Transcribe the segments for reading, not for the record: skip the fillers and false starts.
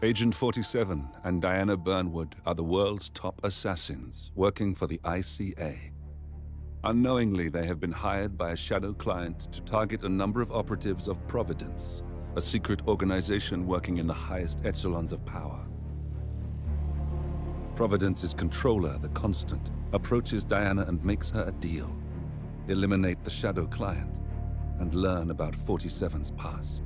Agent 47 and Diana Burnwood are the world's top assassins working for the ICA. Unknowingly, they have been hired by a shadow client to target a number of operatives of Providence, a secret organization working in the highest echelons of power. Providence's controller, the Constant, approaches Diana and makes her a deal. Eliminate the shadow client and learn about 47's past.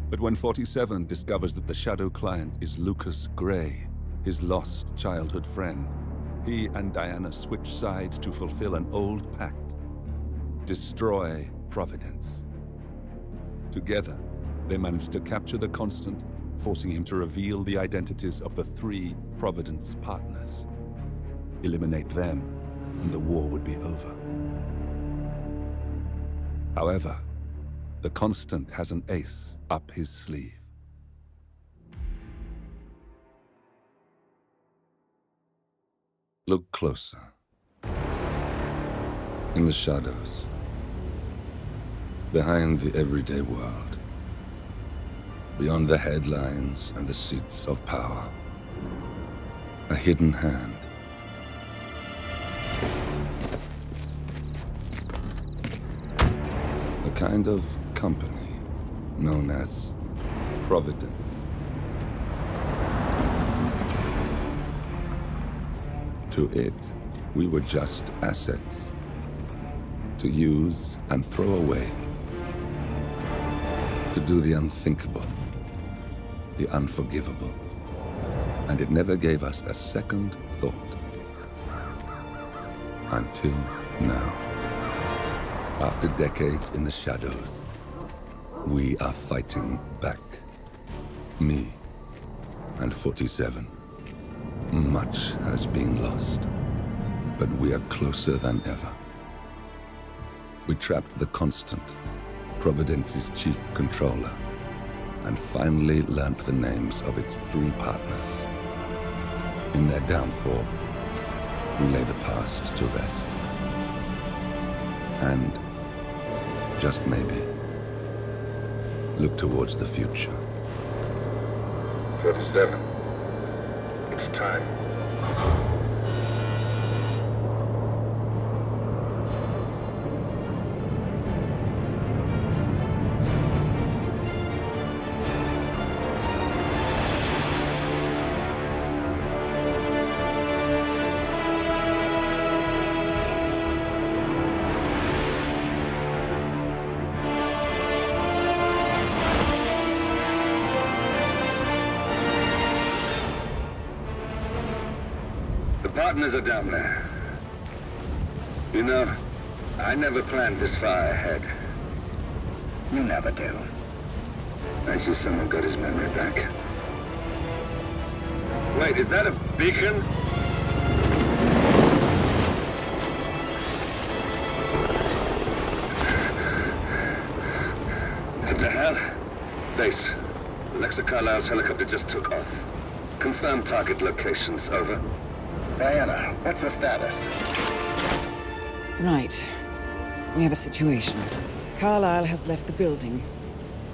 But when 47 discovers that the shadow client is Lucas Gray, his lost childhood friend, he and Diana switch sides to fulfill an old pact: destroy Providence. Together, they manage to capture the Constant, forcing him to reveal the identities of the 3 Providence partners. Eliminate them, and the war would be over. However, the Constant has an ace up his sleeve. Look closer. In the shadows. Behind the everyday world. Beyond the headlines and the seats of power. A hidden hand. A kind of company known as Providence. To it, we were just assets. To use and throw away. To do the unthinkable. The unforgivable. And it never gave us a second thought. Until now. After decades in the shadows, we are fighting back. Me and 47. Much has been lost, but we are closer than ever. We trapped the Constant, Providence's chief controller, and finally learnt the names of its 3 partners. In their downfall, we lay the past to rest. And, just maybe, look towards the future. 47. It's time. Partners are down there. You know, I never planned this far ahead. You never do. I see someone got his memory back. Wait, is that a beacon? What the hell? Base. Alexa Carlisle's helicopter just took off. Confirm target locations, over. Diana, what's the status? Right. We have a situation. Carlisle has left the building.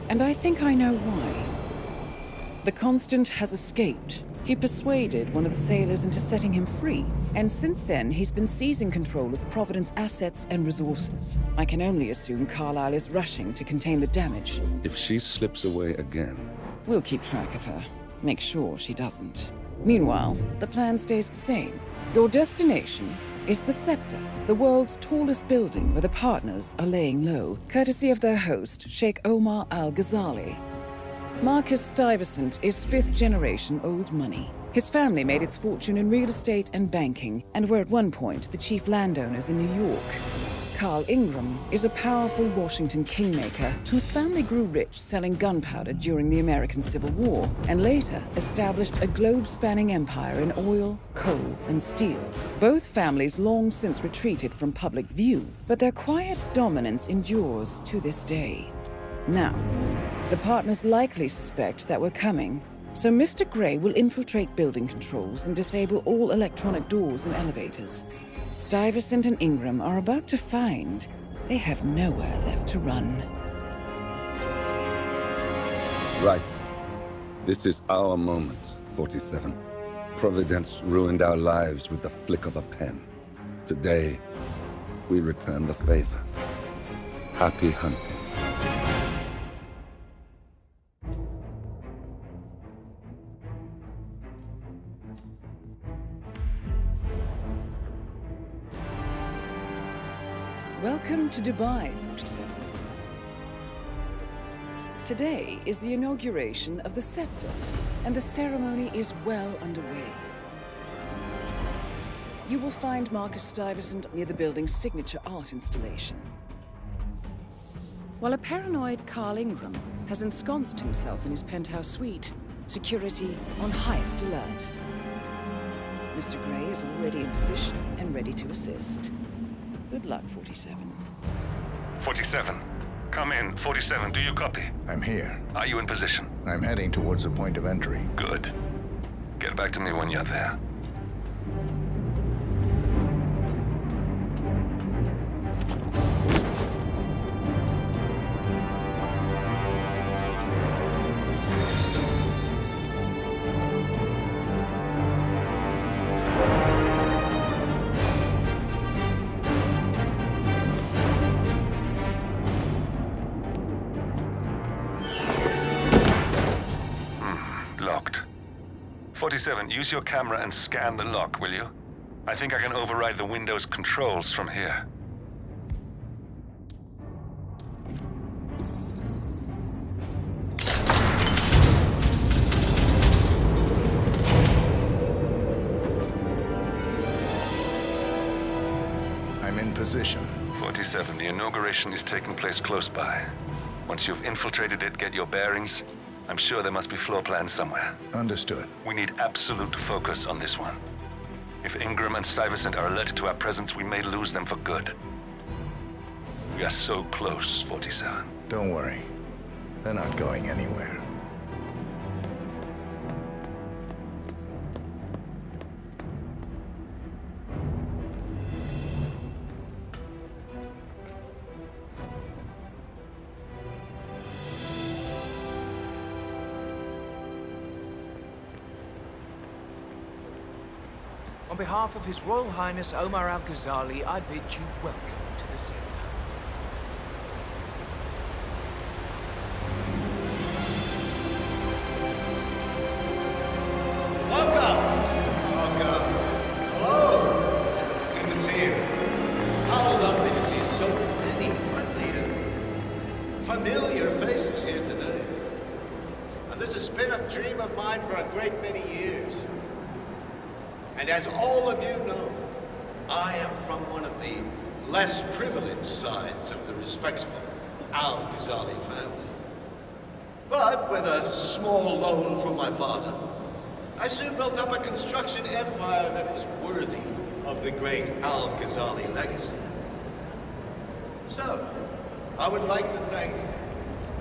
And I think I know why. The Constant has escaped. He persuaded one of the sailors into setting him free. And since then, he's been seizing control of Providence assets and resources. I can only assume Carlisle is rushing to contain the damage. If she slips away again... We'll keep track of her. Make sure she doesn't. Meanwhile, the plan stays the same. Your destination is the Scepter, the world's tallest building where the partners are laying low, courtesy of their host, Sheikh Omar Al-Ghazali. Marcus Stuyvesant is 5th-generation old money. His family made its fortune in real estate and banking, and were at one point the chief landowners in New York. Carl Ingram is a powerful Washington kingmaker whose family grew rich selling gunpowder during the American Civil War, and later established a globe-spanning empire in oil, coal, and steel. Both families long since retreated from public view, but their quiet dominance endures to this day. Now, the partners likely suspect that we're coming, so Mr. Gray will infiltrate building controls and disable all electronic doors and elevators. Stuyvesant and Ingram are about to find they have nowhere left to run. Right. This is our moment, 47. Providence ruined our lives with the flick of a pen. Today, we return the favor. Happy hunting. Welcome to Dubai, 47. Today is the inauguration of the scepter, and the ceremony is well underway. You will find Marcus Stuyvesant near the building's signature art installation, while a paranoid Carl Ingram has ensconced himself in his penthouse suite, security on highest alert. Mr. Gray is already in position and ready to assist. Good luck, 47. 47. Come in. 47, do you copy? I'm here. Are you in position? I'm heading towards the point of entry. Good. Get back to me when you're there. Locked. 47, use your camera and scan the lock, will you? I think I can override the Windows controls from here. I'm in position. 47, the inauguration is taking place close by. Once you've infiltrated it, get your bearings. I'm sure there must be floor plans somewhere. Understood. We need absolute focus on this one. If Ingram and Stuyvesant are alerted to our presence, we may lose them for good. We are so close, 47. Don't worry. They're not going anywhere. On behalf of His Royal Highness Omar Al-Ghazali, I bid you welcome to the scepter. Welcome! Welcome. Hello! Good to see you. How lovely to see so many friendly and familiar faces here today. And this has been a dream of mine for a great many years. And as all of you know, I am from one of the less privileged sides of the respectful Al-Ghazali family. But with a small loan from my father, I soon built up a construction empire that was worthy of the great Al-Ghazali legacy. So, I would like to thank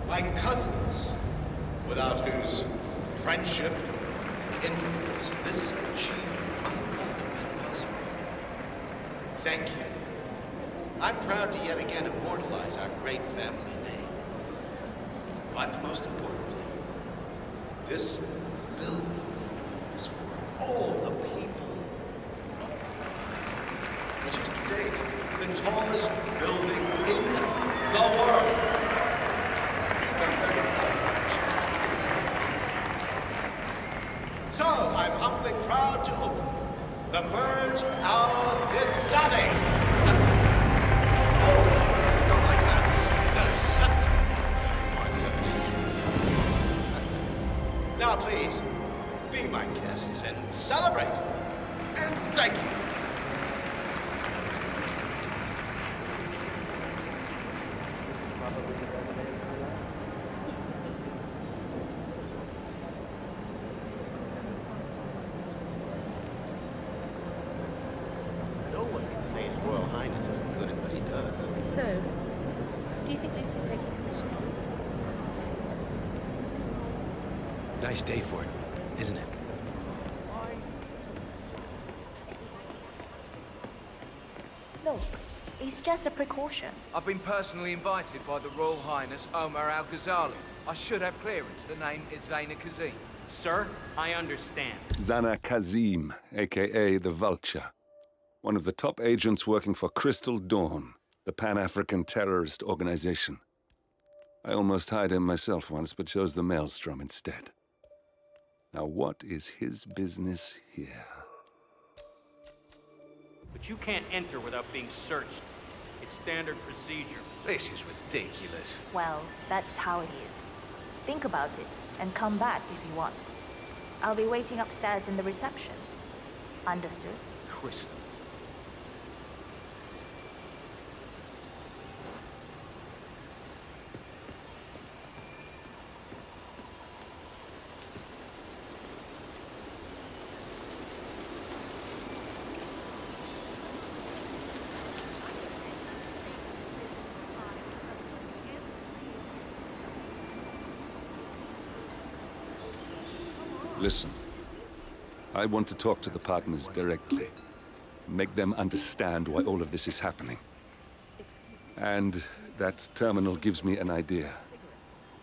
my cousins, without whose friendship and influence this achievement thank you. I'm proud to yet again immortalize our great family name. But most importantly, this building is for all the people of Dubai, which is today the tallest building in the world. So, I'm humbly proud to open the Burj Al-Ghazali. Oh, don't like that. The scepter. Now, please, be my guests and celebrate. And thank you. No one can say His Royal Highness isn't good at what he does. So, do you think Lucy's taking commissions? Nice day for it, isn't it? No, it's just a precaution. I've been personally invited by the Royal Highness Omar Al-Ghazali. I should have clearance. The name is Zaina Kazim. Sir, I understand. Zana Kazim, aka the Vulture. One of the top agents working for Crystal Dawn, the Pan-African terrorist organization. I almost hired him myself once, but chose the Maelstrom instead. Now what is his business here? But you can't enter without being searched. It's standard procedure. This is ridiculous. Well, that's how it is. Think about it and come back if you want. I'll be waiting upstairs in the reception. Understood? Crystal. Listen, I want to talk to the partners directly. Make them understand why all of this is happening. And that terminal gives me an idea.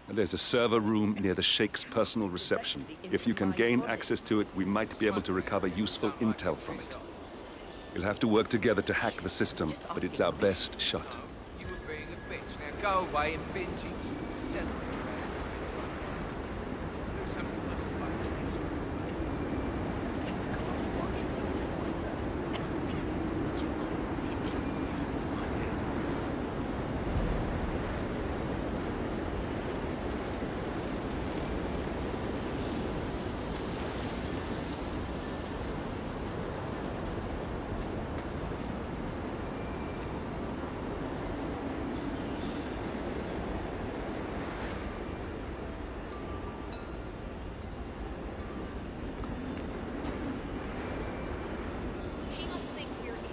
There's a server room near the Sheikh's personal reception. If you can gain access to it, we might be able to recover useful intel from it. We'll have to work together to hack the system, but it's our best shot. You were being a bitch. Now go away and binge eat some celery. Do something less fun. She must think we're idiots.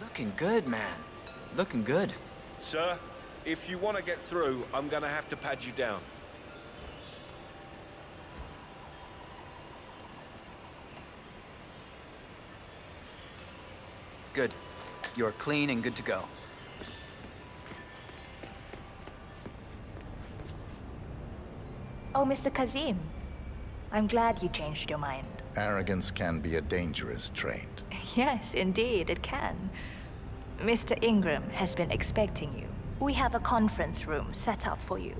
Looking good, man. Looking good. Sir, if you want to get through, I'm gonna have to pad you down. Good. You're clean and good to go. Oh, Mr. Kazim. I'm glad you changed your mind. Arrogance can be a dangerous trait. Yes, indeed, it can. Mr. Ingram has been expecting you. We have a conference room set up for you.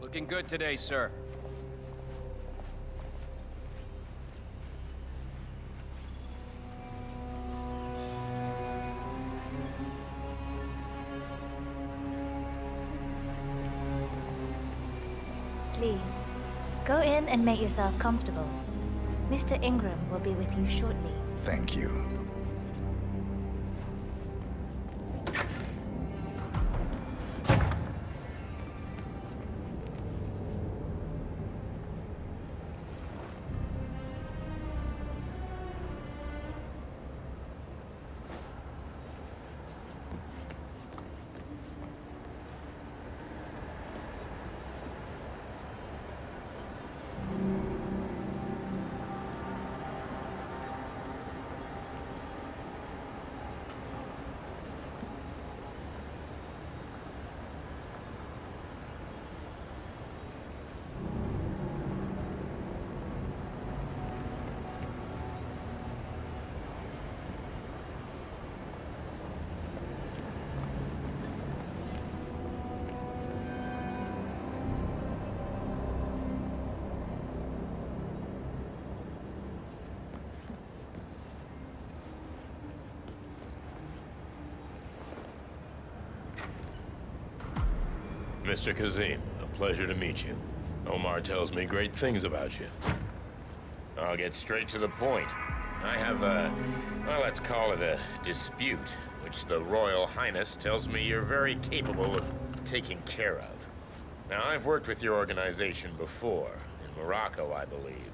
Looking good today, sir. Please, go in and make yourself comfortable. Mr. Ingram will be with you shortly. Thank you. Mr. Kazim. A pleasure to meet you. Omar tells me great things about you. I'll get straight to the point. I have well, let's call it a dispute, which the Royal Highness tells me you're very capable of taking care of. Now, I've worked with your organization before, in Morocco, I believe,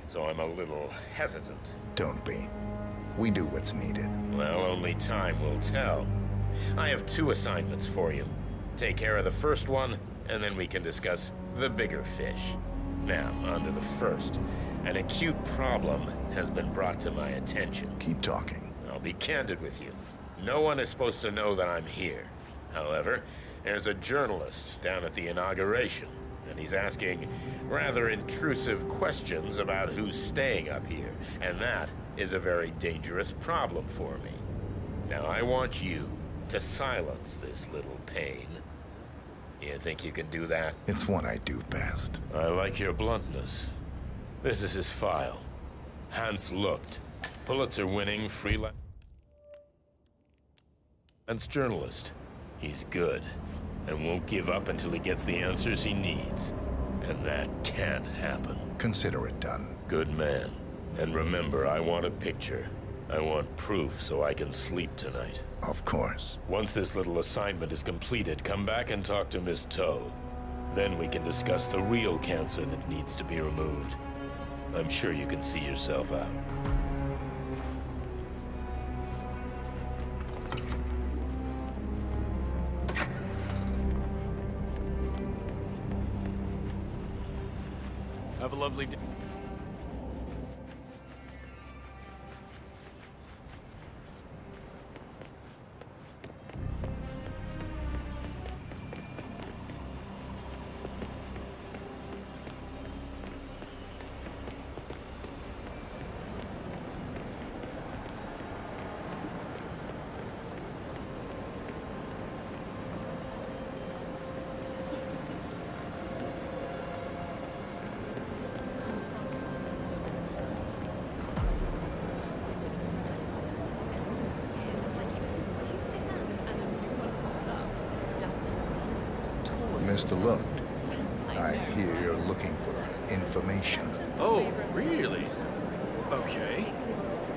so I'm a little hesitant. Don't be. We do what's needed. Well, only time will tell. I have 2 assignments for you. Take care of the first one, and then we can discuss the bigger fish. Now, on to the first. An acute problem has been brought to my attention. Keep talking. I'll be candid with you. No one is supposed to know that I'm here. However, there's a journalist down at the inauguration, and he's asking rather intrusive questions about who's staying up here, and that is a very dangerous problem for me. Now, I want you to silence this little pain. You think you can do that? It's what I do best. I like your bluntness. This is his file. Hans Lucht, Pulitzer-winning freelance journalist. He's good, and won't give up until he gets the answers he needs. And that can't happen. Consider it done. Good man. And remember, I want a picture. I want proof so I can sleep tonight. Of course. Once this little assignment is completed, come back and talk to Miss Toe. Then we can discuss the real cancer that needs to be removed. I'm sure you can see yourself out. Have a lovely day. Mr. Lucht, I hear you're looking for information. Oh, really? Okay.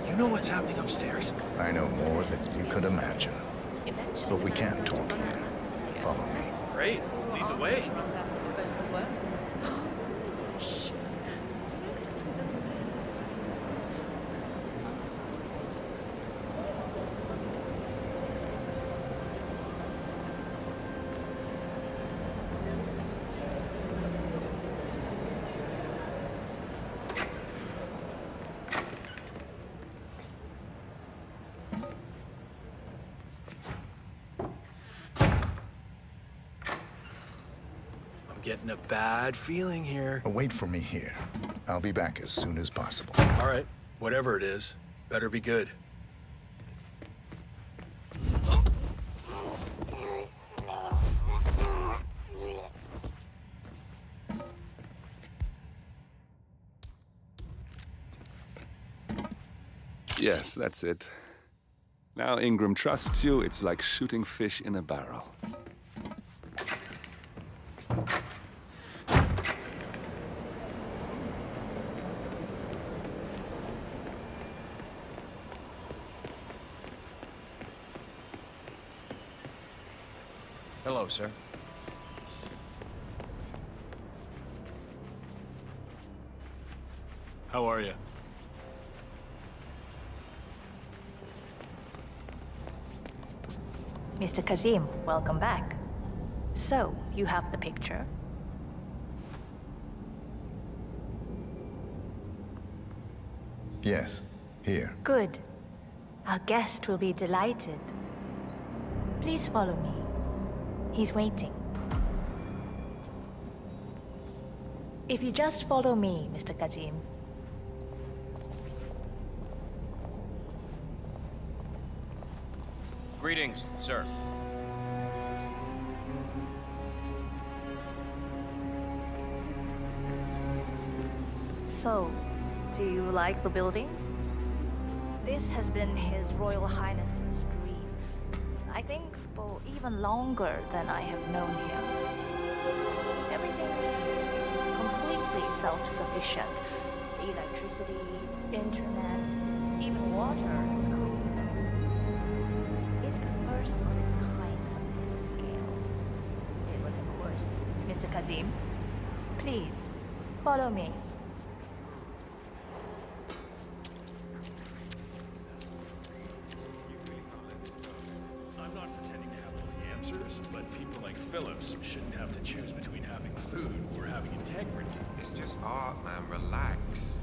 You know what's happening upstairs? I know more than you could imagine. But we can't talk here. Follow me. Great. Lead the way. Getting a bad feeling here. Wait for me here. I'll be back as soon as possible. All right, whatever it is, better be good. Yes, that's it. Now Ingram trusts you, it's like shooting fish in a barrel. Hello, sir. How are you? Mr. Kazim, welcome back. So, you have the picture? Yes, here. Good. Our guest will be delighted. Please follow me. He's waiting. If you just follow me, Mr. Kazim. Greetings, sir. So, do you like the building? This has been His Royal Highness's dream. I think for even longer than I have known him. self-sufficient. Electricity, internet, even water is cool. It's the first of its kind on this scale. It was a court. Mr. Kazim, please, follow me. I'm not pretending to have all the answers, but people like Phillips shouldn't have to choose between having food or having integrity. It's just art, man. Relax.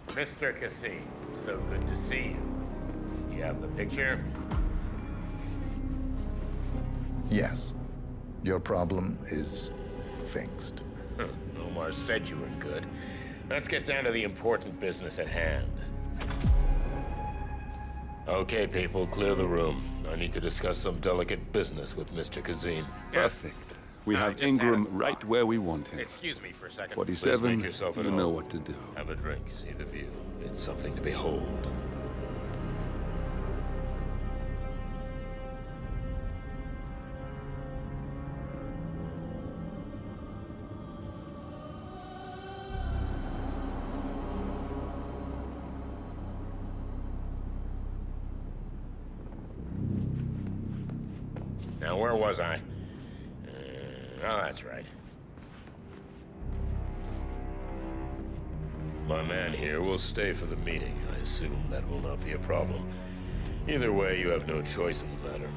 Mr. Cassim, so good to see you. You have the picture? Yes. Your problem is fixed. Omar said you were good. Let's get down to the important business at hand. Okay, people, clear the room. I need to discuss some delicate business with Mr. Kazim. Perfect. We I have just Ingram had a right where we want him. Excuse me for a second. 47, Please make yourself at you home. know what to do. Have a drink, see the view. It's something to behold. Now, where was I? Oh, that's right. My man here will stay for the meeting. I assume that will not be a problem. Either way, you have no choice in the matter.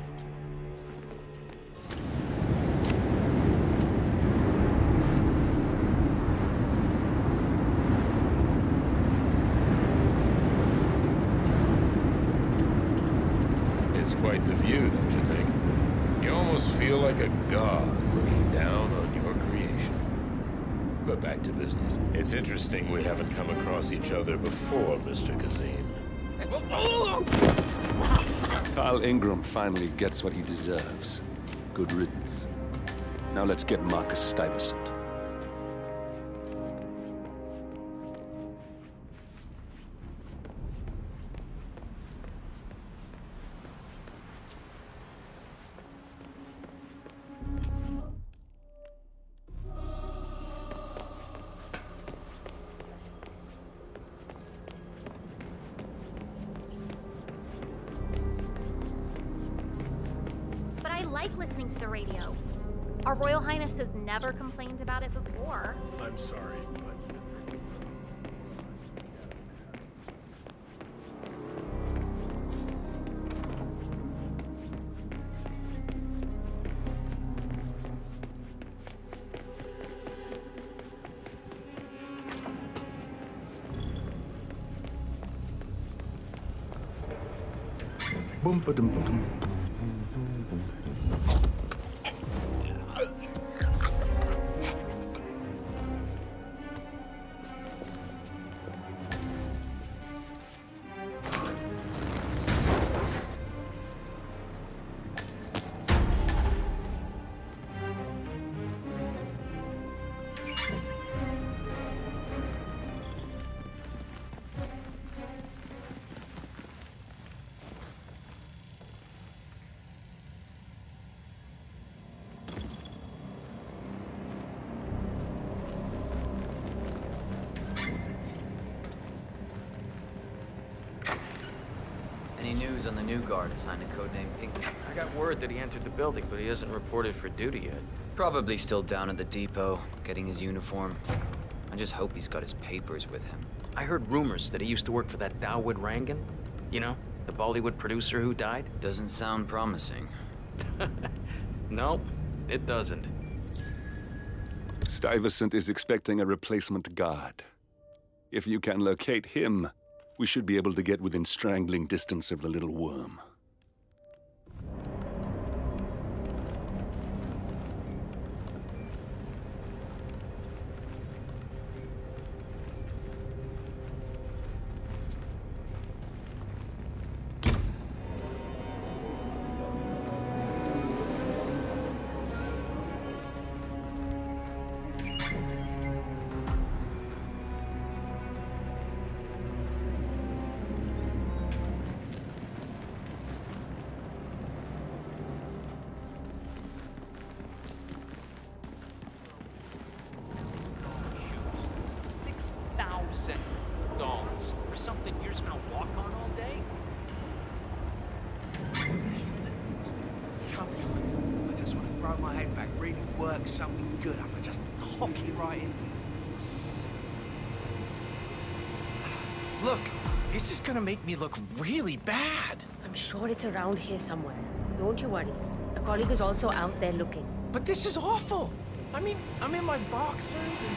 It's quite the view, don't you think? You almost feel like a god looking down on your creation. But back to business. It's interesting we haven't come across each other before, Mr. Kazim. Carl Ingram finally gets what he deserves. Good riddance. Now let's get Marcus Stuyvesant. I like listening to the radio. Our Royal Highness has never complained about it before. I'm sorry, but... Boom, ba-dum, ba-dum. Any news on the new guard assigned to codename Pinky? I got word that he entered the building, but he hasn't reported for duty yet. Probably still down at the depot, getting his uniform. I just hope he's got his papers with him. I heard rumors that he used to work for that Dawood Rangan. You know, the Bollywood producer who died. Doesn't sound promising. Nope, it doesn't. Stuyvesant is expecting a replacement guard. If you can locate him, we should be able to get within strangling distance of the little worm. $6,000 for something you're just gonna walk on all day? Sometimes I just want to throw my head back, really work something good up and just hock it right in. Look, this is gonna make me look really bad. I'm sure it's around here somewhere. Don't you worry. A colleague is also out there looking. But this is awful. I mean, I'm in my boxers and...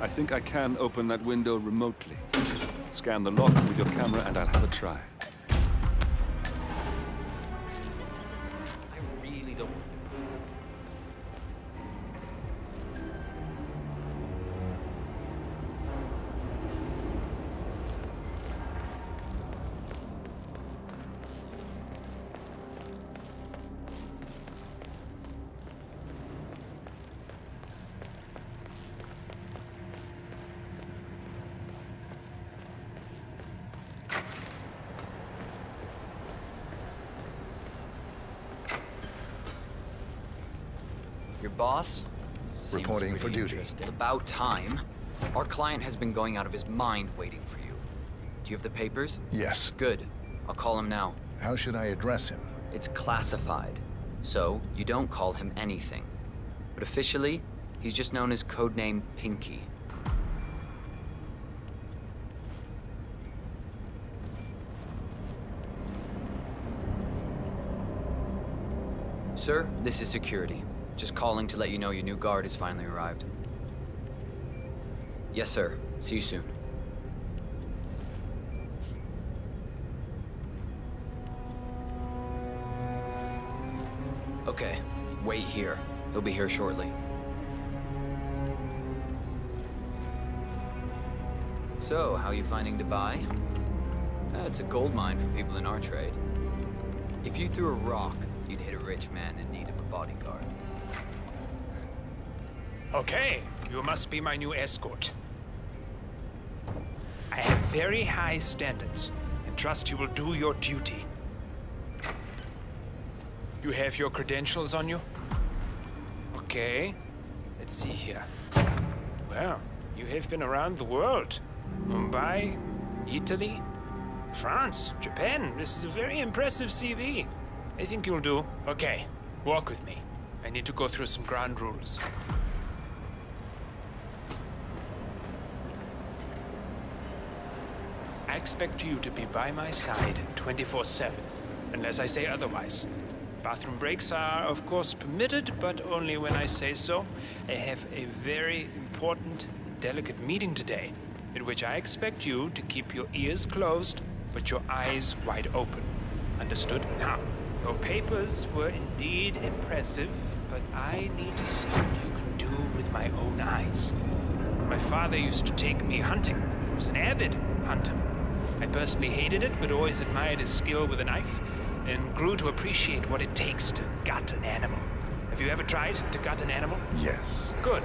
I think I can open that window remotely. Scan the lock with your camera and I'll have a try. I really don't. Your boss? Seems Reporting for pretty duty. interested. About time. Our client has been going out of his mind waiting for you. Do you have the papers? Yes. Good. I'll call him now. How should I address him? It's classified, so you don't call him anything. But officially, he's just known as codename Pinky. Sir, this is security. Just calling to let you know your new guard has finally arrived. Yes, sir. See you soon. Okay, wait here. He'll be here shortly. So, how you finding Dubai? It's a gold mine for people in our trade. If you threw a rock, you'd hit a rich man in need of a bodyguard. Okay, you must be my new escort. I have very high standards, and trust you will do your duty. You have your credentials on you? Okay, let's see here. Well, you have been around the world. Mumbai, Italy, France, Japan. This is a very impressive CV. I think you'll do. Okay, walk with me. I need to go through some ground rules. I expect you to be by my side 24/7, unless I say otherwise. Bathroom breaks are, of course, permitted, but only when I say so. I have a very important, delicate meeting today, in which I expect you to keep your ears closed, but your eyes wide open. Understood? Now, your papers were indeed impressive, but I need to see what you can do with my own eyes. My father used to take me hunting. He was an avid hunter. I personally hated it, but always admired his skill with a knife, and grew to appreciate what it takes to gut an animal. Have you ever tried to gut an animal? Yes. Good.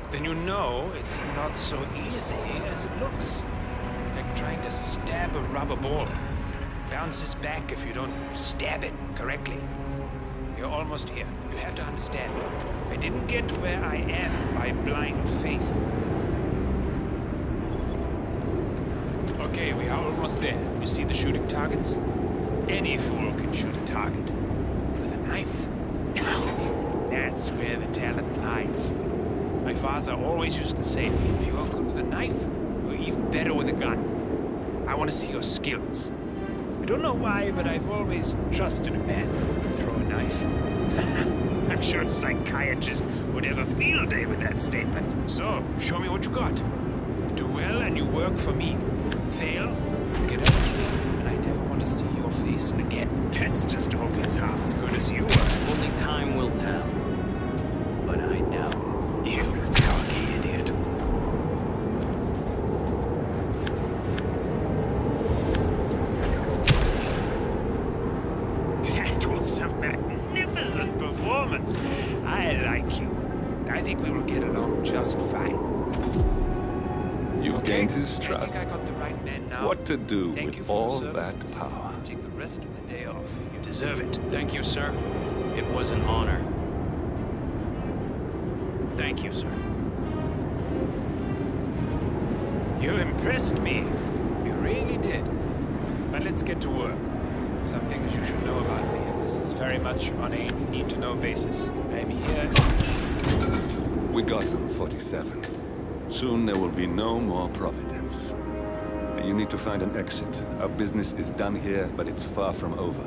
Then you know it's not so easy as it looks. Like trying to stab a rubber ball. Bounces back if you don't stab it correctly. You're almost here. You have to understand. I didn't get to where I am by blind faith. Okay, we are almost there. You see the shooting targets? Any fool can shoot a target. With a knife? That's where the talent lies. My father always used to say, if you are good with a knife, you're even better with a gun. I want to see your skills. I don't know why, but I've always trusted a man who can throw a knife. I'm sure a psychiatrist would have a field day with that statement. So, show me what you got. Do well and you work for me. Fail, get out of here, and I never want to see your face again. Let's just hope he's half as good as you are. Only time will tell. But I doubt it. You cocky idiot. That was a magnificent performance. I like you. I think we will get along just fine. You've gained his trust. I think I got the right man now. What to do Thank you with for your all that services. power? Take the rest of the day off. You deserve it. Thank you, sir. It was an honor. Thank you, sir. You impressed me. You really did. But let's get to work. Some things you should know about me, and this is very much on a need-to-know basis. I'm here. We got him, 47. Soon there will be no more Providence. You need to find an exit. Our business is done here, but it's far from over.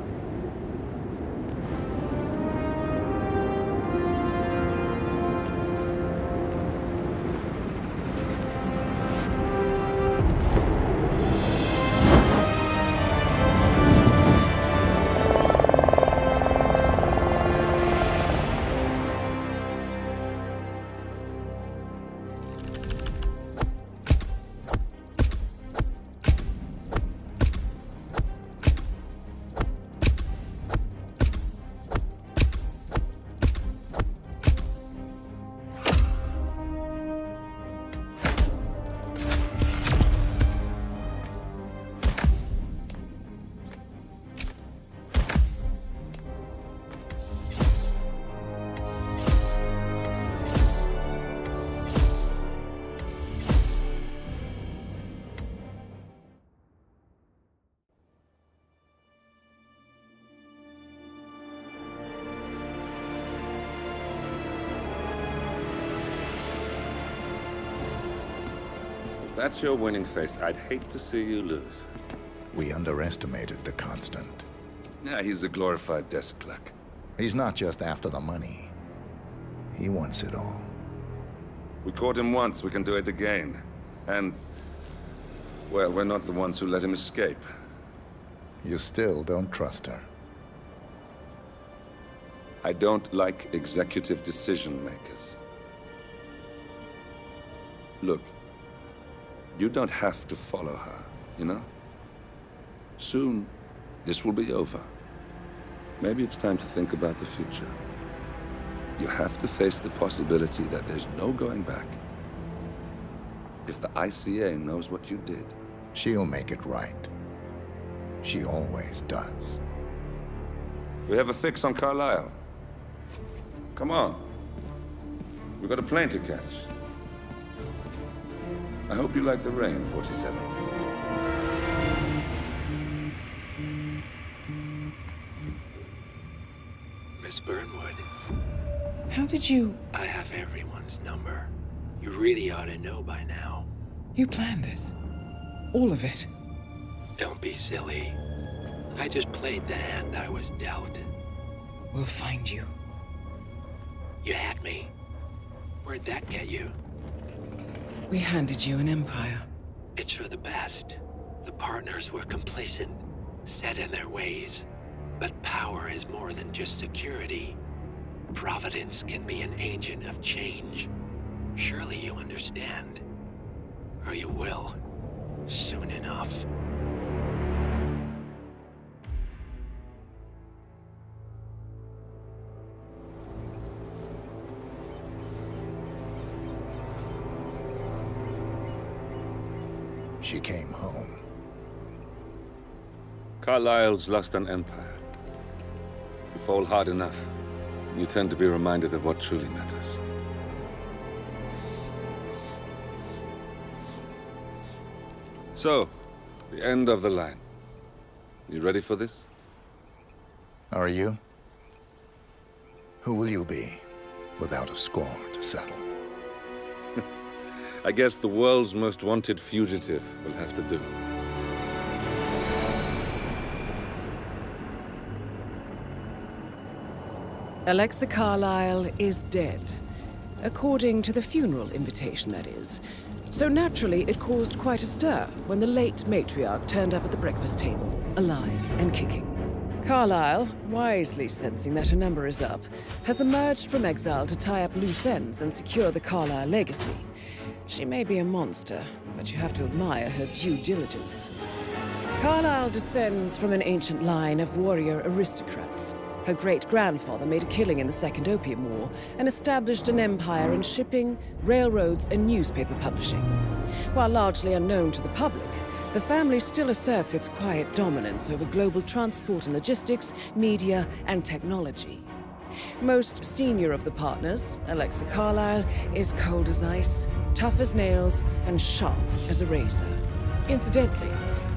If that's your winning face, I'd hate to see you lose. We underestimated the Constant. Yeah, he's a glorified desk clerk. He's not just after the money. He wants it all. We caught him once, we can do it again. And, well, we're not the ones who let him escape. You still don't trust her. I don't like executive decision makers. Look, you don't have to follow her, you know? Soon, this will be over. Maybe it's time to think about the future. You have to face the possibility that there's no going back. If the ICA knows what you did, she'll make it right. She always does. we have a fix on Carlisle. Come on. We've got a plane to catch. I hope you like the rain, 47. Miss Burnwood. How did you... I have everyone's number. You really ought to know by now. You planned this? All of it? Don't be silly. I just played the hand I was dealt. We'll find you. You had me. Where'd that get you? We handed you an empire. It's for the best. The partners were complacent, set in their ways. But power is more than just security. Providence can be an agent of change. Surely you understand. Or you will. Soon enough. She came home. Carlisle's lost an empire. You fall hard enough, you tend to be reminded of what truly matters. So, the end of the line. You ready for this? Are you? Who will you be, without a score to settle? I guess the world's most wanted fugitive will have to do. Alexa Carlyle is dead. According to the funeral invitation, that is. So naturally, it caused quite a stir when the late matriarch turned up at the breakfast table, alive and kicking. Carlyle, wisely sensing that her number is up, has emerged from exile to tie up loose ends and secure the Carlyle legacy. She may be a monster, but you have to admire her due diligence. Carlyle descends from an ancient line of warrior aristocrats. Her great-grandfather made a killing in the Second Opium War and established an empire in shipping, railroads, and newspaper publishing. While largely unknown to the public, the family still asserts its quiet dominance over global transport and logistics, media, and technology. Most senior of the partners, Alexa Carlyle, is cold as ice, tough as nails, and sharp as a razor. Incidentally,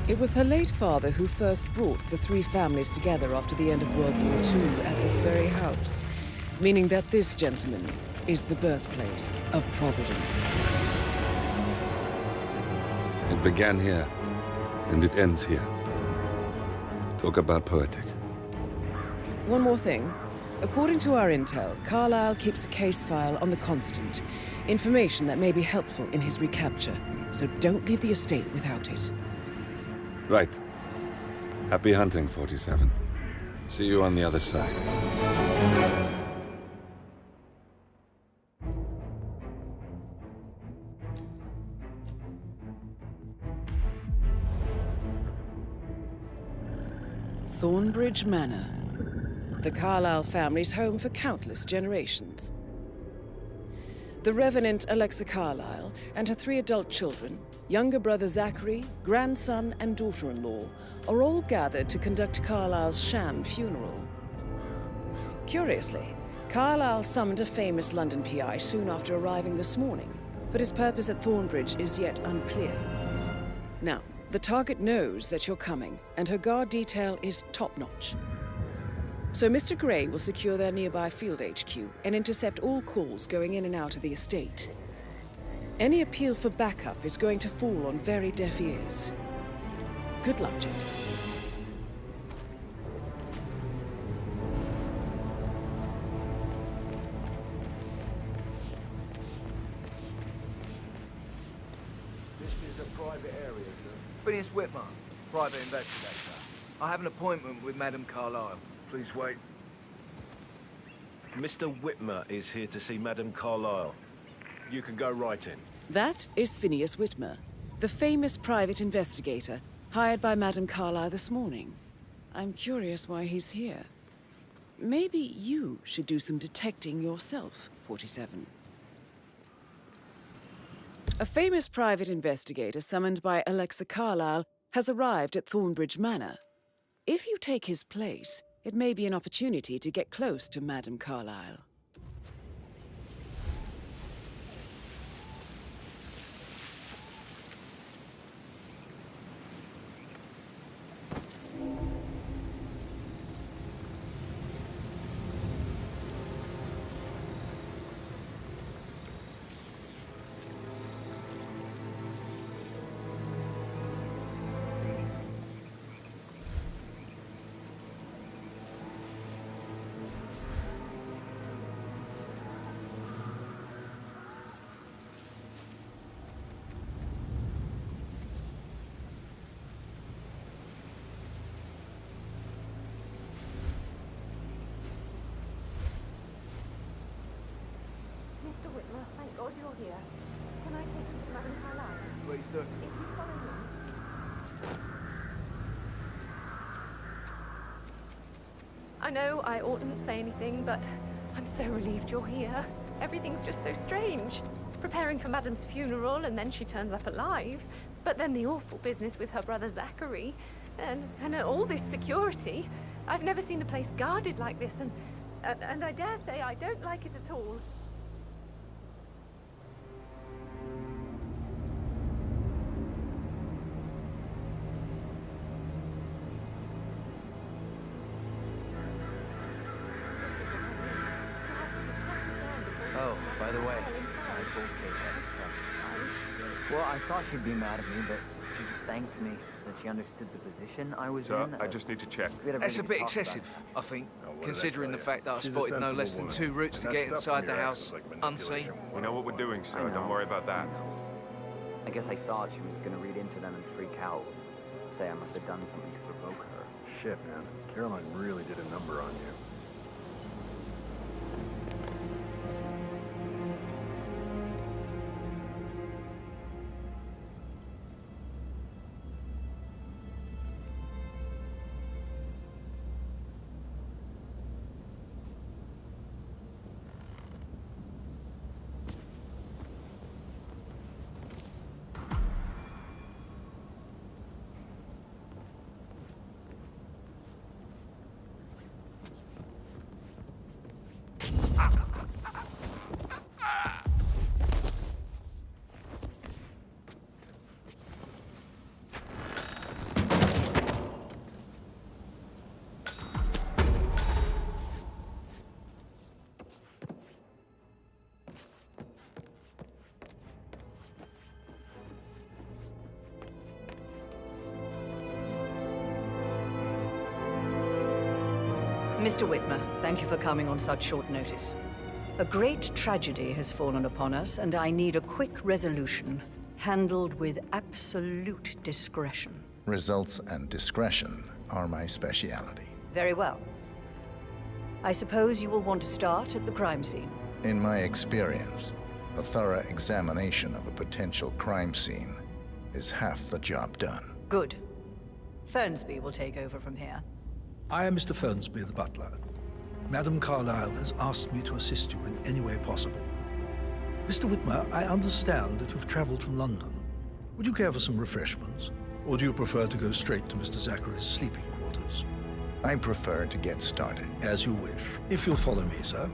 it was her late father who first brought the three families together after the end of World War II at this very house, meaning that this gentleman is the birthplace of Providence. It began here, and it ends here. Talk about poetic. One more thing. According to our intel, Carlyle keeps a case file on the Constant. Information that may be helpful in his recapture, so don't leave the estate without it. Right. Happy hunting, 47. See you on the other side. Thornbridge Manor. The Carlyle family's home for countless generations. The Revenant Alexa Carlyle and her 3 adult children, younger brother Zachary, grandson, and daughter-in-law, are all gathered to conduct Carlyle's sham funeral. Curiously, Carlyle summoned a famous London PI soon after arriving this morning, but his purpose at Thornbridge is yet unclear. Now, the target knows that you're coming, and her guard detail is top-notch. So Mr. Gray will secure their nearby field HQ and intercept all calls going in and out of the estate. Any appeal for backup is going to fall on very deaf ears. Good luck, gentlemen. This is a private area, sir. Phineas Whitmer, private investigator. I have an appointment with Madame Carlyle. Please wait. Mr. Whitmer is here to see Madame Carlyle. You can go right in. That is Phineas Whitmer, the famous private investigator hired by Madame Carlyle this morning. I'm curious why he's here. Maybe you should do some detecting yourself, 47. A famous private investigator summoned by Alexa Carlyle has arrived at Thornbridge Manor. If you take his place, it may be an opportunity to get close to Madame Carlyle. Mr. Whitmer, thank God you're here. Can I take you to Madame Carlyle? Please do. If you follow me. I know I oughtn't say anything, but I'm so relieved you're here. Everything's just so strange. Preparing for Madame's funeral, and then she turns up alive. But then the awful business with her brother Zachary, and all this security. I've never seen the place guarded like this, and And I dare say I don't like it at all. Oh, by the way, well, I thought she'd be mad at me, but she just thanked me that she understood the position I was in. I just need to check. That's a bit excessive, I think, considering the fact that I spotted no less than 2 routes to get inside the house unseen. We know what we're doing, sir. Don't worry about that. I guess I thought she was gonna read into them and freak out. Say I must have done something to provoke her. Shit, man. Caroline really did a number on you. Mr. Whitmer, thank you for coming on such short notice. A great tragedy has fallen upon us, and I need a quick resolution, handled with absolute discretion. Results and discretion are my speciality. Very well. I suppose you will want to start at the crime scene. In my experience, a thorough examination of a potential crime scene is half the job done. Good. Fernsby will take over from here. I am Mr. Fernsby, the butler. Madame Carlyle has asked me to assist you in any way possible. Mr. Whitmer, I understand that you've traveled from London. Would you care for some refreshments? Or do you prefer to go straight to Mr. Zachary's sleeping quarters? I prefer to get started. As you wish. If you'll follow me, sir.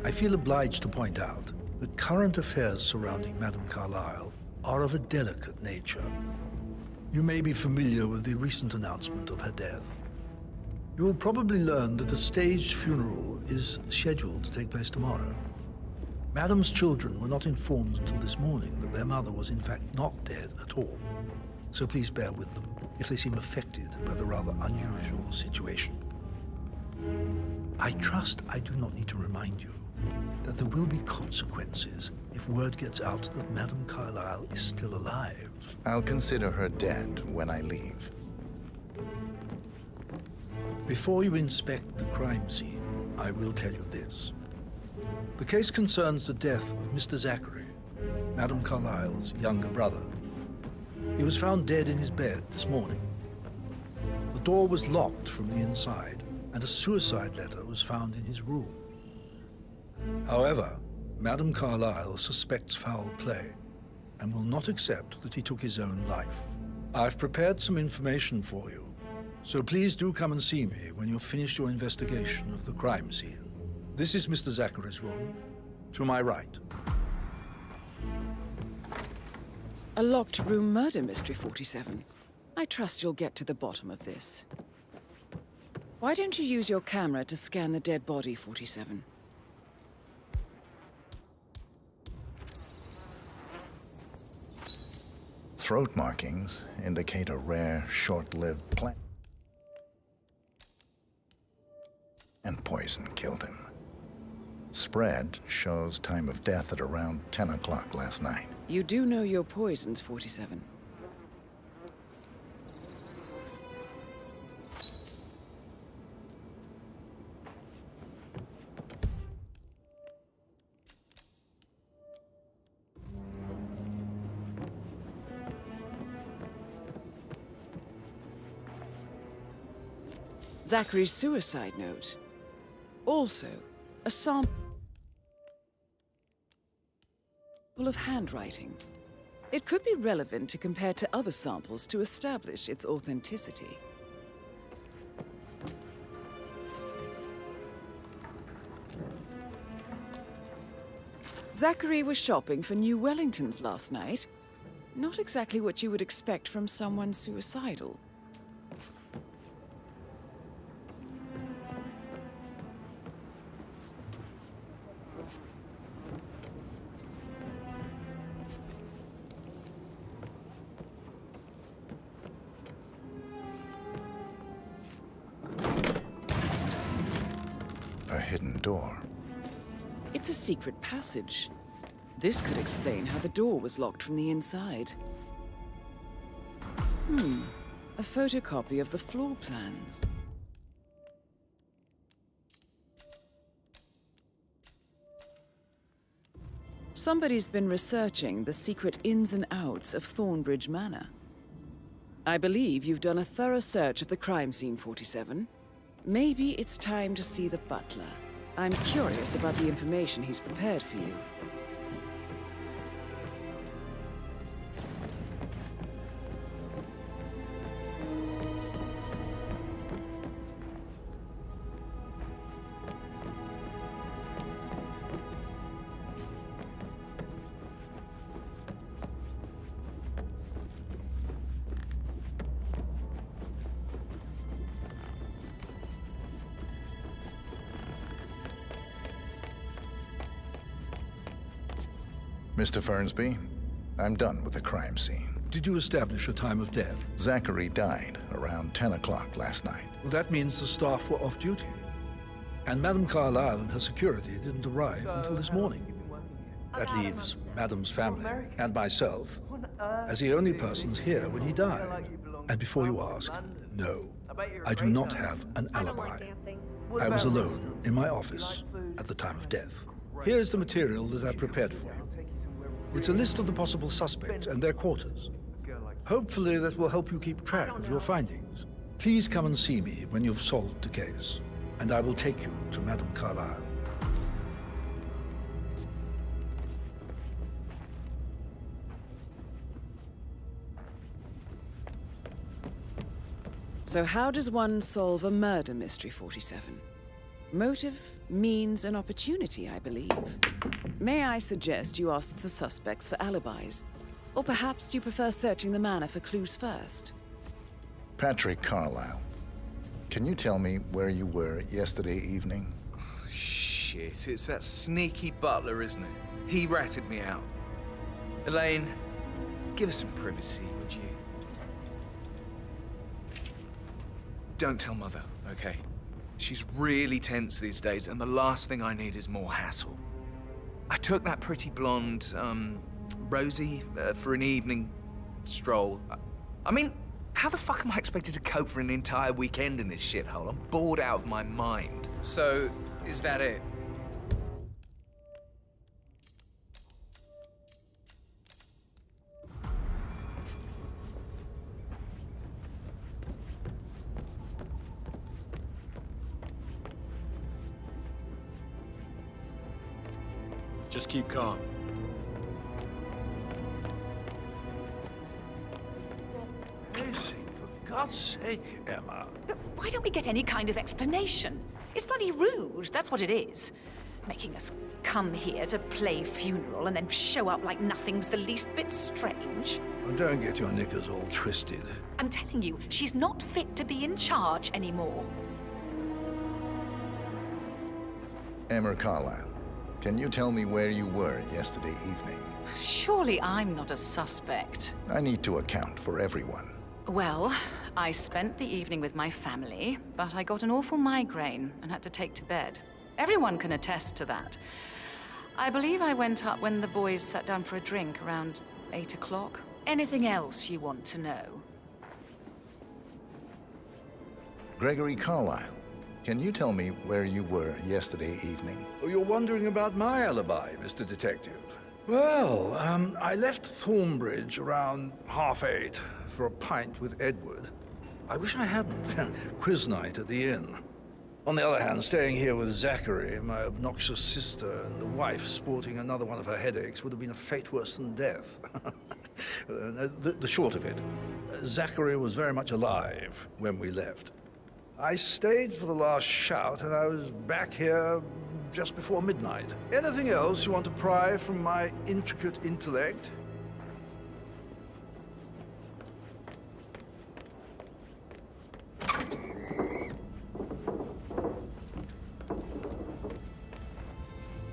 I feel obliged to point out that current affairs surrounding Madame Carlyle are of a delicate nature. You may be familiar with the recent announcement of her death. You will probably learn that a staged funeral is scheduled to take place tomorrow. Madame's children were not informed until this morning that their mother was in fact not dead at all. So please bear with them if they seem affected by the rather unusual situation. I trust I do not need to remind you that there will be consequences if word gets out that Madame Carlyle is still alive. I'll consider her dead when I leave. Before you inspect the crime scene, I will tell you this. The case concerns the death of Mr. Zachary, Madame Carlyle's younger brother. He was found dead in his bed this morning. The door was locked from the inside, and a suicide letter was found in his room. However, Madame Carlyle suspects foul play and will not accept that he took his own life. I've prepared some information for you, so please do come and see me when you've finished your investigation of the crime scene. This is Mr. Zachary's room, to my right. A locked room murder mystery, 47. I trust you'll get to the bottom of this. Why don't you use your camera to scan the dead body, 47? Throat markings indicate a rare, short-lived plant. And poison killed him. Spread shows time of death at around 10 o'clock last night. You do know your poisons, 47. Zachary's suicide note. Also, a sample. full of handwriting. It could be relevant to compare to other samples to establish its authenticity. Zachary was shopping for new Wellingtons last night. Not exactly what you would expect from someone suicidal. A hidden door. It's a secret passage. This could explain how the door was locked from the inside. A photocopy of the floor plans. Somebody's been researching the secret ins and outs of Thornbridge Manor. I believe you've done a thorough search of the crime scene, 47. Maybe it's time to see the butler. I'm curious about the information he's prepared for you. Mr. Fernsby, I'm done with the crime scene. Did you establish a time of death? Zachary died around 10 o'clock last night. Well, that means the staff were off duty. And Madame Carlyle and her security didn't arrive until this morning. That leaves Madame's family and myself as the only persons here when he died. And before you ask, no, I do not have an alibi. I was alone in my office at the time of death. Here's the material that I prepared for you. It's a list of the possible suspects and their quarters. Hopefully that will help you keep track of your findings. Please come and see me when you've solved the case, and I will take you to Madame Carlyle. So how does one solve a murder mystery, 47? Motive, means, and opportunity, I believe. May I suggest you ask the suspects for alibis? Or perhaps you prefer searching the manor for clues first? Patrick Carlyle, can you tell me where you were yesterday evening? Shit, it's that sneaky butler, isn't it? He ratted me out. Elaine, give us some privacy, would you? Don't tell Mother, okay? She's really tense these days, and the last thing I need is more hassle. I took that pretty blonde, Rosie, for an evening stroll. I mean, how the fuck am I expected to cope for an entire weekend in this shithole? I'm bored out of my mind. So, is that it? Just keep calm. Macy, for God's sake, Emma. But why don't we get any kind of explanation? It's bloody rude, that's what it is. Making us come here to play funeral and then show up like nothing's the least bit strange. Well, don't get your knickers all twisted. I'm telling you, she's not fit to be in charge anymore. Emma Carlyle, can you tell me where you were yesterday evening? Surely I'm not a suspect. I need to account for everyone. Well, I spent the evening with my family, but I got an awful migraine and had to take to bed. Everyone can attest to that. I believe I went up when the boys sat down for a drink around 8 o'clock. Anything else you want to know? Gregory Carlyle, can you tell me where you were yesterday evening? Oh, you're wondering about my alibi, Mr. Detective. Well, I left Thornbridge around 8:30 for a pint with Edward. I wish I hadn't. Quiz night at the inn. On the other hand, staying here with Zachary, my obnoxious sister, and the wife sporting another one of her headaches would have been a fate worse than death. The short of it, Zachary was very much alive when we left. I stayed for the last shout, and I was back here just before midnight. Anything else you want to pry from my intricate intellect?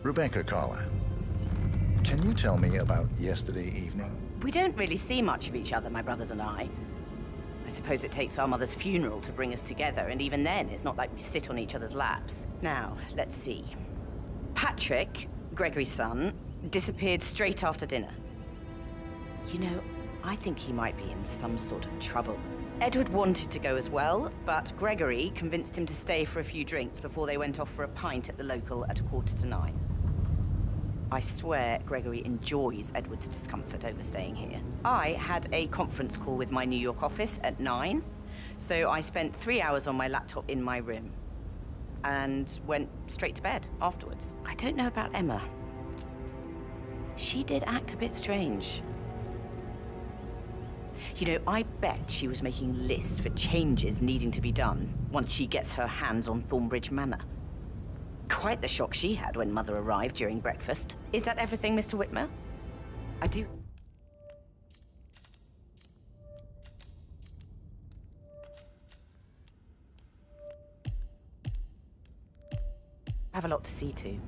Rebecca Carlyle, can you tell me about yesterday evening? We don't really see much of each other, my brothers and I. I suppose it takes our mother's funeral to bring us together, and even then, it's not like we sit on each other's laps. Now, let's see. Patrick, Gregory's son, disappeared straight after dinner. You know, I think he might be in some sort of trouble. Edward wanted to go as well, but Gregory convinced him to stay for a few drinks before they went off for a pint at the local at 9:15. I swear Gregory enjoys Edward's discomfort over staying here. I had a conference call with my New York office at 9, so I spent 3 hours on my laptop in my room and went straight to bed afterwards. I don't know about Emma. She did act a bit strange. You know, I bet she was making lists for changes needing to be done once she gets her hands on Thornbridge Manor. Quite the shock she had when Mother arrived during breakfast. Is that everything, Mr. Whitmer? I do... I have a lot to see to.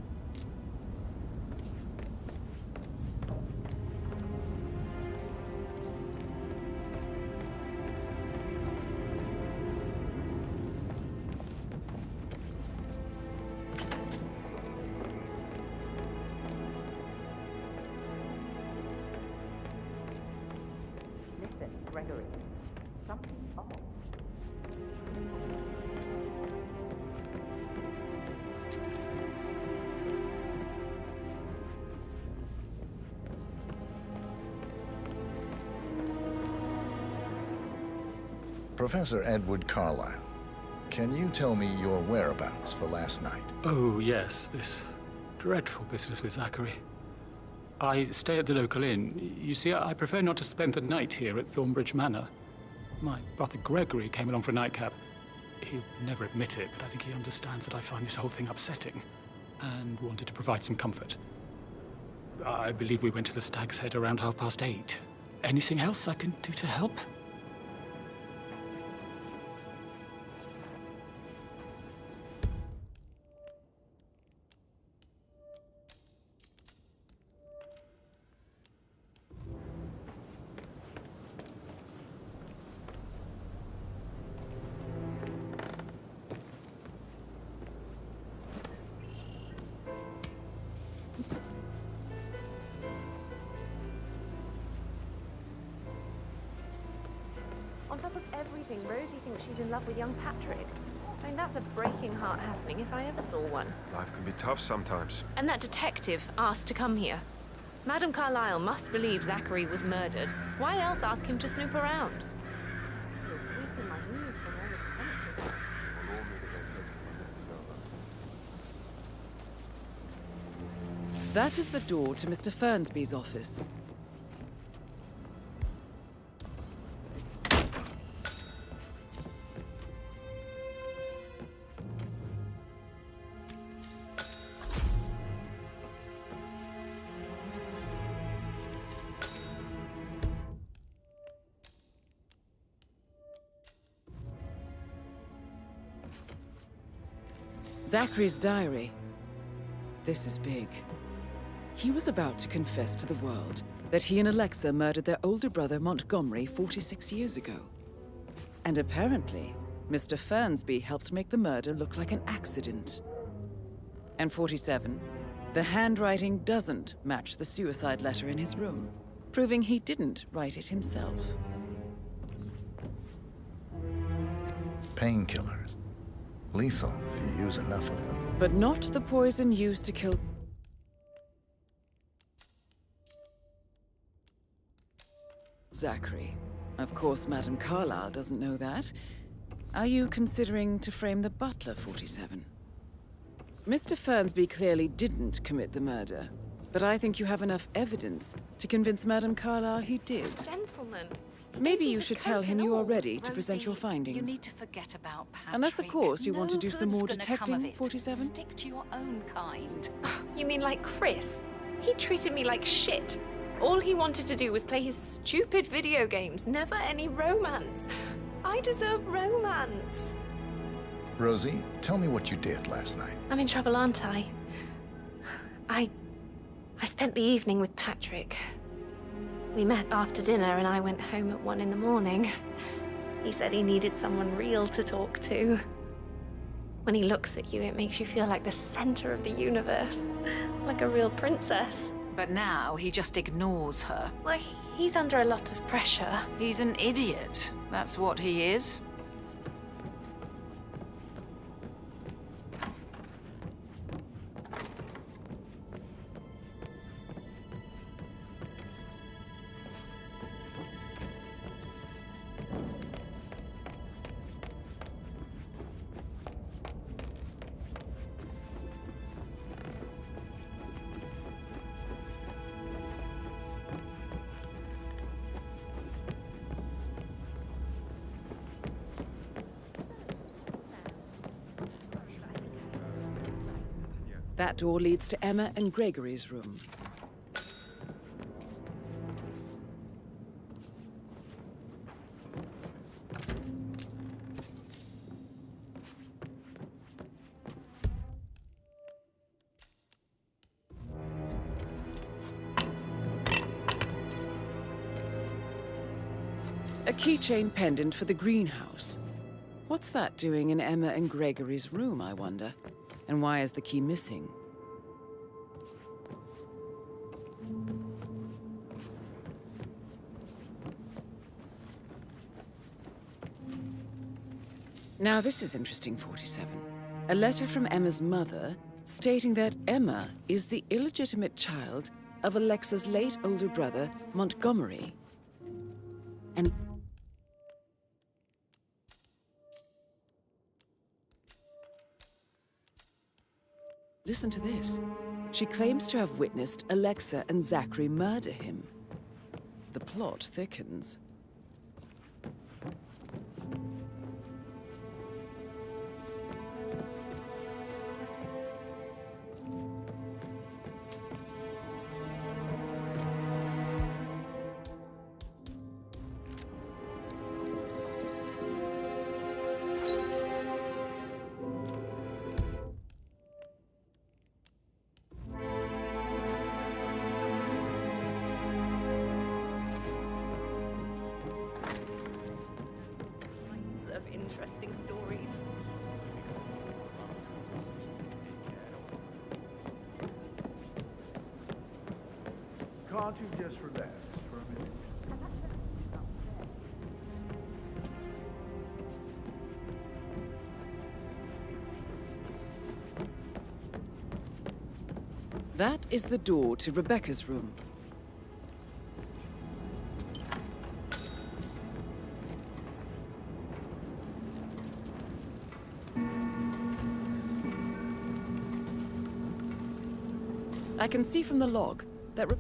Gregory, something's off. Professor Edward Carlyle, can you tell me your whereabouts for last night? Oh, yes, this dreadful business with Zachary. I stay at the local inn. You see, I prefer not to spend the night here at Thornbridge Manor. My brother Gregory came along for a nightcap. He'll never admit it, but I think he understands that I find this whole thing upsetting and wanted to provide some comfort. I believe we went to the Stag's Head around 8:30. Anything else I can do to help? On top of everything, Rosie thinks she's in love with young Patrick. I mean, that's a breaking heart happening if I ever saw one. Life can be tough sometimes. And that detective asked to come here. Madame Carlyle must believe Zachary was murdered. Why else ask him to snoop around? That is the door to Mr. Fernsby's office. Zachary's diary. This is big. He was about to confess to the world that he and Alexa murdered their older brother Montgomery 46 years ago. And apparently, Mr. Fernsby helped make the murder look like an accident. And 47, the handwriting doesn't match the suicide letter in his room, proving he didn't write it himself. Painkillers. Lethal if you use enough of them. But not the poison used to kill Zachary. Of course, Madame Carlyle doesn't know that. Are you considering to frame the butler, 47? Mr. Fernsby clearly didn't commit the murder, but I think you have enough evidence to convince Madame Carlyle he did. Gentlemen. Maybe you should tell him you are ready to present your Rosie, findings. You need to forget about Patrick. Unless, of course, you want to No do some good's more gonna come detecting, of it. 47? Stick to your own kind. You mean like Chris? He treated me like shit. All he wanted to do was play his stupid video games, never any romance. I deserve romance. Rosie, tell me what you did last night. I'm in trouble, aren't I? I spent the evening with Patrick. We met after dinner and I went home at 1 in the morning. He said he needed someone real to talk to. When he looks at you, it makes you feel like the center of the universe, like a real princess. But now he just ignores her. Well, he's under a lot of pressure. He's an idiot. That's what he is. That door leads to Emma and Gregory's room. A keychain pendant for the greenhouse. What's that doing in Emma and Gregory's room, I wonder? And why is the key missing? Now this is interesting, 47. A letter from Emma's mother stating that Emma is the illegitimate child of Alexa's late older brother, Montgomery. And listen to this. She claims to have witnessed Alexa and Zachary murder him. The plot thickens. Of interesting stories. Can't you just relax for a minute? That is the door to Rebecca's room. I can see from the log that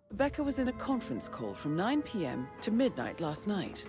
Rebecca was in a conference call from 9 p.m. to midnight last night.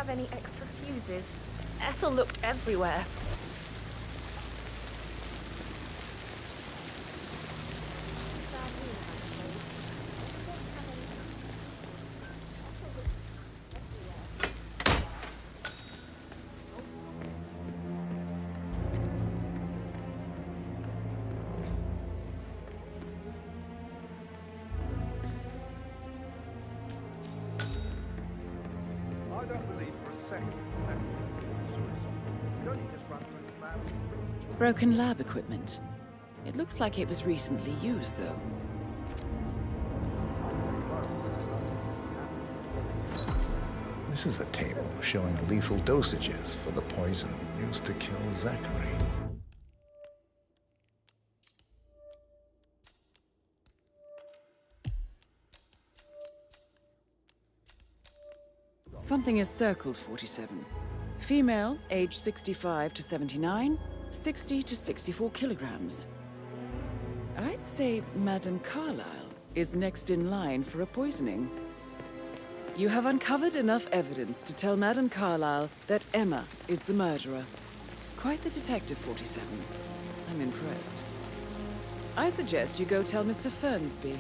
have any extra fuses. Ethel looked everywhere. I don't believe for a second that was suicide. You only just run through the lab. Broken lab equipment. It looks like it was recently used, though. This is a table showing lethal dosages for the poison used to kill Zachary. Something is circled 47. Female, age 65 to 79, 60 to 64 kilograms. I'd say Madame Carlyle is next in line for a poisoning. You have uncovered enough evidence to tell Madame Carlyle that Emma is the murderer. Quite the detective, 47. I'm impressed. I suggest you go tell Mr. Fernsby.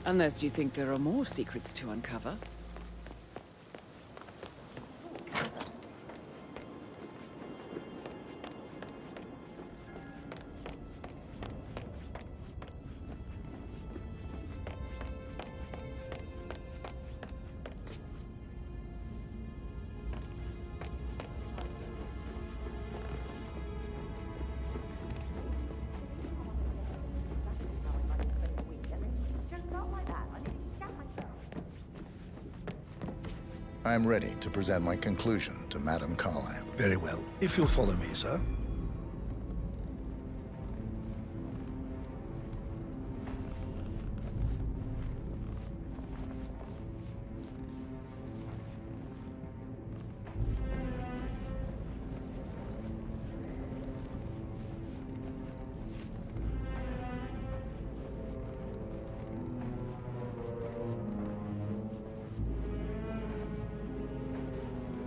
Unless you think there are more secrets to uncover. I'm ready to present my conclusion to Madame Carlyle. Very well. If you'll follow me, sir.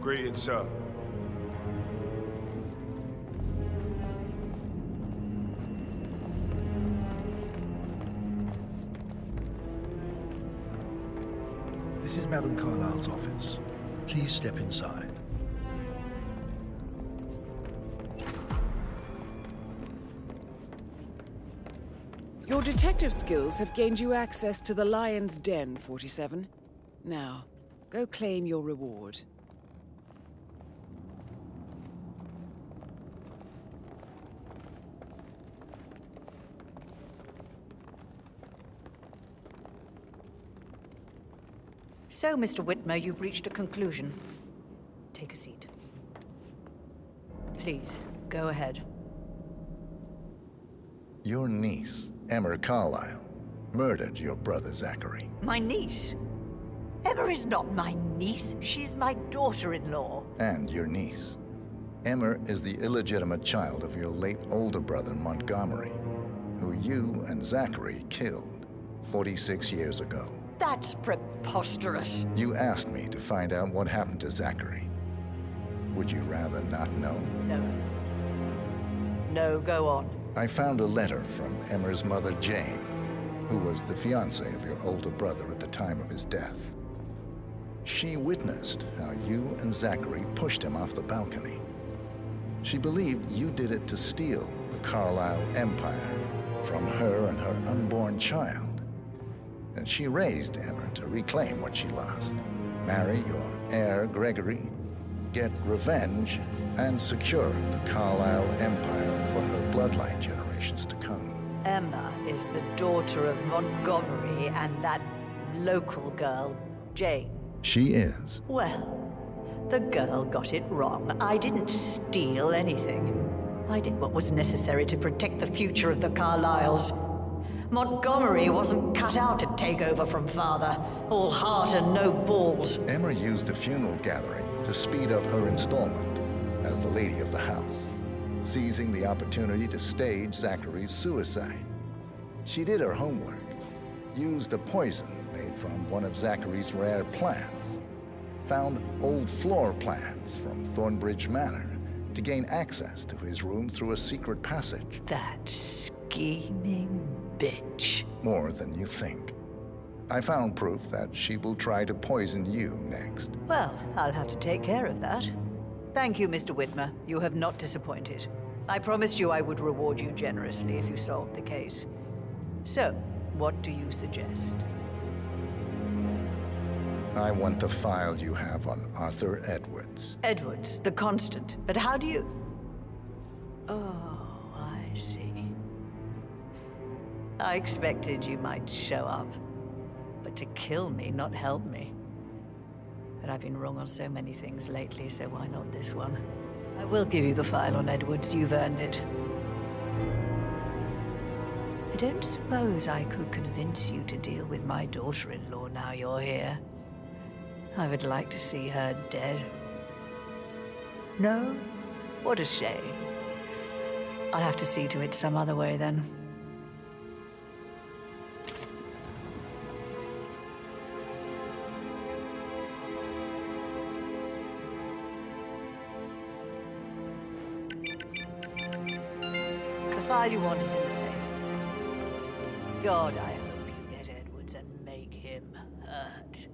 Greetings, sir. This is Madame Carlyle's office. Please step inside. Your detective skills have gained you access to the Lion's Den, 47. Now, go claim your reward. So, Mr. Whitmer, you've reached a conclusion. Take a seat. Please, go ahead. Your niece, Emma Carlyle, murdered your brother Zachary. My niece? Emma is not my niece. She's my daughter-in-law. And your niece. Emma is the illegitimate child of your late older brother Montgomery, who you and Zachary killed 46 years ago. That's preposterous. You asked me to find out what happened to Zachary. Would you rather not know? No. No, go on. I found a letter from Emma's mother, Jane, who was the fiancée of your older brother at the time of his death. She witnessed how you and Zachary pushed him off the balcony. She believed you did it to steal the Carlyle empire from her and her unborn child. And she raised Emma to reclaim what she lost. Marry your heir, Gregory, get revenge, and secure the Carlyle empire for her bloodline generations to come. Emma is the daughter of Montgomery and that local girl, Jane. She is. Well, the girl got it wrong. I didn't steal anything. I did what was necessary to protect the future of the Carlyles. Montgomery wasn't cut out to take over from father. All heart and no balls. Emma used the funeral gathering to speed up her installment as the lady of the house, seizing the opportunity to stage Zachary's suicide. She did her homework, used a poison made from one of Zachary's rare plants. found old floor plans from Thornbridge Manor to gain access to his room through a secret passage. That scheming bitch. More than you think. I found proof that she will try to poison you next. Well, I'll have to take care of that. Thank you, Mr. Whitmer. You have not disappointed. I promised you I would reward you generously if you solved the case. So, what do you suggest? I want the file you have on Arthur Edwards. Edwards, the Constant. But how do you... Oh, I see. I expected you might show up. But to kill me, not help me. But I've been wrong on so many things lately, so why not this one? I will give you the file on Edwards. You've earned it. I don't suppose I could convince you to deal with my daughter-in-law now you're here. I would like to see her dead. No? What a shame. I'll have to see to it some other way then. The file you want is in the safe. God, I hope you get Edwards and make him hurt.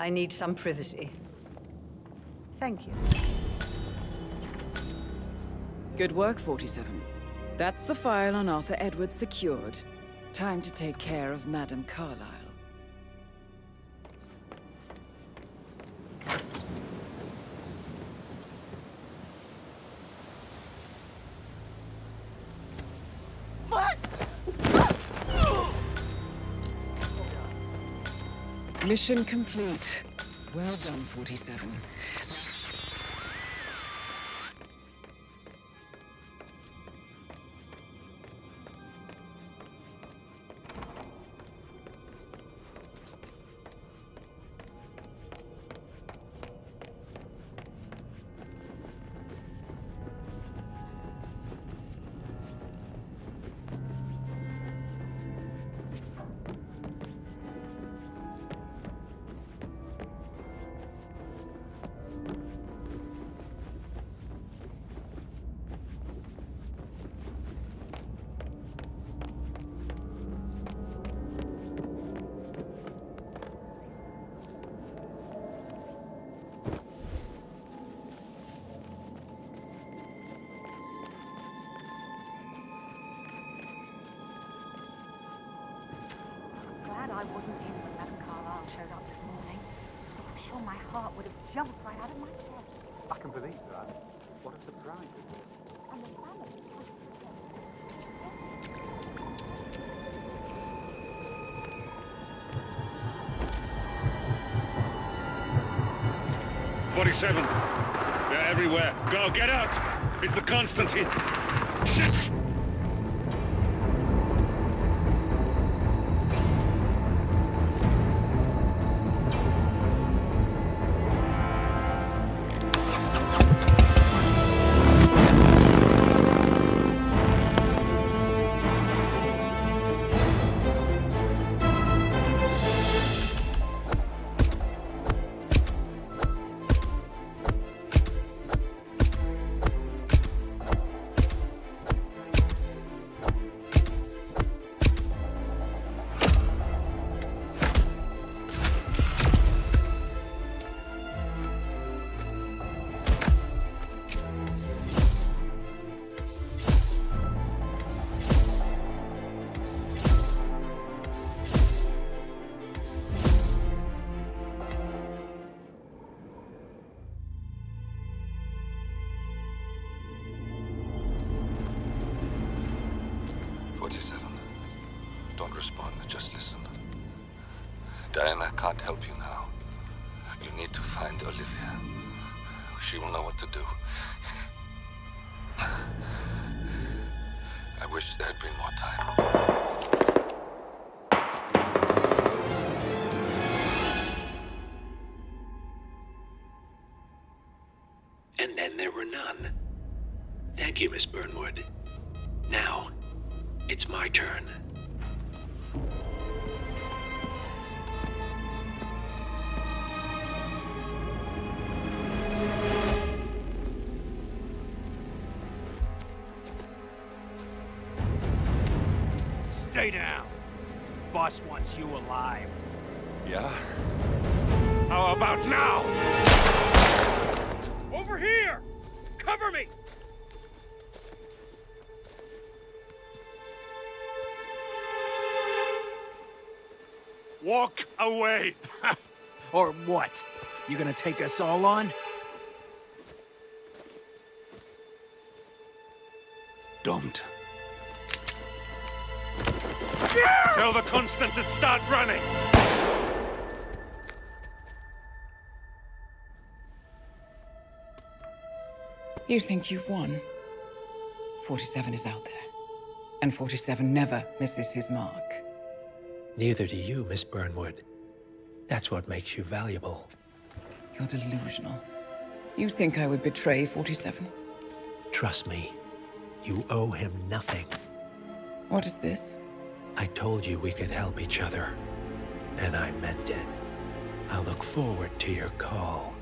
I need some privacy. Thank you. Good work, 47. That's the file on Arthur Edwards secured. Time to take care of Madame Carlyle. Mission complete. Well done, 47. I wasn't in when Madame Carlyle showed up this morning. I'm sure my heart would have jumped right out of my chest. I can believe that. What a surprise it is. And the family. 47. They're everywhere. Go, get out! It's the Constantine. Shit! Don't respond, just listen. Diana can't help you now. You need to find Olivia. She will know what to do. I wish there had been more time. And then there were none. Thank you, Miss Burnwood. Now, it's my turn. Stay down. Boss wants you alive. Yeah? How about now? Over here! Cover me! Walk away! Or what? You gonna take us all on? Don't. Tell the Constant to start running! You think you've won? 47 is out there. And 47 never misses his mark. Neither do you, Miss Burnwood. That's what makes you valuable. You're delusional. You think I would betray 47? Trust me, you owe him nothing. What is this? I told you we could help each other, and I meant it. I look forward to your call.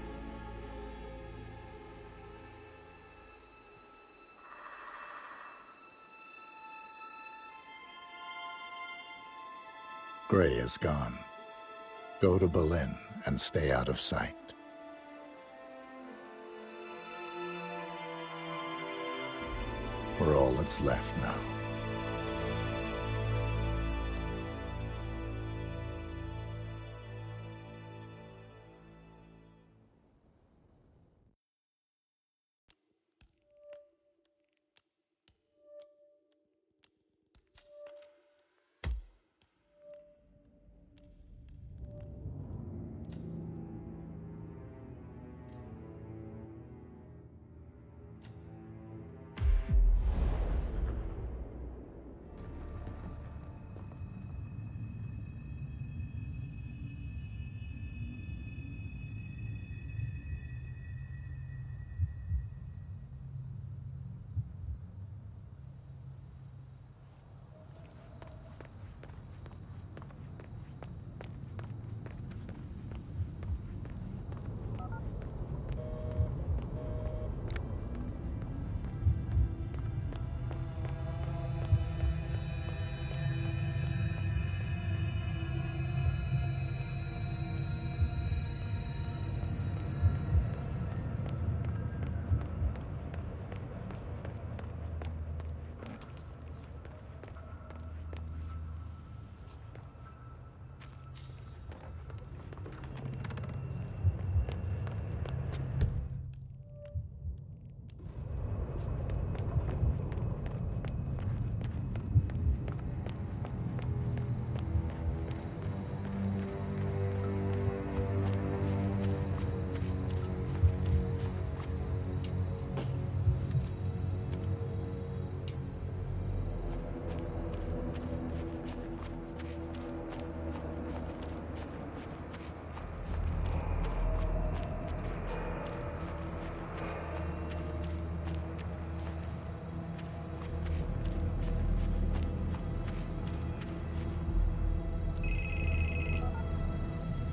Gray is gone. Go to Berlin and stay out of sight. We're all that's left now.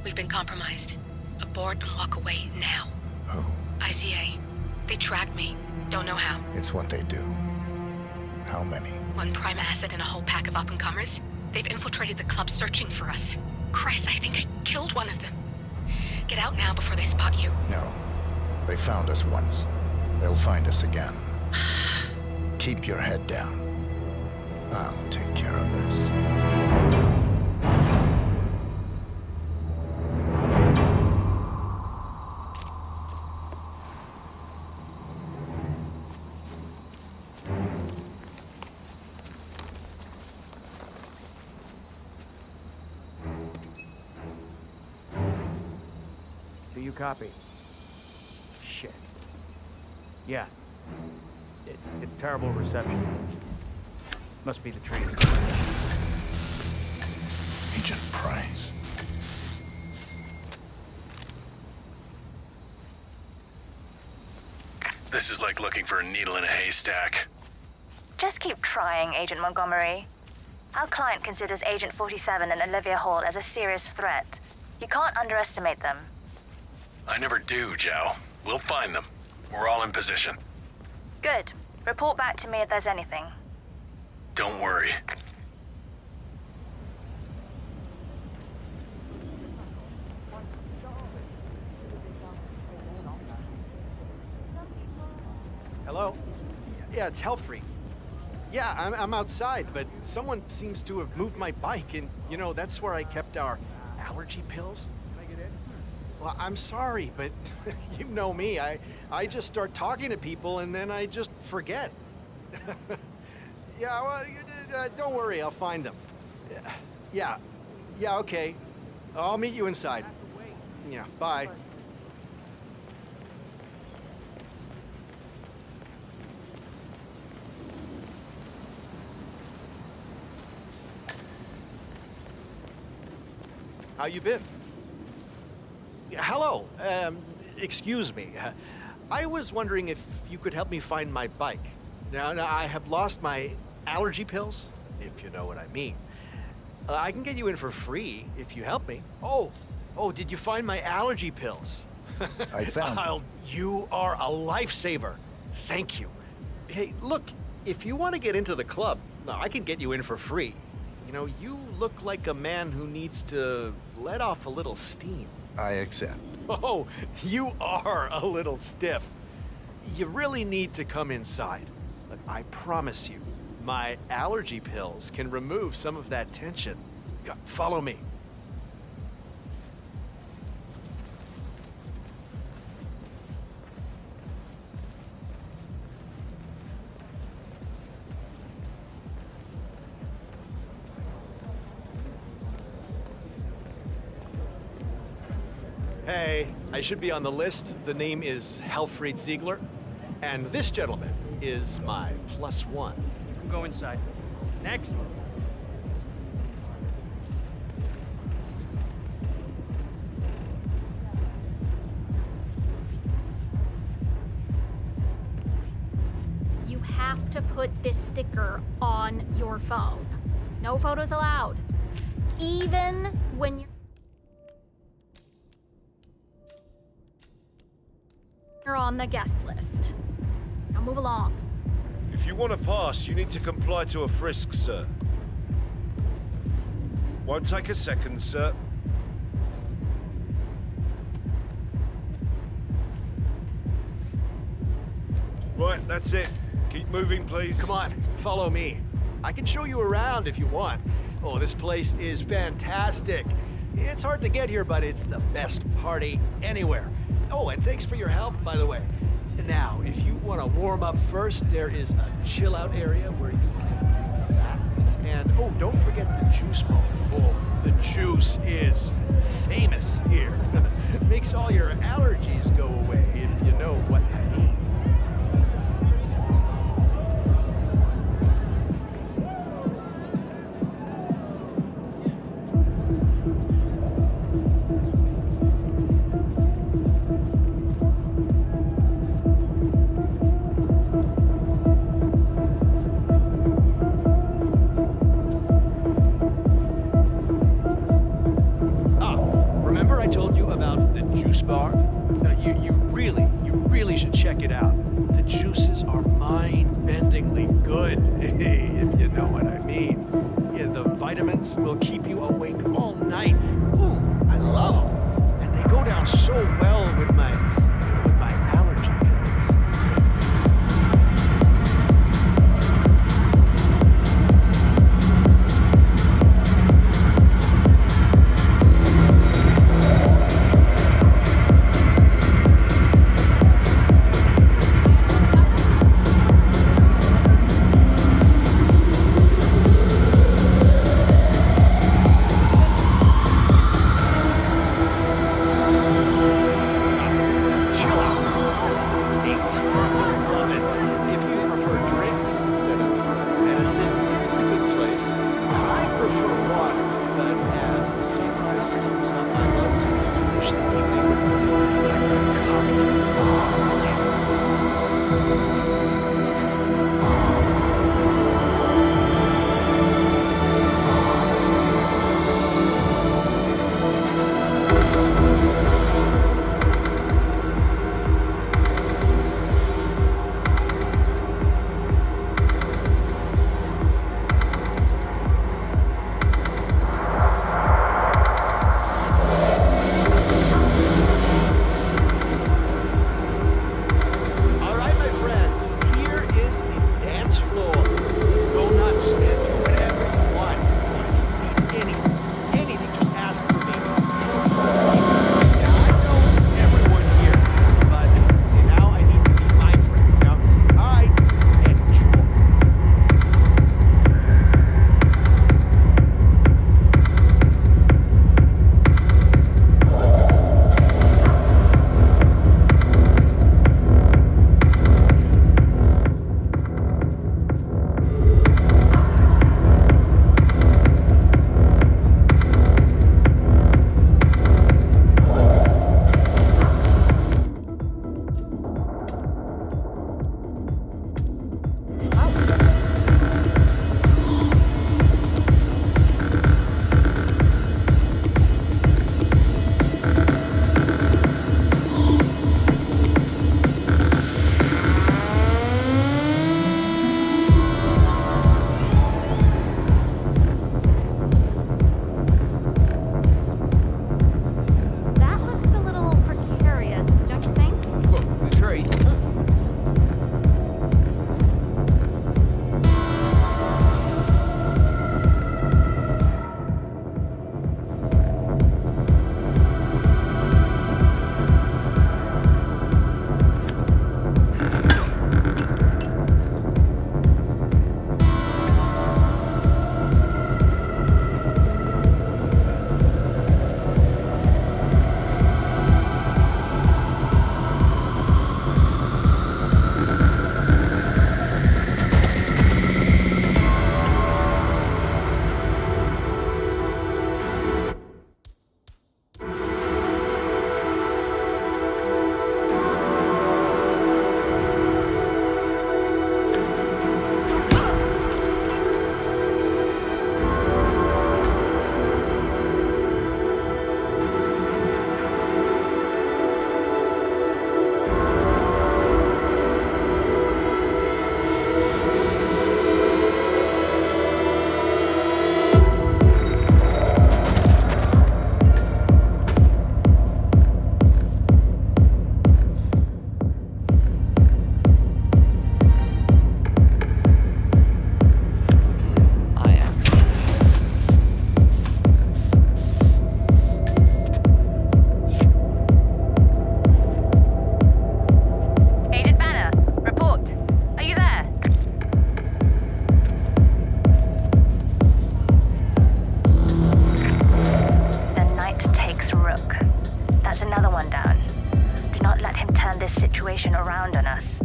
We've been compromised. Abort and walk away now. Who? ICA. They tracked me. Don't know how. It's what they do. How many? One prime asset and a whole pack of up-and-comers. They've infiltrated the club searching for us. Christ, I think I killed one of them. Get out now before they spot you. No. They found us once. They'll find us again. Keep your head down. I'll take care of this. Do you copy? Shit. Yeah. It's terrible reception. Must be the trees. Agent Price. This is like looking for a needle in a haystack. Just keep trying, Agent Montgomery. Our client considers Agent 47 and Olivia Hall as a serious threat. You can't underestimate them. I never do, Zhao. We'll find them. We're all in position. Good. Report back to me if there's anything. Don't worry. Hello? Yeah, it's Hellfree. Yeah, I'm outside, but someone seems to have moved my bike, and, you know, that's where I kept our allergy pills. Can I get in? Well, I'm sorry, but you know me. I just start talking to people, and then I just forget. Yeah, well, don't worry, I'll find them. Yeah, okay. I'll meet you inside. Yeah, bye. How you been? Hello. Excuse me. I was wondering if you could help me find my bike. Now, I have lost my allergy pills, if you know what I mean. I can get you in for free if you help me. Oh, did you find my allergy pills? I found them. You are a lifesaver. Thank you. Hey, look, if you want to get into the club, I can get you in for free. You know, you look like a man who needs to let off a little steam. I accept. Oh, you are a little stiff. You really need to come inside. Look, I promise you, my allergy pills can remove some of that tension. Follow me. Hey, I should be on the list. The name is Helfried Ziegler, and this gentleman is my +1. Go inside. Next. You have to put this sticker on your phone. No photos allowed. Even when you're on the guest list. Now move along. If you want to pass, you need to comply to a frisk, sir. Won't take a second, sir. Right, that's it. Keep moving, please. Come on, follow me. I can show you around if you want. Oh, this place is fantastic. It's hard to get here, but it's the best party anywhere. Oh, and thanks for your help, by the way. Now, if you want to warm up first, there is a chill-out area where you can relax. And, oh, don't forget the juice bowl. Oh, the juice is famous here. Makes all your allergies go away, if you know what I mean. Bar. Now, you really should check it out. The juices are mind-bendingly good, if you know what I mean. Yeah, the vitamins will keep you awake all night. Ooh, I love them. And they go down so well with my allergy pills. situation around on us.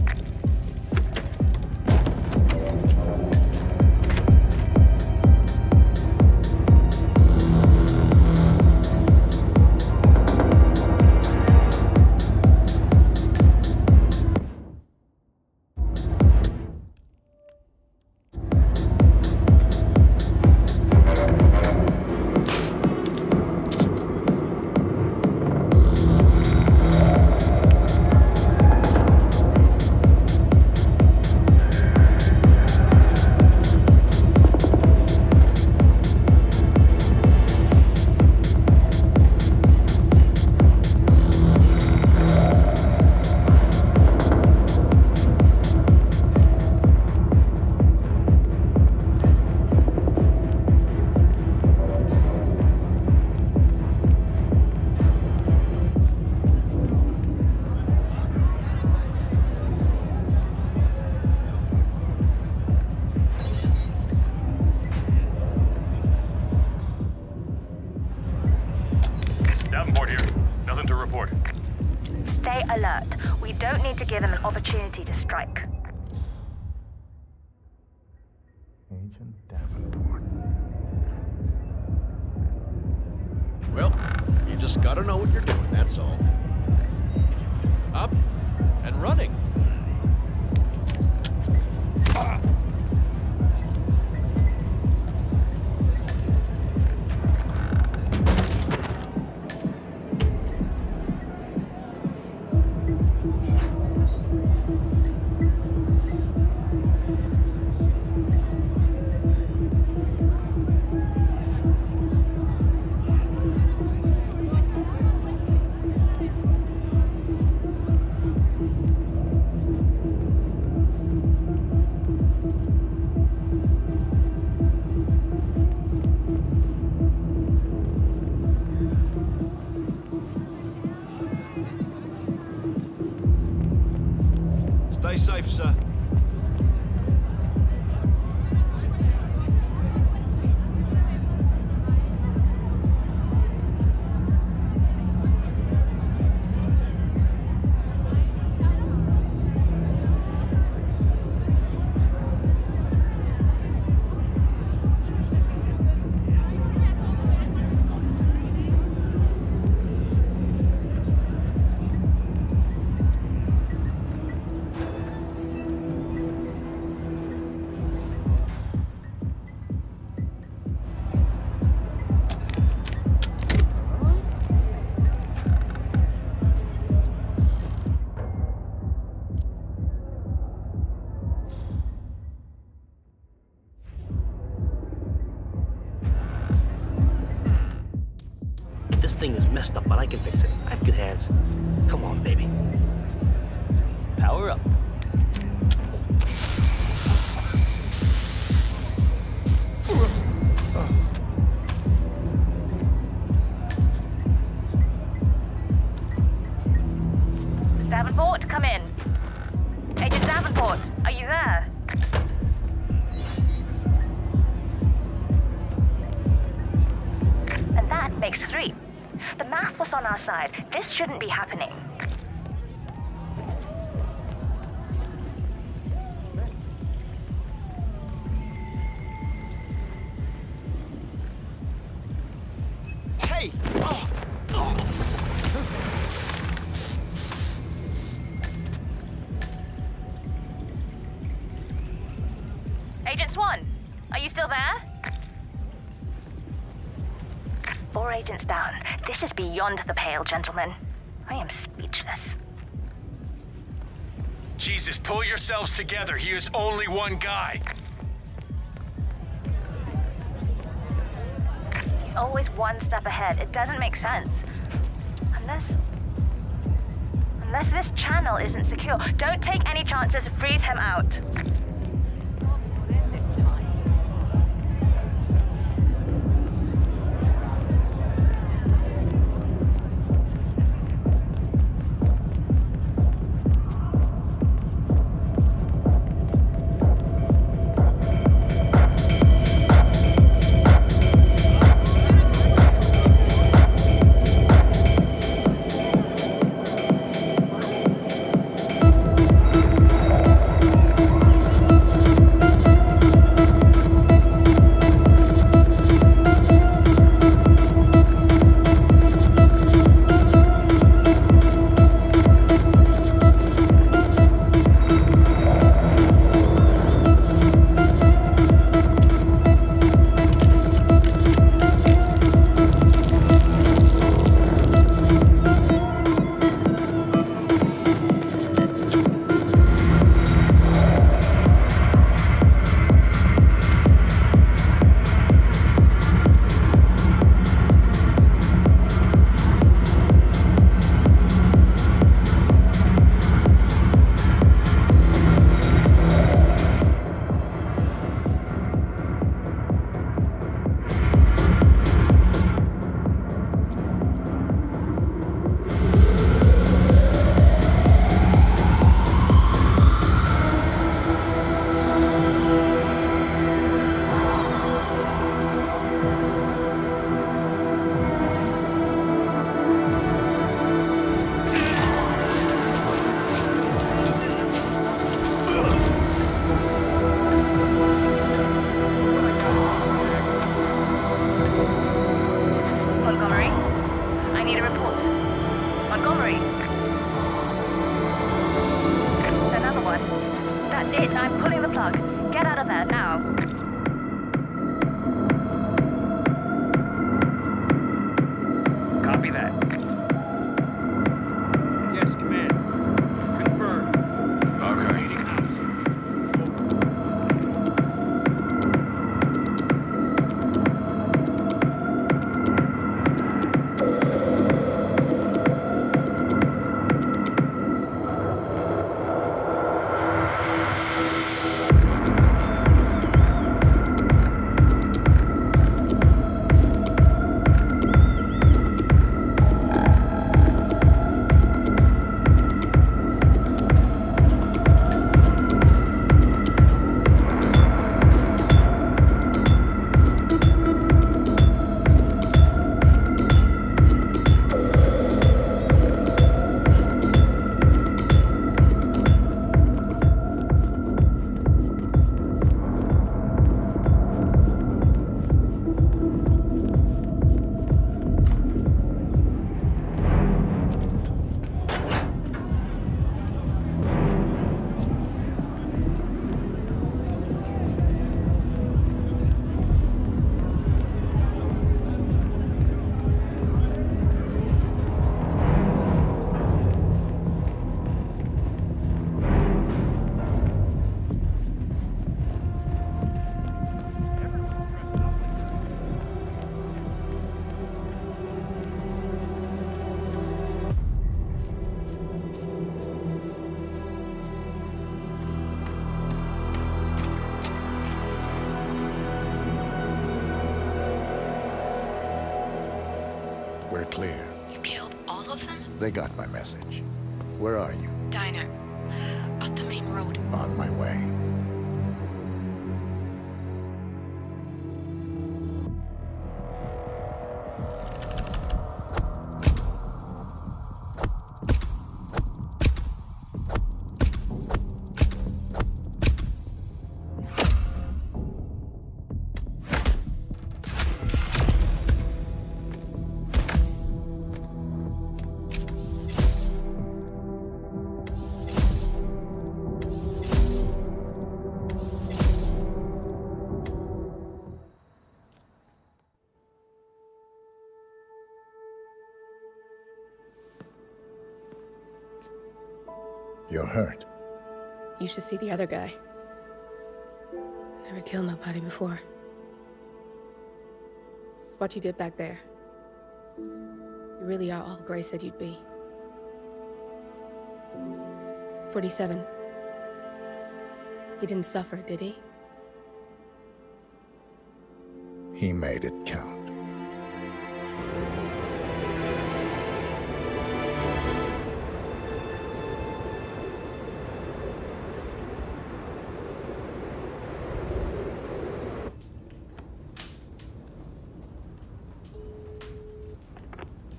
Davenport here. Nothing to report. Stay alert. We don't need to give them an opportunity to strike. Agent Davenport. Well, you just gotta know what you're doing, that's all. Up and running. Stay safe, sir. This thing is messed up, but I can fix it. I have good hands. Come on, baby. Power up. Davenport, come in. Agent Davenport, are you there? And that makes 3. The math was on our side. This shouldn't be happening. Hey! Agent Swan, are you still there? 4 agents down. This is beyond the pale, gentlemen. I am speechless. Jesus, pull yourselves together. He is only one guy. He's always one step ahead. It doesn't make sense. Unless this channel isn't secure. Don't take any chances. Freeze him out. This time. we're clear. You killed all of them? They got my message. Where are you? Diner. Up the main road. On my way. You're hurt. You should see the other guy. Never killed nobody before. What you did back there. You really are all Gray said you'd be. 47. He didn't suffer, did he? He made it count.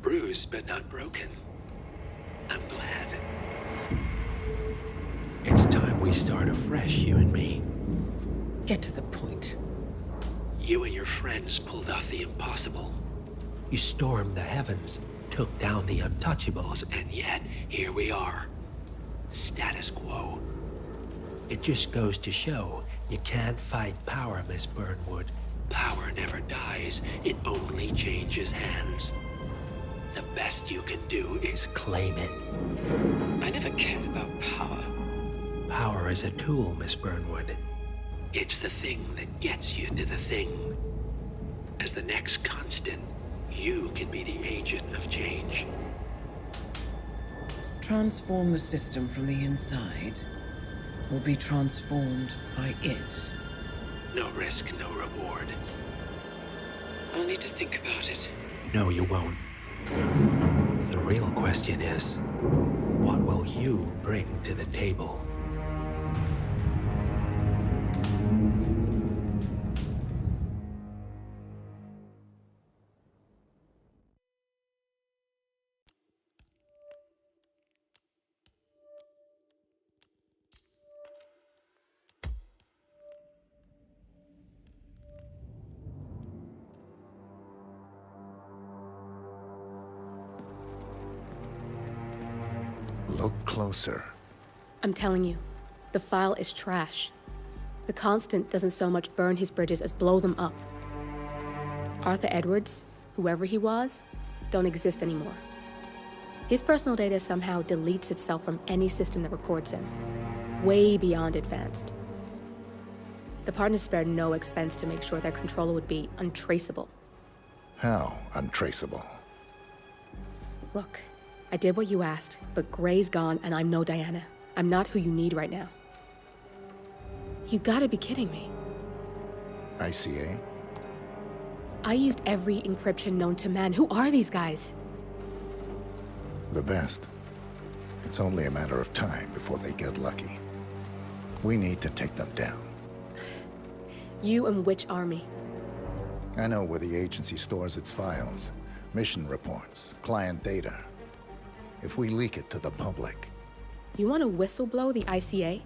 Bruised but not broken. I'm glad. It's time we start afresh, you and me. Get to the point. You and your friends pulled off the impossible. You stormed the heavens, took down the untouchables, and yet here we are. Status quo. It just goes to show you can't fight power, Miss Burnwood. Power never dies, it only changes hands. The best you can do is claim it. I never cared about power. Power is a tool, Miss Burnwood. It's the thing that gets you to the thing. As the next constant, you can be the agent of change. Transform the system from the inside, or be transformed by it. No risk, no reward. I'll need to think about it. No, you won't. The real question is, what will you bring to the table? Look closer. I'm telling you, the file is trash. The Constant doesn't so much burn his bridges as blow them up. Arthur Edwards, whoever he was, don't exist anymore. His personal data somehow deletes itself from any system that records him. Way beyond advanced. The partners spared no expense to make sure their controller would be untraceable. How untraceable? Look, I did what you asked, but Gray's gone and I'm no Diana. I'm not who you need right now. You gotta be kidding me. ICA? I used every encryption known to man. Who are these guys? The best. It's only a matter of time before they get lucky. We need to take them down. You and which army? I know where the agency stores its files, mission reports, client data. If we leak it to the public... You want to whistleblow the ICA?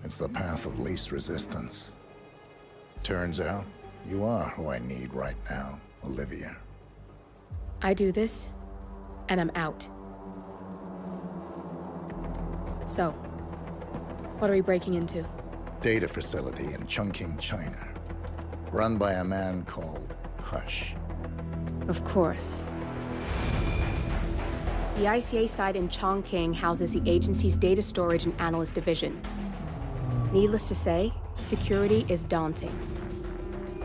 It's the path of least resistance. Turns out, you are who I need right now, Olivia. I do this, and I'm out. So, what are we breaking into? Data facility in Chongqing, China. Run by a man called Hush. Of course. The ICA site in Chongqing houses the agency's data storage and analyst division. Needless to say, security is daunting.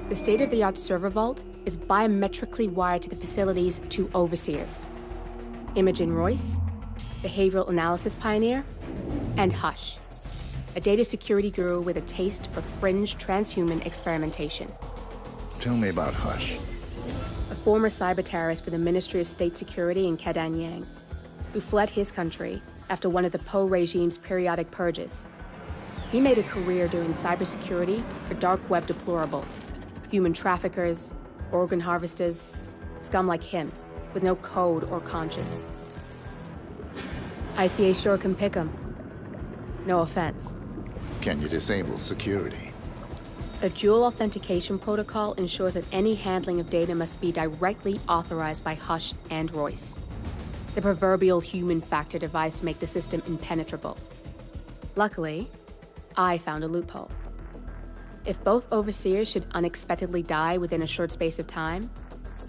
The state-of-the-art server vault is biometrically wired to the facility's two overseers. Imogen Royce, behavioral analysis pioneer, and Hush, a data security guru with a taste for fringe transhuman experimentation. Tell me about Hush. a former cyber terrorist for the Ministry of State Security in Kedanyang, who fled his country after one of the Po regime's periodic purges. He made a career doing cybersecurity for dark web deplorables, human traffickers, organ harvesters, scum like him, with no code or conscience. ICA sure can pick 'em. No offense. Can you disable security? A dual authentication protocol ensures that any handling of data must be directly authorized by Hush and Royce, the proverbial human factor device to make the system impenetrable. Luckily, I found a loophole. If both overseers should unexpectedly die within a short space of time,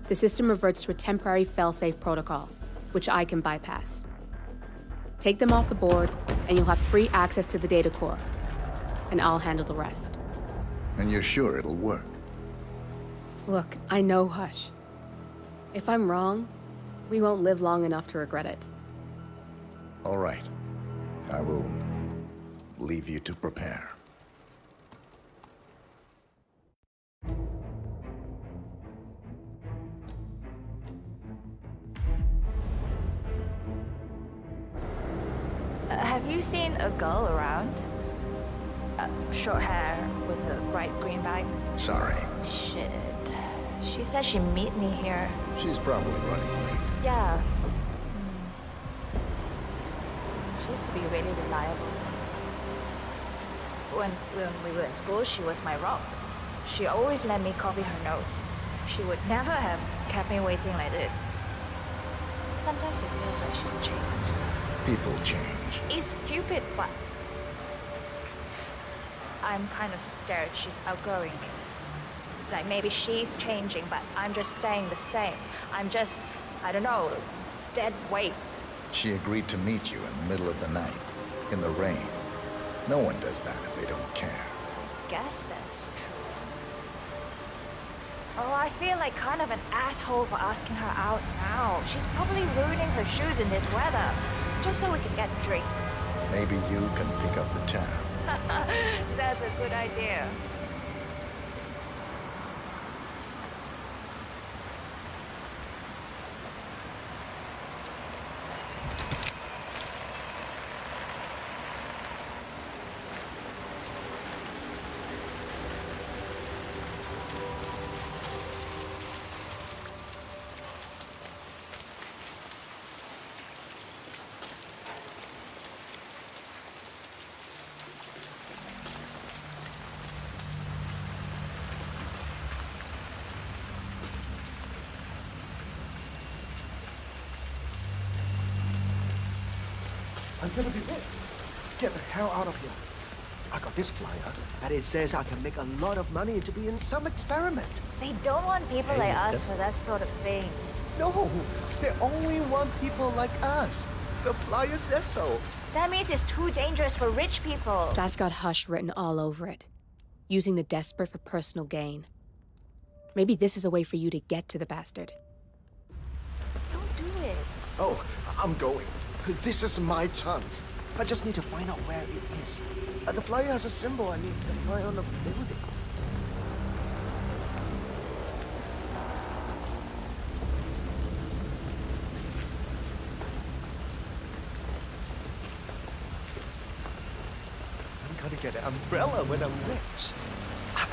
the system reverts to a temporary fail-safe protocol, which I can bypass. Take them off the board, and you'll have free access to the data core, and I'll handle the rest. And you're sure it'll work? Look, I know Hush. If I'm wrong, we won't live long enough to regret it. All right. I will leave you to prepare. Have you seen a girl around? Short hair with a bright green bag? Sorry. Shit. She said she'd meet me here. She's probably running late. Yeah. She used to be really reliable. When we were at school, she was my rock. She always let me copy her notes. She would never have kept me waiting like this. Sometimes it feels like she's changed. People change. It's stupid, but I'm kind of scared she's outgrowing me. Like maybe she's changing, but I'm just staying the same. I'm just, I don't know, dead weight. She agreed to meet you in the middle of the night, in the rain. No one does that if they don't care. Guess that's true. Oh, I feel like kind of an asshole for asking her out now. She's probably ruining her shoes in this weather, just so we can get drinks. Maybe you can pick up the tab. That's a good idea. I'm gonna be rich. Get the hell out of here. I got this flyer, and it says I can make a lot of money to be in some experiment. They don't want people Hey, like us mister. for that sort of thing. No, they only want people like us. The flyer says so. That means it's too dangerous for rich people. That's got Hush written all over it. Using the desperate for personal gain. Maybe this is a way for you to get to the bastard. Don't do it. Oh, I'm going. This is my chance. I just need to find out where it is. The flyer has a symbol I need to find on the building. I'm gonna get an umbrella when I'm rich.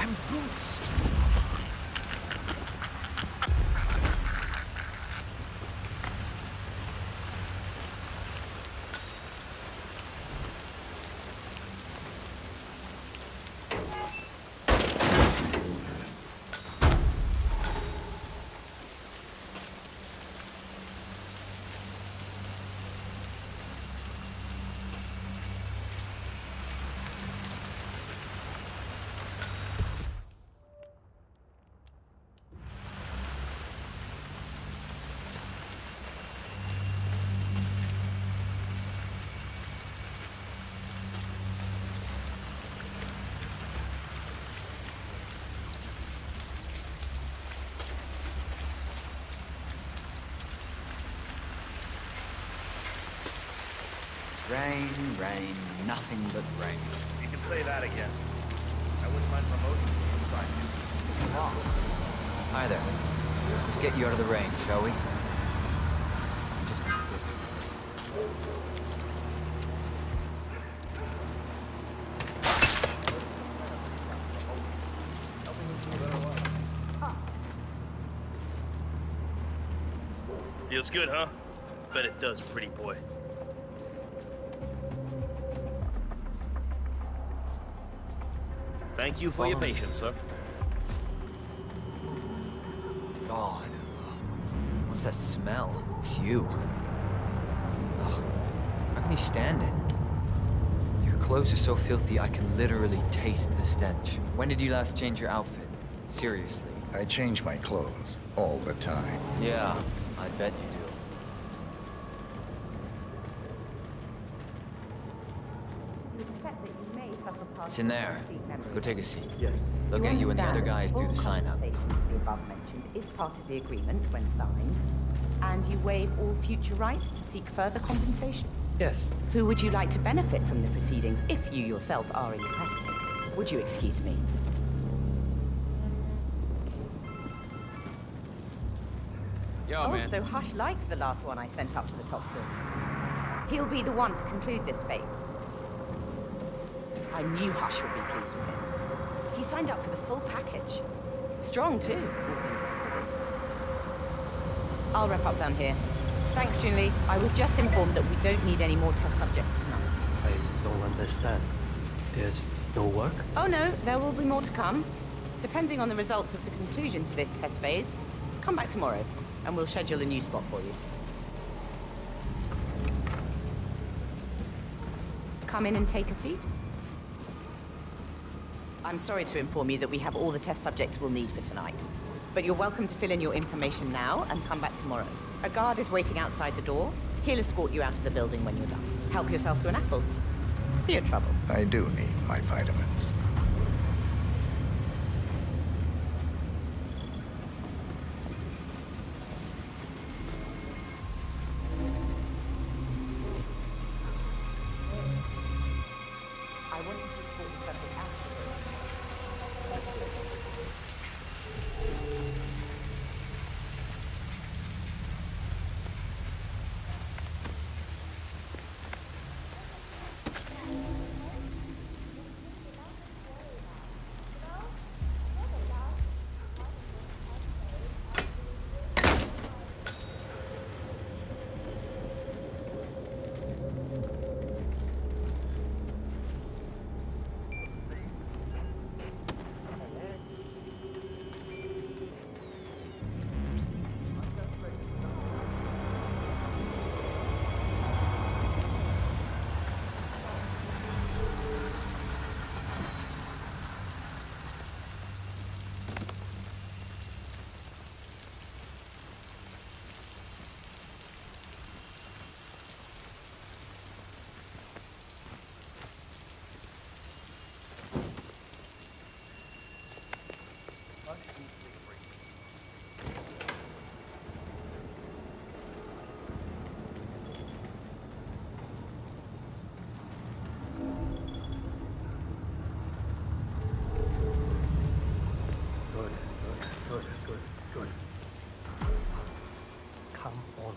And boots. Rain, rain, nothing but rain. You can say that again. I wouldn't mind promoting you if I knew. Hi there. Let's get you out of the rain, shall we? I just need this. Feels good, huh? Bet it does, pretty boy. Thank you for your patience, sir. God. What's that smell? It's you. Ugh. How can you stand it? Your clothes are so filthy I can literally taste the stench. When did you last change your outfit? Seriously. I change my clothes all the time. Yeah, I bet you do. It's in there. Go take a seat. Yes. They'll get you and the other guys through the sign-up. The above mentioned is part of the agreement when signed, and you waive all future rights to seek further compensation. Yes. Who would you like to benefit from the proceedings if you yourself are incapacitated? Would you excuse me? Yo, man. So Hush likes the last one I sent up to the top floor. He'll be the one to conclude this phase. I knew Hush would be pleased with him. He signed up for the full package. Strong, too, all things considered. I'll wrap up down here. Thanks, Junli. I was just informed that we don't need any more test subjects tonight. I don't understand. There's no work? Oh, no, there will be more to come. Depending on the results of the conclusion to this test phase, come back tomorrow, and we'll schedule a new spot for you. Come in and take a seat. I'm sorry to inform you that we have all the test subjects we'll need for tonight. But you're welcome to fill in your information now and come back tomorrow. A guard is waiting outside the door. He'll escort you out of the building when you're done. Help yourself to an apple. For your trouble. I do need my vitamins.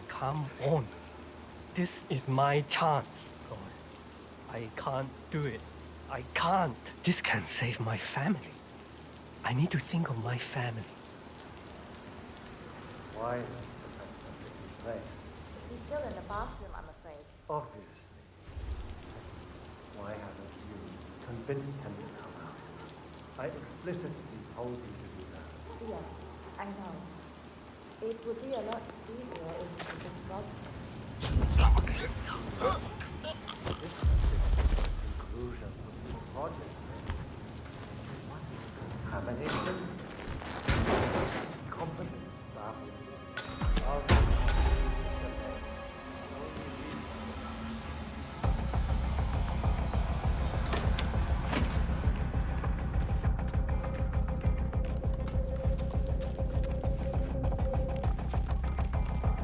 Come on. This is my chance. I can't do it. I can't. This can save my family. I need to think of my family. Why? He's still in the bathroom, I'm afraid. Obviously. Why haven't you convinced him to come out? I explicitly told you to do that. Yes, I know. It would be a lot easier if you just got This is the conclusion of the project. Have an competent staff.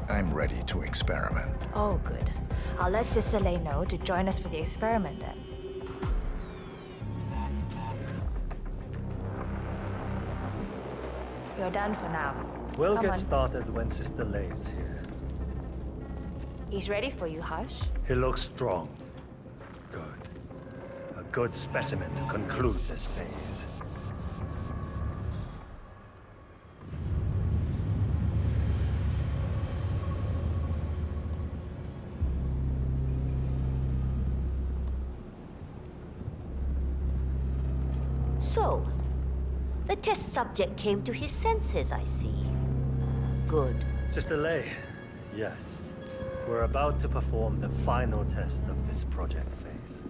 I'm ready to experiment. Oh, good. I'll let Sister Lei know to join us for the experiment then. You're done for now. We'll Come get on. started when Sister Lei is here. He's ready for you, Hush. He looks strong. Good. A good specimen to conclude this phase. So, the test subject came to his senses, I see. Good. Sister Lei, yes. We're about to perform the final test of this project phase.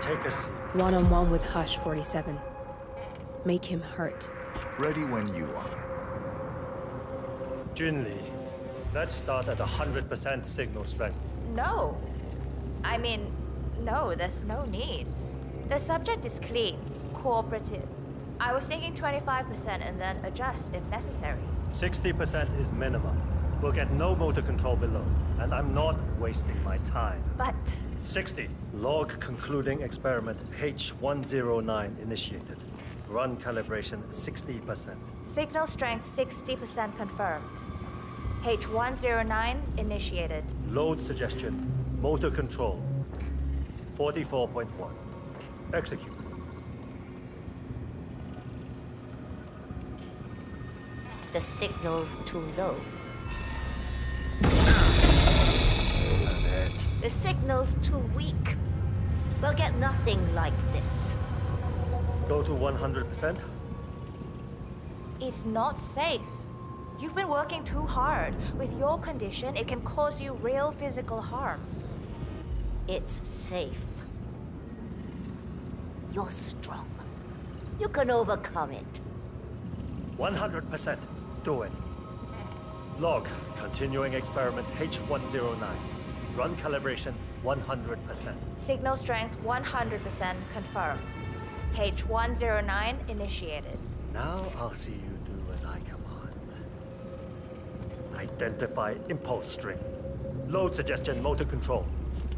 Take a seat. One-on-one with Hush 47. Make him hurt. Ready when you are. Junli, let's start at 100% signal strength. No. I mean, no, there's no need. The subject is clean, cooperative. I was thinking 25% and then adjust if necessary. 60% is minimum. We'll get no motor control below, and I'm not wasting my time. But 60. Log concluding experiment H109 initiated. Run calibration 60%. signal strength 60% confirmed. H109 initiated. Load suggestion, motor control 44.1. Execute. The signal's too low. The signal's too weak. We'll get nothing like this. Go to 100%. It's not safe. You've been working too hard. With your condition, it can cause you real physical harm. It's safe. You're strong. You can overcome it. 100%. Do it. Log continuing experiment H109. Run calibration 100%. Signal strength 100% confirmed. H109 initiated. Now I'll see you do as I command. Identify impulse string. Load suggestion motor control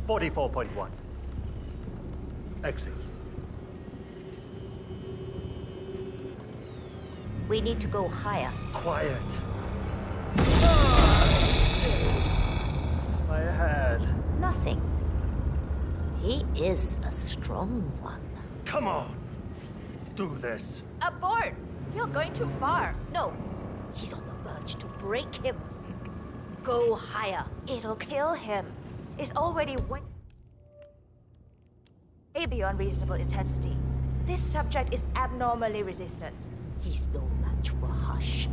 44.1. Execute. We need to go higher. Quiet. My head. Nothing. He is a strong one. Come on. Do this. Abort! You're going too far. No. He's on the verge to break him. Go higher. It'll kill him. It's already way beyond reasonable intensity. This subject is abnormally resistant. He's no match for Hush.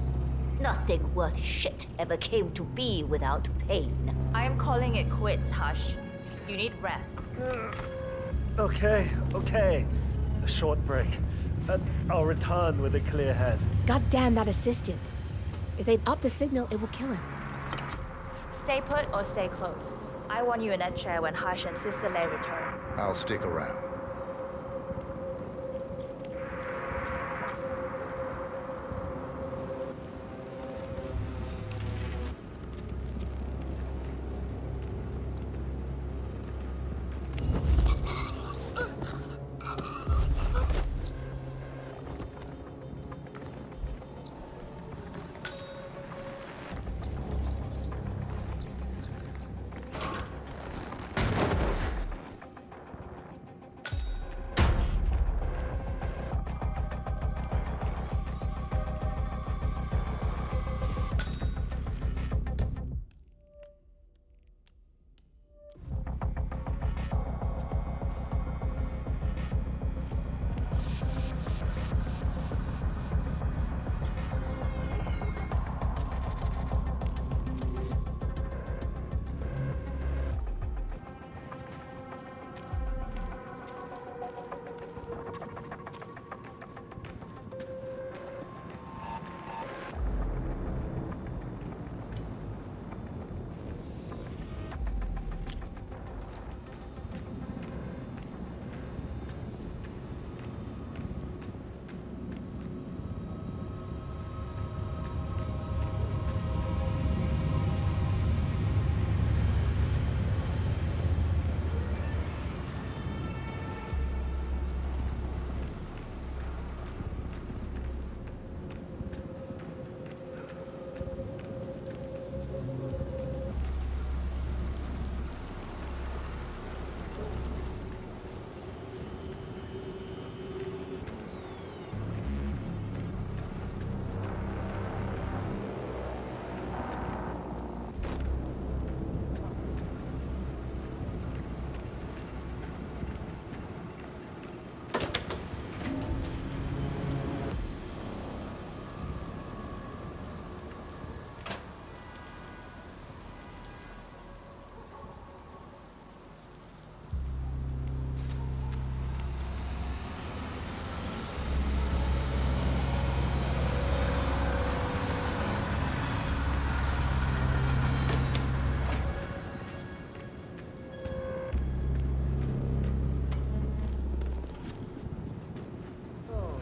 Nothing worth shit ever came to be without pain. I am calling it quits, Hush. You need rest. Okay. A short break. And I'll return with a clear head. God damn that assistant. If they'd up the signal, it will kill him. Stay put or stay close. I want you in that chair when Hush and Sister Lei return. I'll stick around.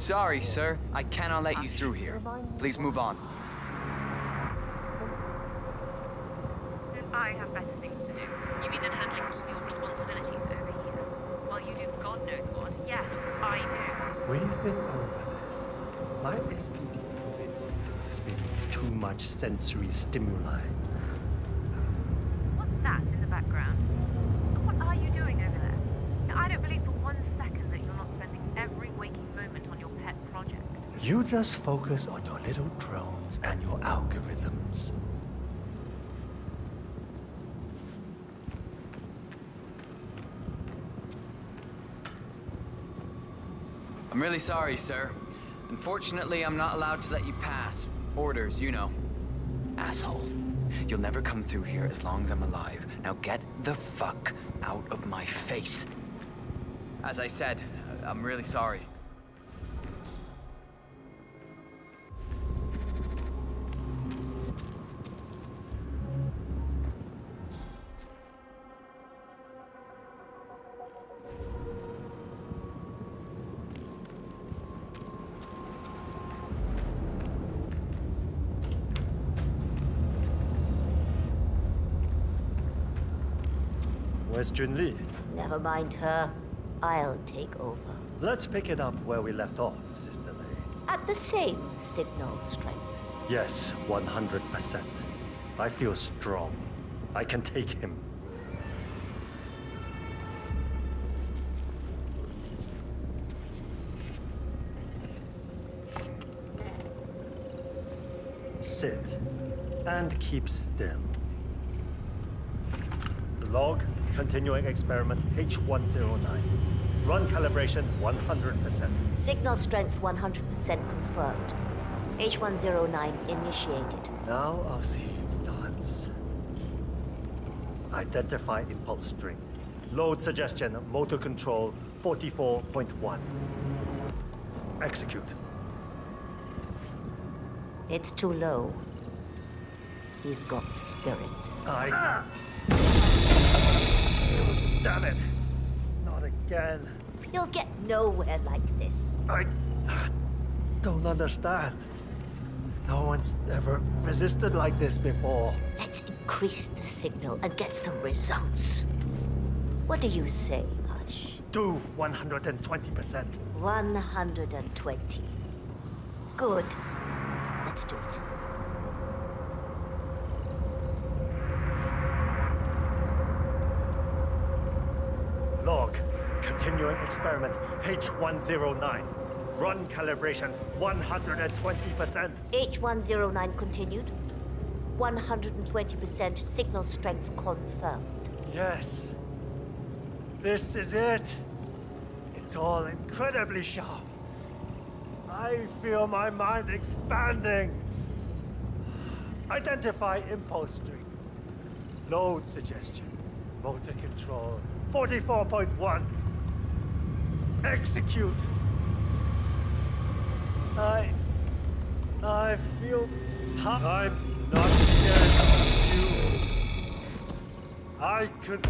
Sorry, sir. I cannot let you through here. Please move on. I have better things to do. You mean than handling all your responsibilities over here? While you do God knows what. Yes, I do. We've been over this. My SP convinced me there's been too much sensory stimuli. What's that in the background? What are you doing over there? Now, I don't believe for 1 second that you're not spending every waking moment on your pet project. You just focus on your little drones and your algorithms. I'm really sorry, sir. Unfortunately, I'm not allowed to let you pass. Orders, you know. Asshole. You'll never come through here as long as I'm alive. Now get the fuck out of my face. As I said, I'm really sorry. Where's Junli? Never mind her. I'll take over. Let's pick it up where we left off, Sister Lei. At the same signal strength. Yes, 100%. I feel strong. I can take him. Sit and keep still. Log, continuing experiment H109. Run calibration 100%. Signal strength 100% confirmed. H109 initiated. Now I'll see you dance. Identify impulse string. Load suggestion, motor control 44.1. Execute. It's too low. He's got spirit. Damn it! Not again. You'll get nowhere like this. I don't understand. No one's ever resisted like this before. Let's increase the signal and get some results. What do you say, Hush? Do 120%. 120. Good. Let's do it. Log, continuing experiment H109. Run calibration 120%. H109 continued. 120% signal strength confirmed. Yes. This is it. It's all incredibly sharp. I feel my mind expanding. Identify impulse string. Load suggestion. Motor control 44.1. Execute. I feel I'm not scared of you. I could.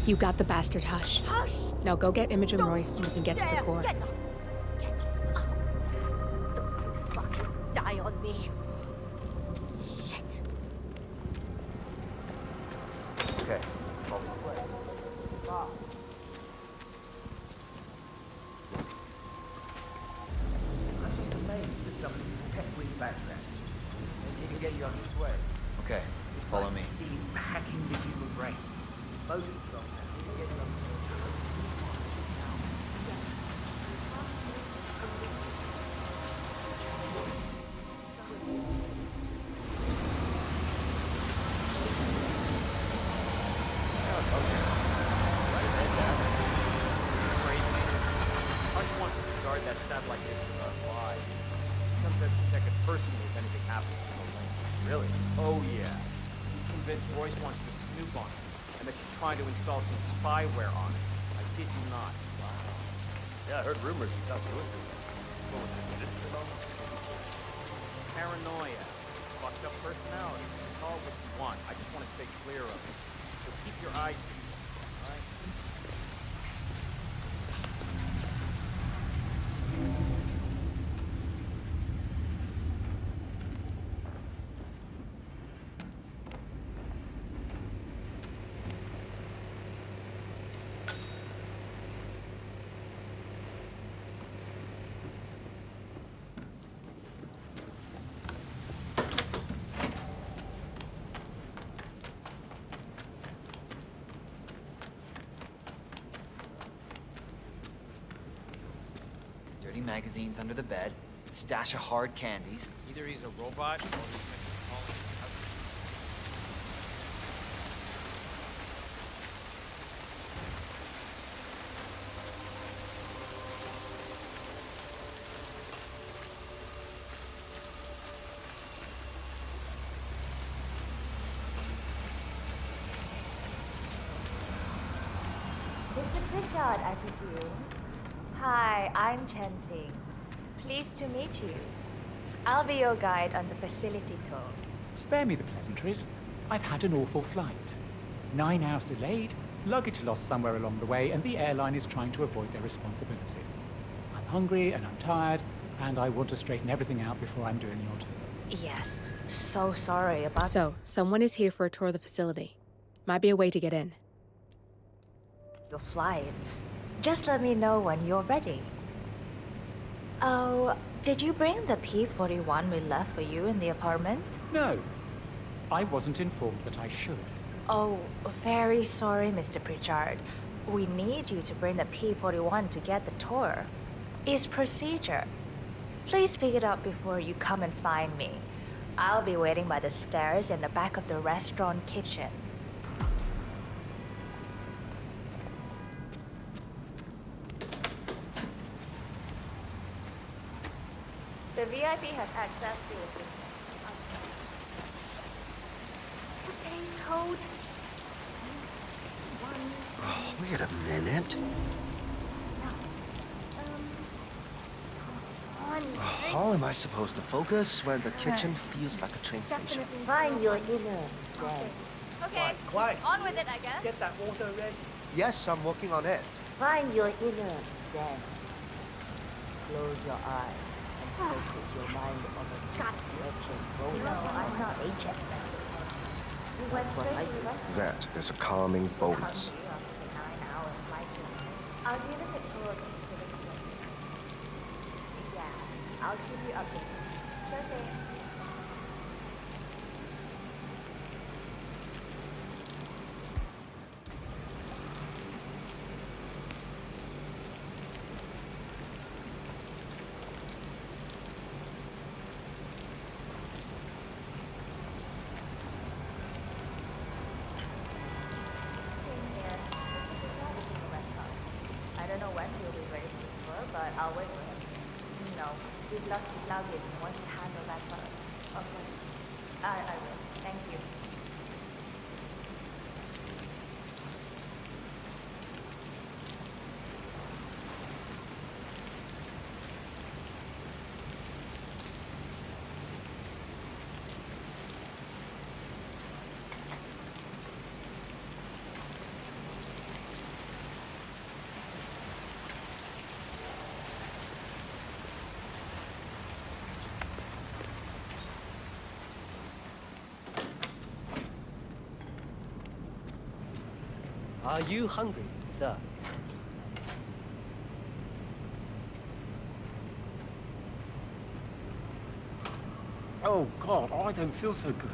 You got the bastard, Hush. Hush! Now go get Imogen Royce and we can get to the core. Get up. Get up. Don't you fucking die on me. Shit. Okay. I'm just amazed at somebody's tech-weak background. Maybe he can get you on his way. Okay, follow me. He's hacking the human brain. Motor control. He can get you on his way. Really? Oh, yeah. Convinced Royce wants to snoop on it, and that she's trying to install some spyware on it. I kid you not. Wow. Yeah, I heard rumors you got doing Paranoia. Fucked up personality. Call it what you want. I just want to stay clear of it. So keep your eyes peeled, all right? heavy magazines under the bed, stash of hard candies. Either he's a robot or he's meant to be calling his cousin. Mr. Pritchard, I presume. Hi, I'm Chen Ping. Pleased to meet you. I'll be your guide on the facility tour. Spare me the pleasantries. I've had an awful flight. 9 hours delayed, luggage lost somewhere along the way, and the airline is trying to avoid their responsibility. I'm hungry and I'm tired, and I want to straighten everything out before I'm doing your tour. Yes, so sorry about... So, someone is here for a tour of the facility. Might be a way to get in. your flight. Just let me know when you're ready. Oh, did you bring the P-41 we left for you in the apartment? No. I wasn't informed that I should. Oh, very sorry, Mr. Pritchard. We need you to bring the P-41 to get the tour. It's procedure. Please pick it up before you come and find me. I'll be waiting by the stairs in the back of the restaurant kitchen. The VIP has access to the contains code. Oh, wait a minute. How am I supposed to focus when the kitchen feels like a train station? Find your inner Zen. Okay, Quiet. on with it, I guess. Get that water ready. Yes, I'm working on it. Find your inner Zen. Close your eyes and focus your mind on the gut direction. No, I'm not HF. You went straight to the restaurant. That is a calming bonus. I'll give it a tour. Yeah, I'll keep you updated. Sure thing. I don't know when he'll be ready for the tour, but I'll wait for him. No, he's lost his luggage and wants to handle that first. Okay. I will. Thank you. Are you hungry, sir? Oh, God, I don't feel so good.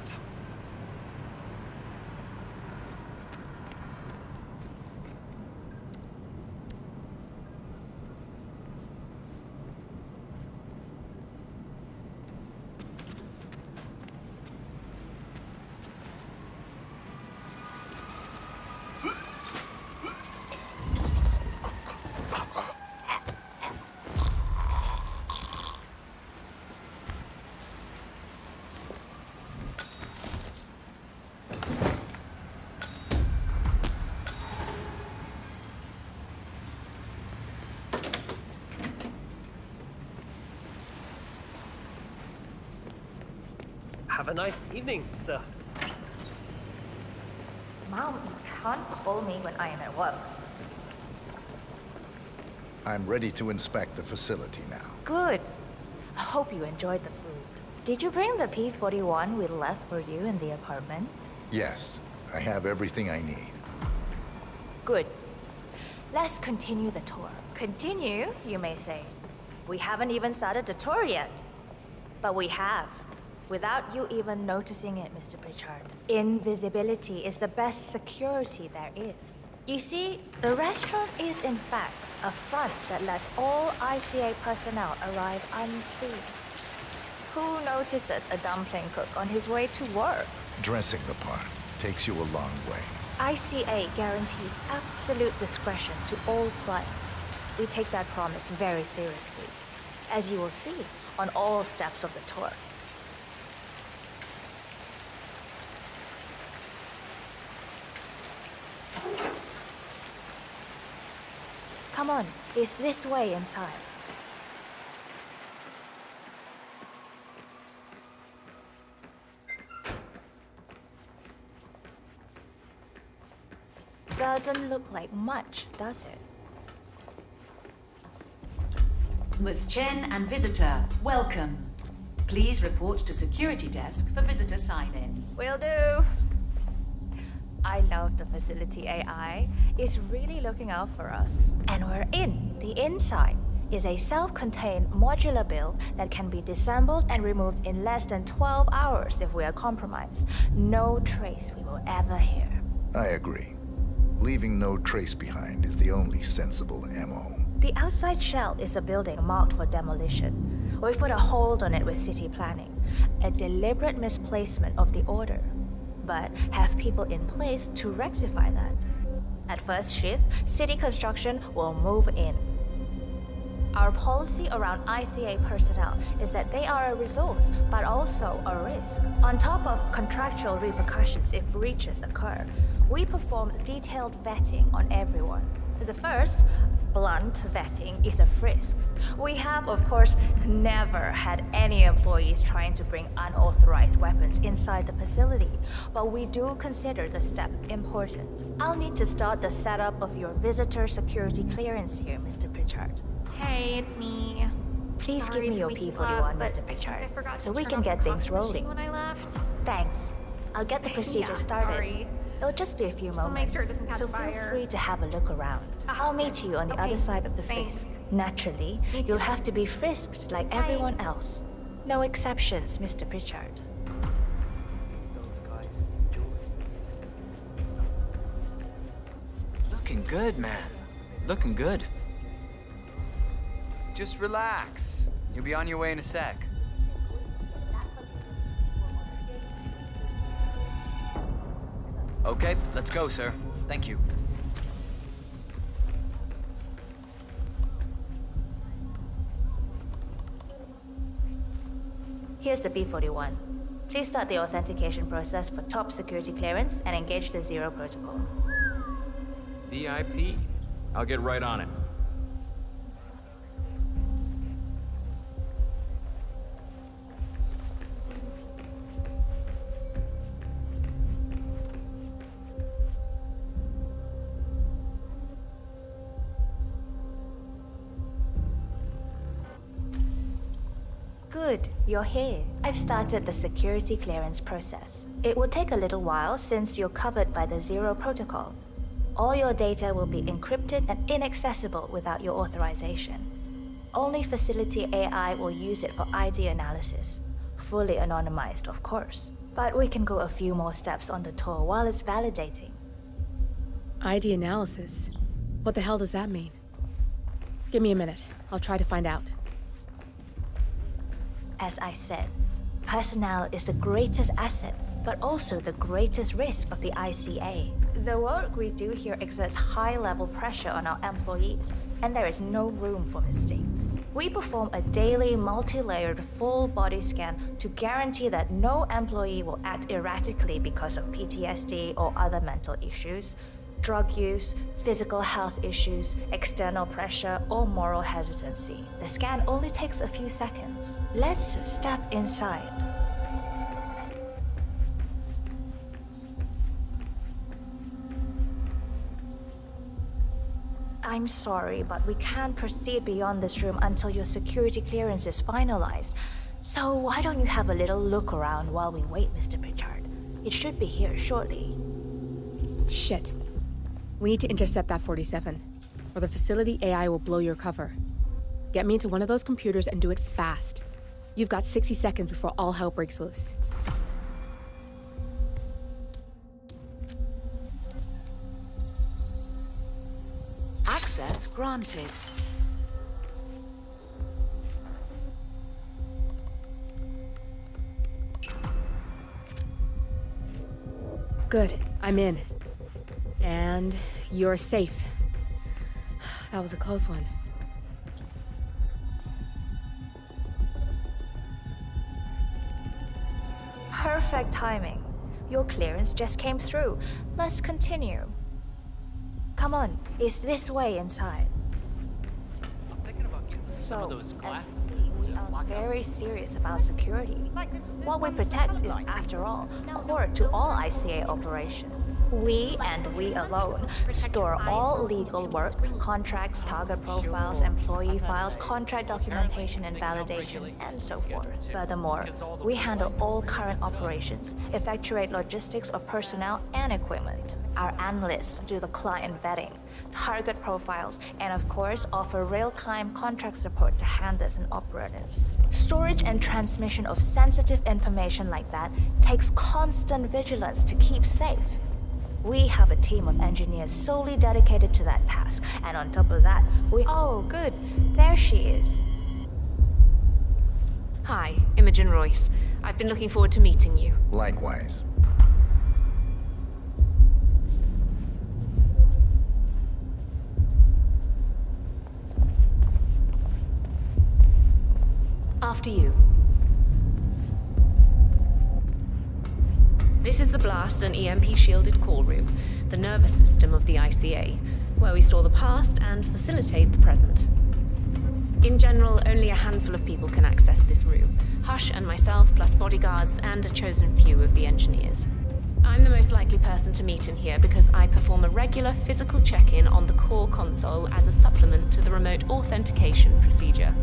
Have a nice evening, sir. Mom, you can't call me when I am at work. I'm ready to inspect the facility now. Good. I hope you enjoyed the food. Did you bring the P-41 we left for you in the apartment? Yes, I have everything I need. Good. Let's continue the tour. Continue, you may say. We haven't even started the tour yet. But we have. Without you even noticing it, Mr. Pritchard. Invisibility is the best security there is. You see, the restaurant is in fact a front that lets all ICA personnel arrive unseen. Who notices a dumpling cook on his way to work? Dressing the part takes you a long way. ICA guarantees absolute discretion to all clients. We take that promise very seriously, as you will see on all steps of the tour. Come on, it's this way inside. Doesn't look like much, does it? Ms. Chen and visitor, welcome. Please report to security desk for visitor sign-in. Will do. I love the facility AI. It's really looking out for us. And we're in. The inside is a self-contained modular build that can be disassembled and removed in less than 12 hours if we are compromised. No trace we will ever hear. I agree. Leaving no trace behind is the only sensible MO. The outside shell is a building marked for demolition. We've put a hold on it with city planning. A deliberate misplacement of the order. But have people in place to rectify that. At first shift, city construction will move in. Our policy around ICA personnel is that they are a resource, but also a risk. On top of contractual repercussions if breaches occur, we perform detailed vetting on everyone. The first, blunt vetting, is a frisk. We have, of course, never had any employees trying to bring unauthorized weapons inside the facility, but we do consider the step important. I'll need to start the setup of your visitor security clearance here, Mr. Pritchard. Hey, it's me. Please Sorry give me to your wake you P41, up, but Mr. Pritchard, I forgot so to we turn can off get the things coffee rolling. machine when I left. Thanks. I'll get the procedure Yeah, started. sorry. It'll just be a few Just wanna moments, make sure it doesn't catch so feel fire. free to have a look around. I'll meet you on the other side of the thanks. frisk. Naturally, you'll have to be frisked like everyone else. No exceptions, Mr. Pritchard. Looking good, man. Looking good. Just relax. You'll be on your way in a sec. Okay, let's go, sir. Thank you. Here's the P41. Please start the authentication process for top security clearance and engage the Zero Protocol. VIP. I'll get right on it. Good, you're here. I've started the security clearance process. It will take a little while since you're covered by the Zero Protocol. All your data will be encrypted and inaccessible without your authorization. Only facility AI will use it for ID analysis. Fully anonymized, of course. But we can go a few more steps on the tour while it's validating. ID analysis? What the hell does that mean? Give me a minute. I'll try to find out. As I said, personnel is the greatest asset, but also the greatest risk of the ICA. The work we do here exerts high-level pressure on our employees, and there is no room for mistakes. We perform a daily, multi-layered, full-body scan to guarantee that no employee will act erratically because of PTSD or other mental issues, drug use, physical health issues, external pressure, or moral hesitancy. The scan only takes a few seconds. Let's step inside. I'm sorry, but we can't proceed beyond this room until your security clearance is finalized. So why don't you have a little look around while we wait, Mr. Pritchard? It should be here shortly. Shit. We need to intercept that 47, or the facility AI will blow your cover. Get me into one of those computers and do it fast. You've got 60 seconds before all hell breaks loose. Access granted. Good, I'm in. And you're safe. That was a close one. Perfect timing. Your clearance just came through. Let's continue. Come on, it's this way inside. I'm thinking about getting some of those glasses. We are very serious about security. What we protect is, after all, core to all ICA operation. We, and we alone, store all legal work, contracts, target profiles, employee files, contract documentation and validation, and so forth. Furthermore, we handle all current operations, effectuate logistics of personnel and equipment. Our analysts do the client vetting, target profiles, and of course, offer real-time contract support to handlers and operatives. Storage and transmission of sensitive information like that takes constant vigilance to keep safe. We have a team of engineers solely dedicated to that task, and on top of that, Oh, good. There she is. Hi, Imogen Royce. I've been looking forward to meeting you. Likewise. After you. This is the blast and EMP-shielded core room, the nervous system of the ICA, where we store the past and facilitate the present. In general, only a handful of people can access this room. Hush and myself, plus bodyguards and a chosen few of the engineers. I'm the most likely person to meet in here because I perform a regular physical check-in on the core console as a supplement to the remote authentication procedure.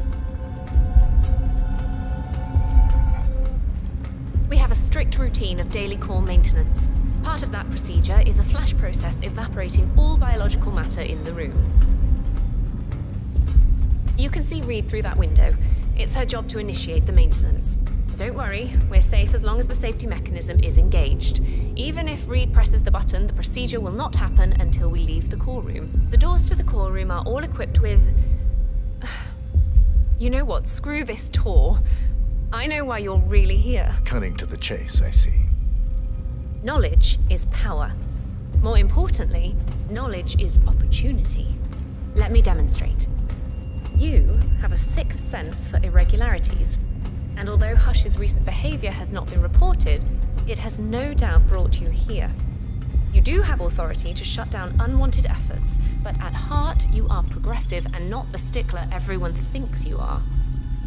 We have a strict routine of daily core maintenance. Part of that procedure is a flash process evaporating all biological matter in the room. You can see Reed through that window. It's her job to initiate the maintenance. Don't worry, we're safe as long as the safety mechanism is engaged. Even if Reed presses the button, the procedure will not happen until we leave the core room. The doors to the core room are all equipped with... You know what? Screw this tour. I know why you're really here. Cutting to the chase, I see. Knowledge is power. More importantly, knowledge is opportunity. Let me demonstrate. You have a sixth sense for irregularities, and although Hush's recent behavior has not been reported, it has no doubt brought you here. You do have authority to shut down unwanted efforts, but at heart you are progressive and not the stickler everyone thinks you are.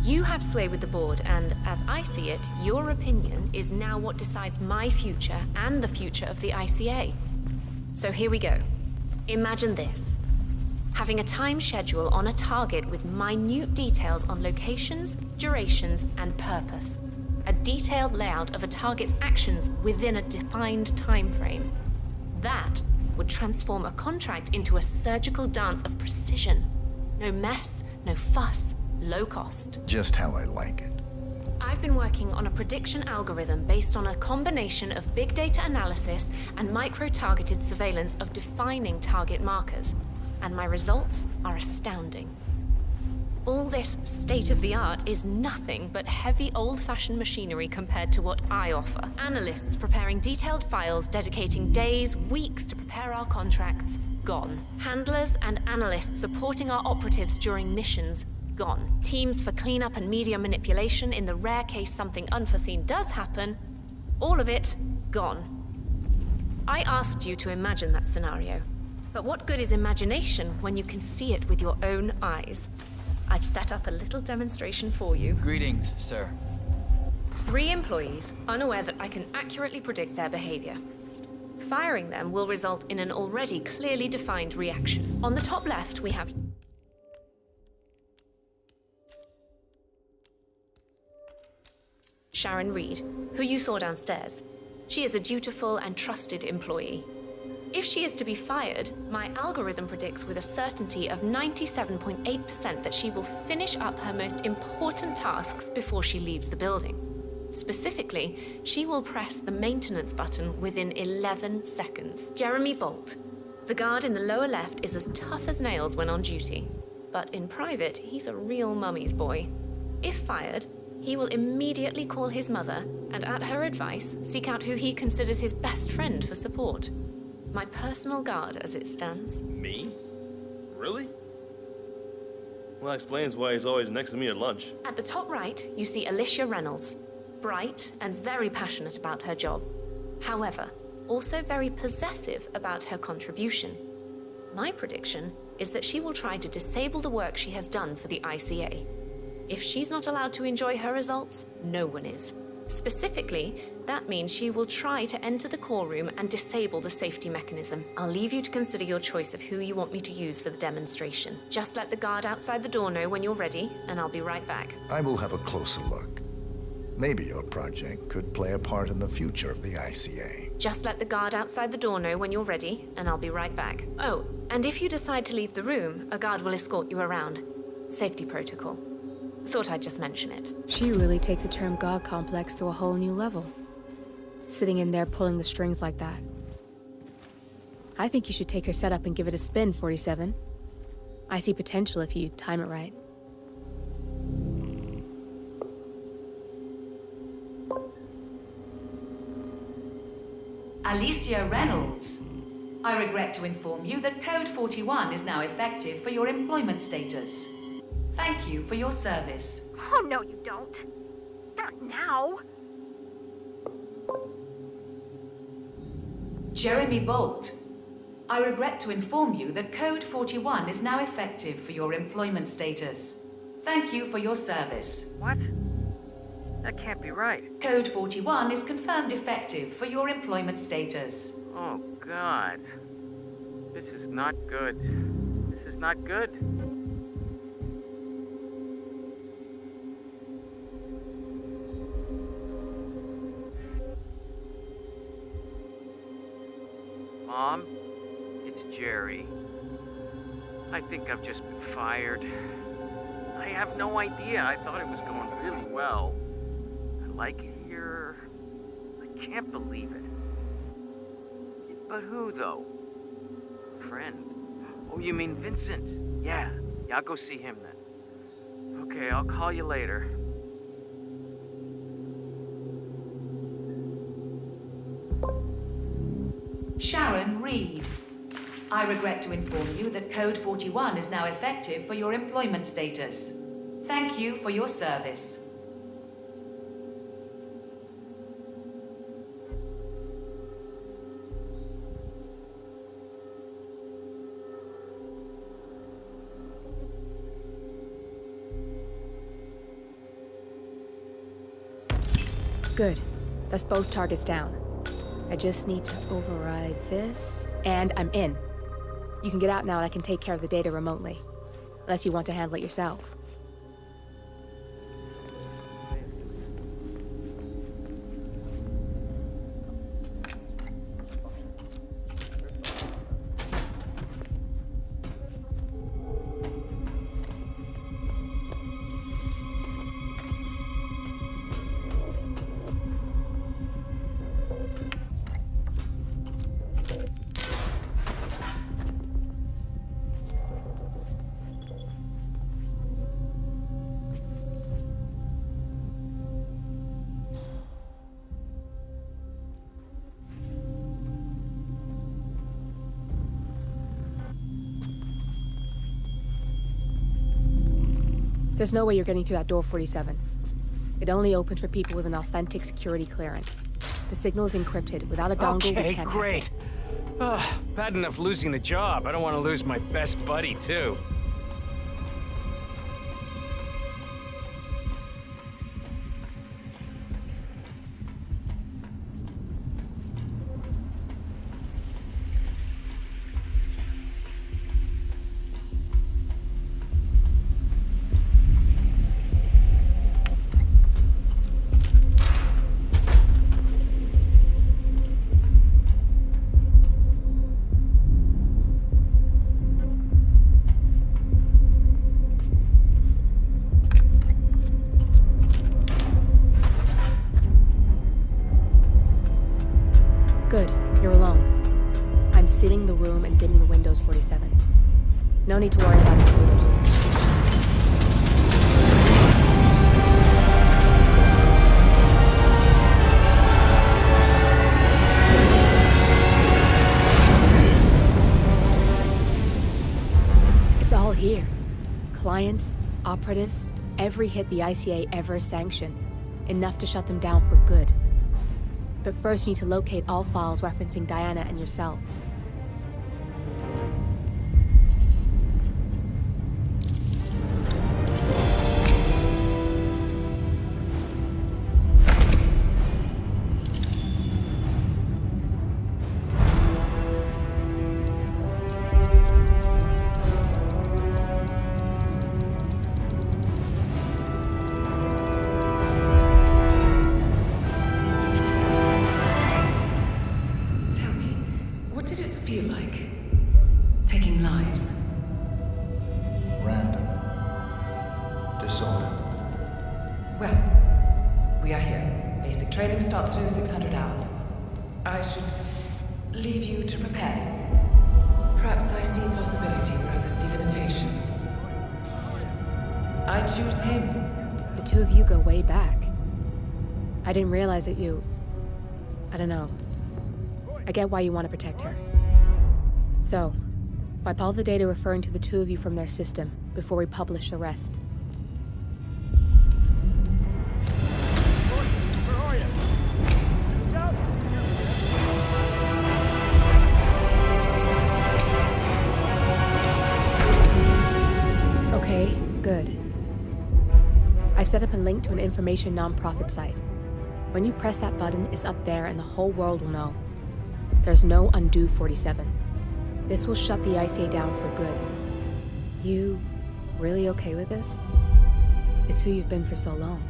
You have sway with the board, and as I see it, your opinion is now what decides my future and the future of the ICA. So here we go. Imagine this. Having a time schedule on a target with minute details on locations, durations, and purpose. A detailed layout of a target's actions within a defined time frame. That would transform a contract into a surgical dance of precision. No mess, no fuss. Low cost. Just how I like it. I've been working on a prediction algorithm based on a combination of big data analysis and micro-targeted surveillance of defining target markers, and my results are astounding. All this state-of-the-art is nothing but heavy old-fashioned machinery compared to what I offer. Analysts preparing detailed files, dedicating days, weeks to prepare our contracts, gone. Handlers and analysts supporting our operatives during missions, gone. Teams for cleanup and media manipulation in the rare case something unforeseen does happen, all of it gone. I asked you to imagine that scenario, but what good is imagination when you can see it with your own eyes? I've set up a little demonstration for you. Greetings, sir. 3 employees, unaware that I can accurately predict their behavior. Firing them will result in an already clearly defined reaction. On the top left, we have Sharon Reed, who you saw downstairs. She is a dutiful and trusted employee. If she is to be fired, my algorithm predicts with a certainty of 97.8% that she will finish up her most important tasks before she leaves the building. Specifically, she will press the maintenance button within 11 seconds. Jeremy Bolt, The guard in the lower left is as tough as nails when on duty, but in private, he's a real mummy's boy. If fired, he will immediately call his mother and, at her advice, seek out who he considers his best friend for support. My personal guard, as it stands. Me? Really? Well, that explains why he's always next to me at lunch. At the top right, you see Alicia Reynolds. Bright and very passionate about her job. However, also very possessive about her contribution. My prediction is that she will try to disable the work she has done for the ICA. If she's not allowed to enjoy her results, no one is. Specifically, that means she will try to enter the core room and disable the safety mechanism. I'll leave you to consider your choice of who you want me to use for the demonstration. Just let the guard outside the door know when you're ready, and I'll be right back. I will have a closer look. Maybe your project could play a part in the future of the ICA. Just let the guard outside the door know when you're ready, and I'll be right back. Oh, and if you decide to leave the room, a guard will escort you around. Safety protocol. Thought I'd just mention it. She really takes the term God complex to a whole new level. Sitting in there pulling the strings like that. I think you should take her setup and give it a spin, 47. I see potential if you time it right. Alicia Reynolds. I regret to inform you that Code 41 is now effective for your employment status. Thank you for your service. Oh, no, you don't. Not now. Jeremy Bolt. I regret to inform you that Code 41 is now effective for your employment status. Thank you for your service. What? That can't be right. Code 41 is confirmed effective for your employment status. Oh, God. This is not good. This is not good. Mom, it's Jerry. I think I've just been fired. I have no idea. I thought it was going really well. I like it here. I can't believe it. But who, though? A friend? Oh, you mean Vincent? Yeah, I'll go see him then. Okay, I'll call you later. Sharon Reed. I regret to inform you that Code 41 is now effective for your employment status. Thank you for your service. Good. That's both targets down. I just need to override this, and I'm in. You can get out now and I can take care of the data remotely. Unless you want to handle it yourself. There's no way you're getting through that door, 47. It only opens for people with an authentic security clearance. The signal is encrypted. Without a dongle, we Okay, can't great. Bad enough losing the job. I don't want to lose my best buddy, too. and dimming the windows, 47. No need to worry about intruders. It's all here. Clients, operatives, every hit the ICA ever sanctioned. Enough to shut them down for good. But first you need to locate all files referencing Diana and yourself. I didn't realize that I don't know. I get why you want to protect her. So, wipe all the data referring to the two of you from their system before we publish the rest. Okay, good. I've set up a link to an information nonprofit site. When you press that button, it's up there and the whole world will know. There's no undo 47. This will shut the ICA down for good. You really okay with this? It's who you've been for so long.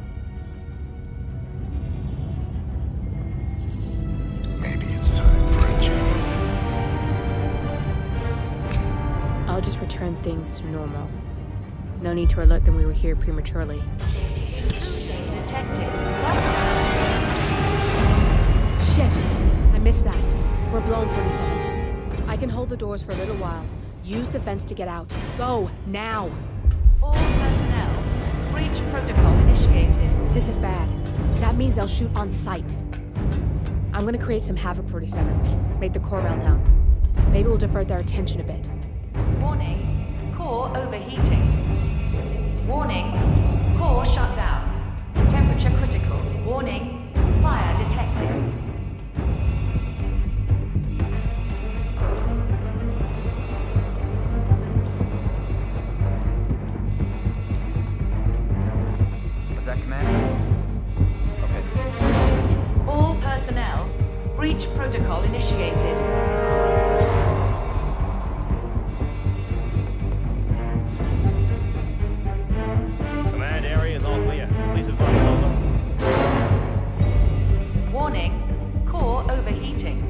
Maybe it's time for a change. I'll just return things to normal. No need to alert them we were here prematurely. Detected. Shit! I missed that. We're blown, 47. I can hold the doors for a little while. Use the vents to get out. Go, now! All personnel. Breach protocol initiated. This is bad. That means they'll shoot on sight. I'm gonna create some havoc, 47. Make the core melt down. Maybe we'll divert their attention a bit. Warning. Core overheating. Warning. Core shut down. Temperature critical. Warning. Fire detected. Personnel, breach protocol initiated. Command area is all clear. Please advise over. Warning, core overheating.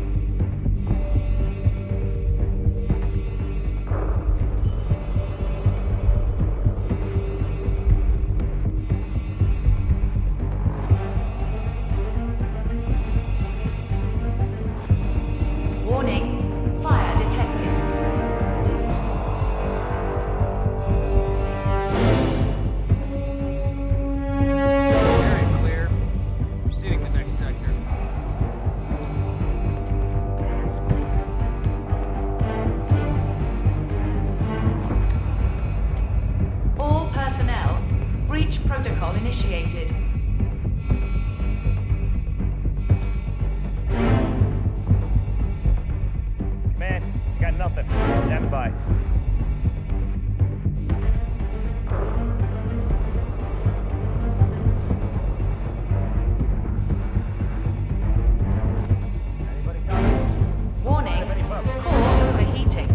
Personnel, breach protocol initiated. Command, you got nothing. Stand by. Warning, core overheating.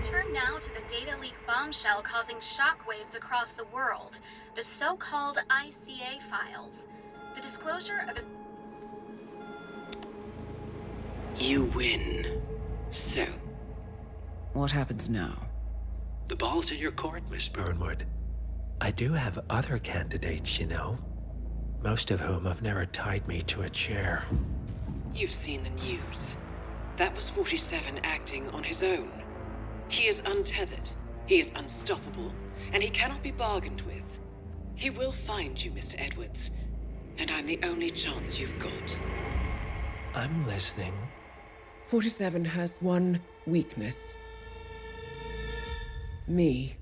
Turn now to the data leak bombshell causing shockwaves across the world, the so-called ICA files. The disclosure of You win. So, What happens now? The ball's in your court, Miss Burnwood. I do have other candidates, you know. Most of whom have never tied me to a chair. You've seen the news. That was 47 acting on his own. He is untethered, he is unstoppable, and he cannot be bargained with. He will find you, Mr. Edwards, and I'm the only chance you've got. I'm listening. 47 has one weakness. Me.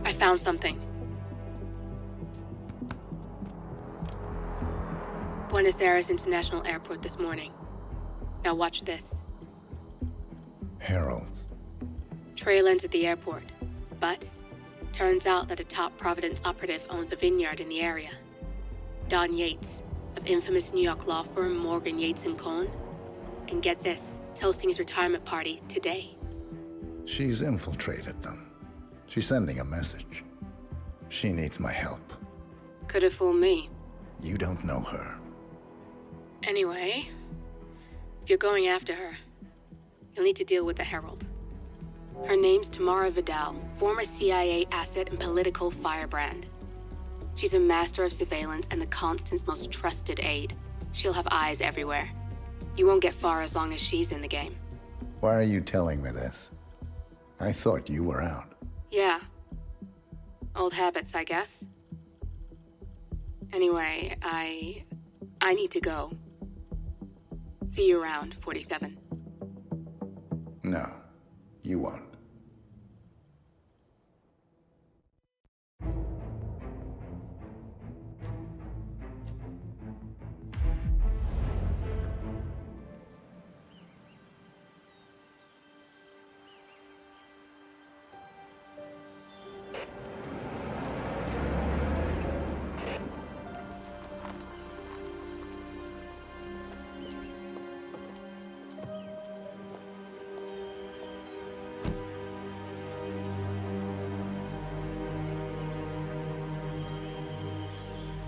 I found something. Buenos Aires International Airport this morning. Now watch this. Heralds. Trail ends at the airport, but turns out that a top Providence operative owns a vineyard in the area. Don Yates, of infamous New York law firm Morgan, Yates & Cohn. And get this, it's hosting his retirement party today. She's infiltrated them. She's sending a message. She needs my help. Could have fooled me. You don't know her. Anyway, if you're going after her, you'll need to deal with the Herald. Her name's Tamara Vidal, former CIA asset and political firebrand. She's a master of surveillance and the Constant's most trusted aide. She'll have eyes everywhere. You won't get far as long as she's in the game. Why are you telling me this? I thought you were out. Yeah. Old habits, I guess. Anyway, I need to go. See you around, 47. No, you won't.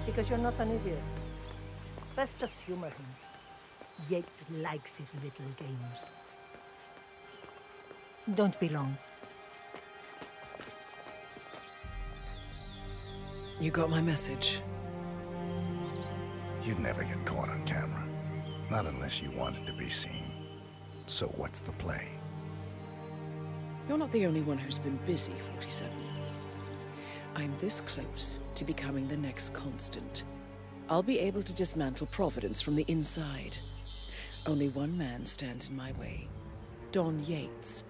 Because you're not an idiot. Let's just humor him. Yates likes his little games. Don't be long. You got my message. You'd never get caught on camera. Not unless you wanted to be seen. So what's the play? You're not the only one who's been busy, 47. I'm this close to becoming the next Constant. I'll be able to dismantle Providence from the inside. Only one man stands in my way. Don Yates.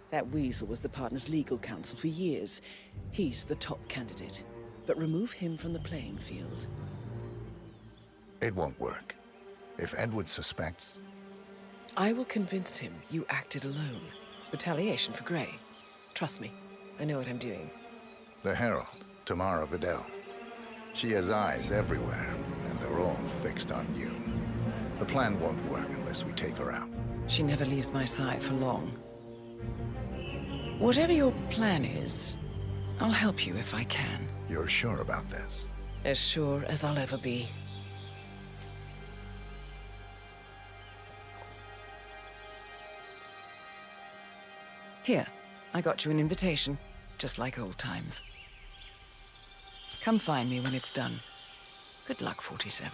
That weasel was the partner's legal counsel for years. He's the top candidate. But remove him from the playing field. It won't work. If Edward suspects... I will convince him you acted alone. Retaliation for Grey. Trust me, I know what I'm doing. The Herald, Tamara Vidal. She has eyes everywhere, and they're all fixed on you. The plan won't work unless we take her out. She never leaves my side for long. Whatever your plan is, I'll help you if I can. You're sure about this? As sure as I'll ever be. Here, I got you an invitation, just like old times. Come find me when it's done. Good luck, 47.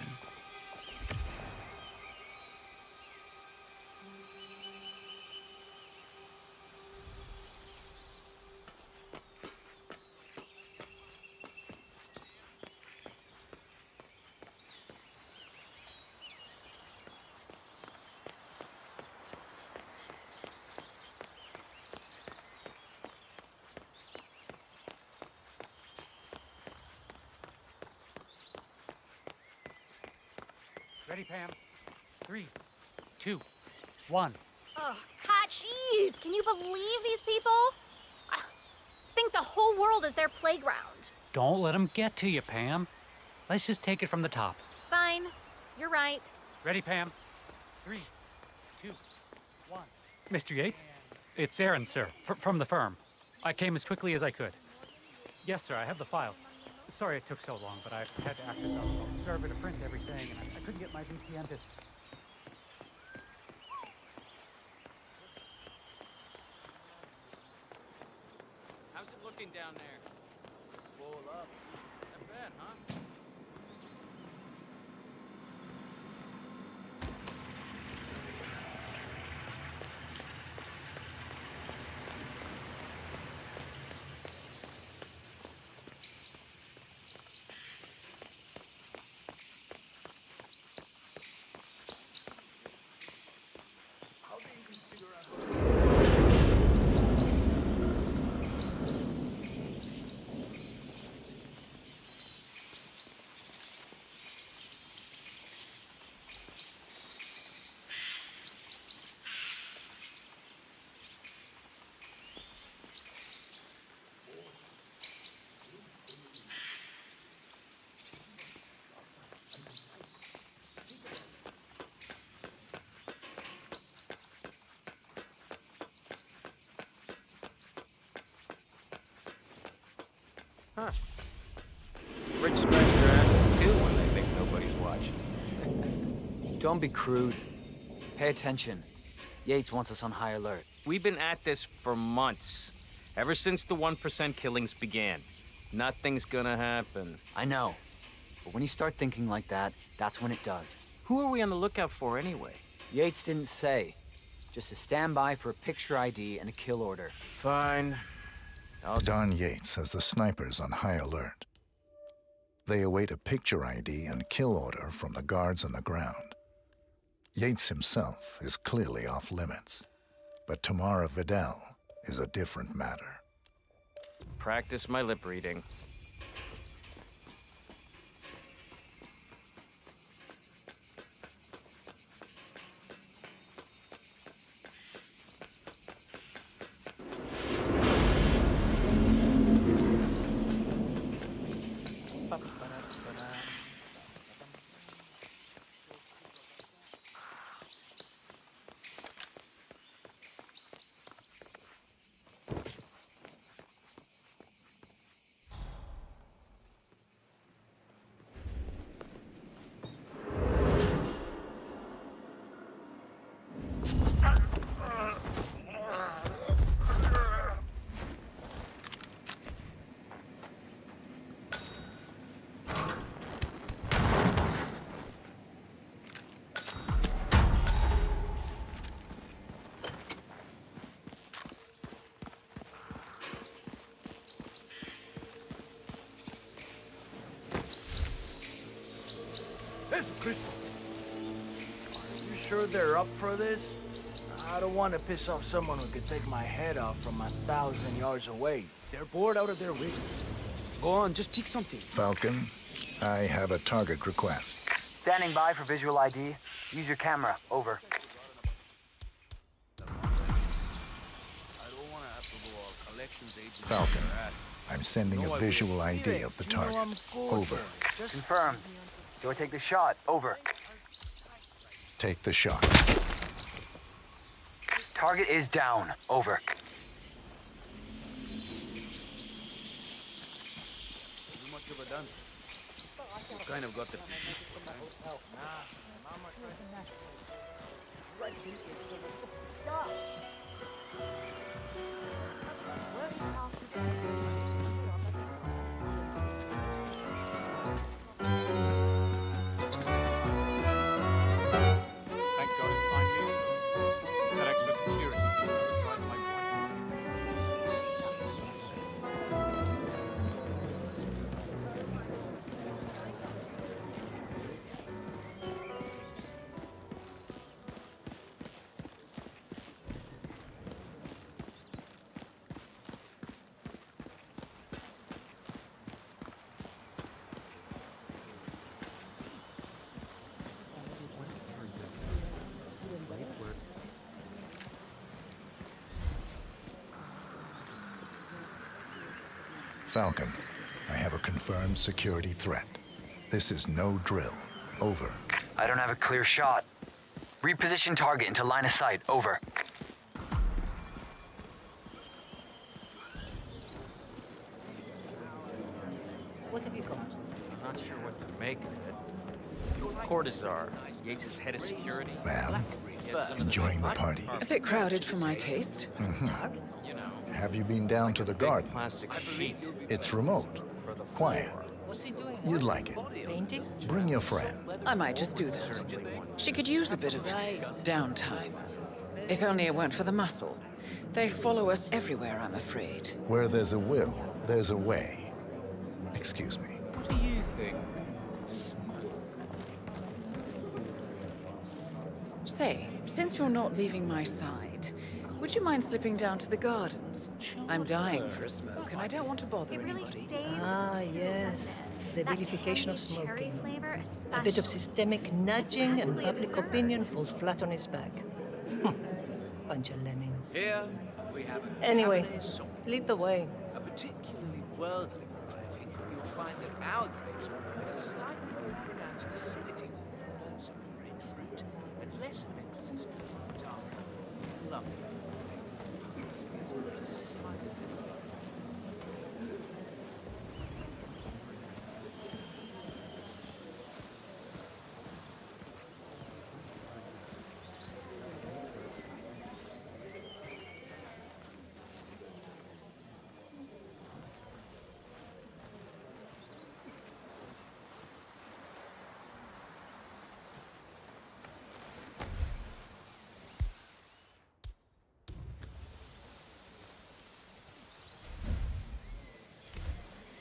Ready, Pam? 3, 2, 1. Oh, God, jeez. Can you believe these people? I think the whole world is their playground. Don't let them get to you, Pam. Let's just take it from the top. Fine. You're right. Ready, Pam? 3, 2, 1. Mr. Yates? It's Aaron, sir, from the firm. I came as quickly as I could. Yes, sir, I have the file. Sorry it took so long, but I had to act as a server to print everything, and I couldn't get my VPN to... How's it looking down there? Full up. Not bad, huh? Huh. Rich scratch their asses too when they think nobody's watching. Don't be crude. Pay attention. Yates wants us on high alert. We've been at this for months. Ever since the 1% killings began. Nothing's gonna happen. I know. But when you start thinking like that, that's when it does. Who are we on the lookout for anyway? Yates didn't say. Just a standby for a picture ID and a kill order. Fine. Don Yates has the snipers on high alert. They await a picture ID and kill order from the guards on the ground. Yates himself is clearly off limits, but Tamara Vidal is a different matter. Practice my lip reading. Listen, Crystal. Are you sure they're up for this? I don't want to piss off someone who could take my head off from 1,000 yards away. They're bored out of their wits. Go on, just pick something. Falcon, I have a target request. Standing by for visual ID. Use your camera. Over. Falcon, I'm sending a visual ID of the target. Over. Confirmed. Do I take the shot? Over. Take the shot. Target is down. Over. Too much of a done. You kind of got the... Thank God it's fine meeting. That extra security was driving my point. Falcon, I have a confirmed security threat. This is no drill. Over. I don't have a clear shot. Reposition target into line of sight. Over. What have you got? I'm not sure what to make of it. Cortazar, Yates' head of security. Well, enjoying the party. A bit crowded for my taste. You know, Have you been down to the garden? plastic sheet. It's remote. Quiet. You'd like it. Painting? Bring your friend. I might just do that. She could use a bit of downtime. If only it weren't for the muscle. They follow us everywhere, I'm afraid. Where there's a will, there's a way. Excuse me. What do you think? Say, since you're not leaving my side, would you mind slipping down to the gardens? I'm dying for a smoke, and I don't want to bother It really anybody. stays Ah, with you, yes. doesn't it? The That vilification of candy cherry smoking. flavor, A bit of especially. systemic nudging and practically a public dessert. opinion falls flat on his back. Bunch of lemmings. Here we have a Anyway, Cabernet Sauvignon, lead the way. a particularly worldly variety. You'll find that our grapes provide a slightly more pronounced acidity with notes of grapefruit and less of an emphasis on dark. Lovely.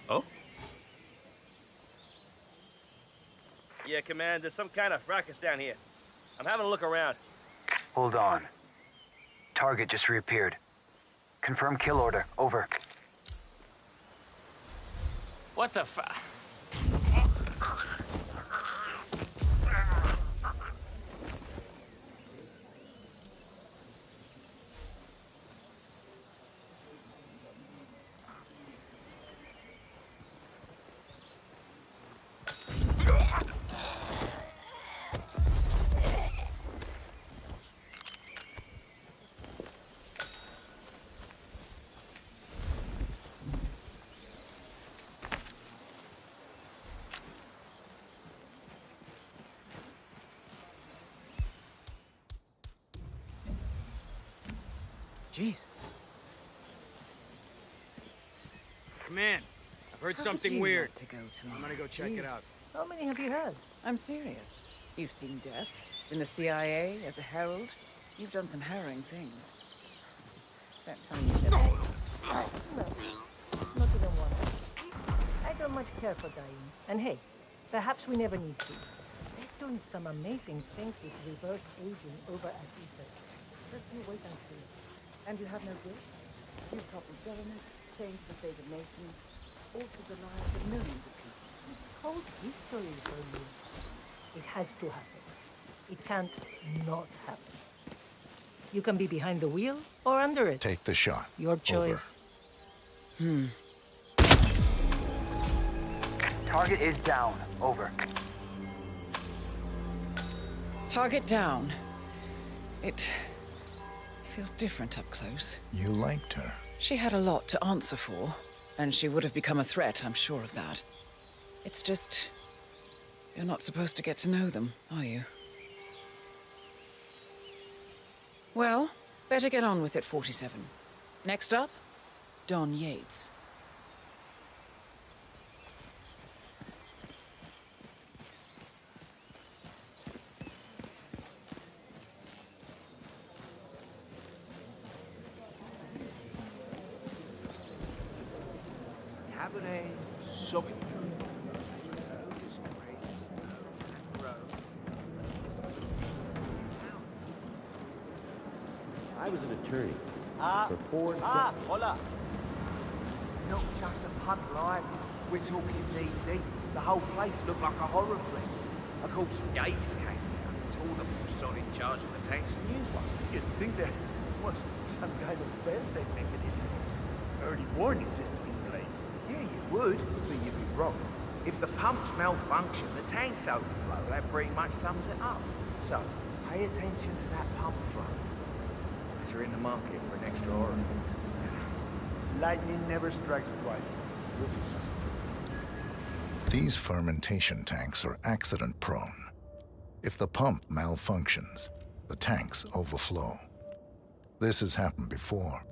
Oh? Yeah, Command, there's some kind of fracas down here. I'm having a look around. Hold on. Target just reappeared. Confirm kill order. Over. What the fu- Jeez. Come in. I've heard How something could you weird. want to go tonight? I'm gonna go check it out. How many have you had? I'm serious. You've seen death. In the CIA, as a herald. You've done some harrowing things. Don't tell me you never... No, not even one. I don't much care for dying. And hey, perhaps we never need to. They've done some amazing things with reverse aging over at Ether. Just you wait and see. And you have no guilt? You've toppled government, changed the fate of nations, altered the lives of millions of people. It's called history for you. It has to happen. It can't not happen. You can be behind the wheel or under it. Take the shot. Your choice. Target is down. Over. Target down. It feels different up close. You liked her. She had a lot to answer for, and she would have become a threat, I'm sure of that. It's just... you're not supposed to get to know them, are you? Well, better get on with it, 47. Next up, Don Yates. Cabernet Sauvignon. I was an attorney for 4 hola. Not just a pub, right? We're talking DD. The whole place looked like a horror flick. Of course, Yates came down and told them he was in charge of the tanks and new one. You'd think there was some kind of fail-safe mechanism. Early warning system in place. Yeah, you would, but you'd be wrong. If the pumps malfunction, the tanks overflow. That pretty much sums it up. So, pay attention to that pump flow. As you're in the market for an extra orifice. Lightning never strikes twice. These fermentation tanks are accident-prone. If the pump malfunctions, the tanks overflow. This has happened before,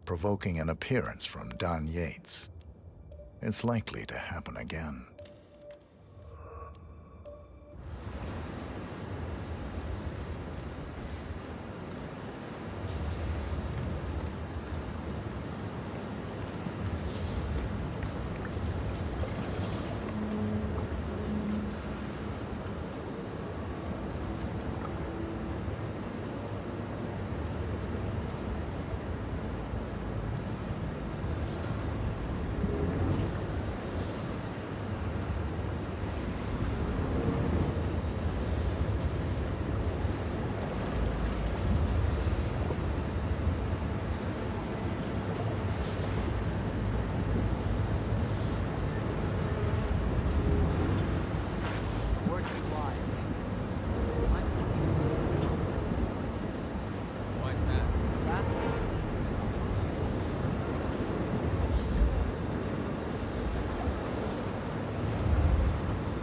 provoking an appearance from Don Yates. It's likely to happen again.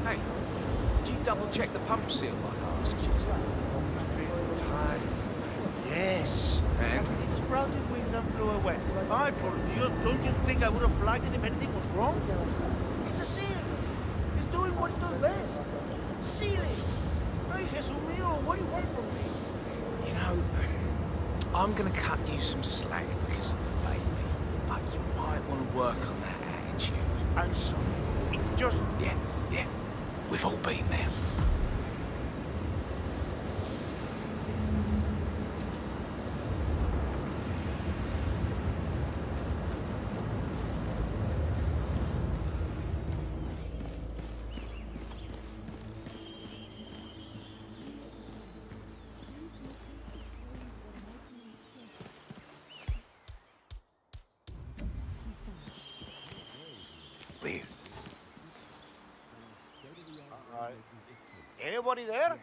Hey, did you double-check the pump seal like I asked you to? Fifth time. Yes. And? It sprouted wings and flew away. Ay, por Dios, don't you think I would have flagged it if anything was wrong? It's a seal. It's doing what it does best. Sealing. Ay, Jesus mío, what do you want from me? You know, I'm gonna cut you some slack because of the baby, but you might want to work on that attitude. I'm sorry. It's just... Yeah. We've all been there. Leave. Anybody there?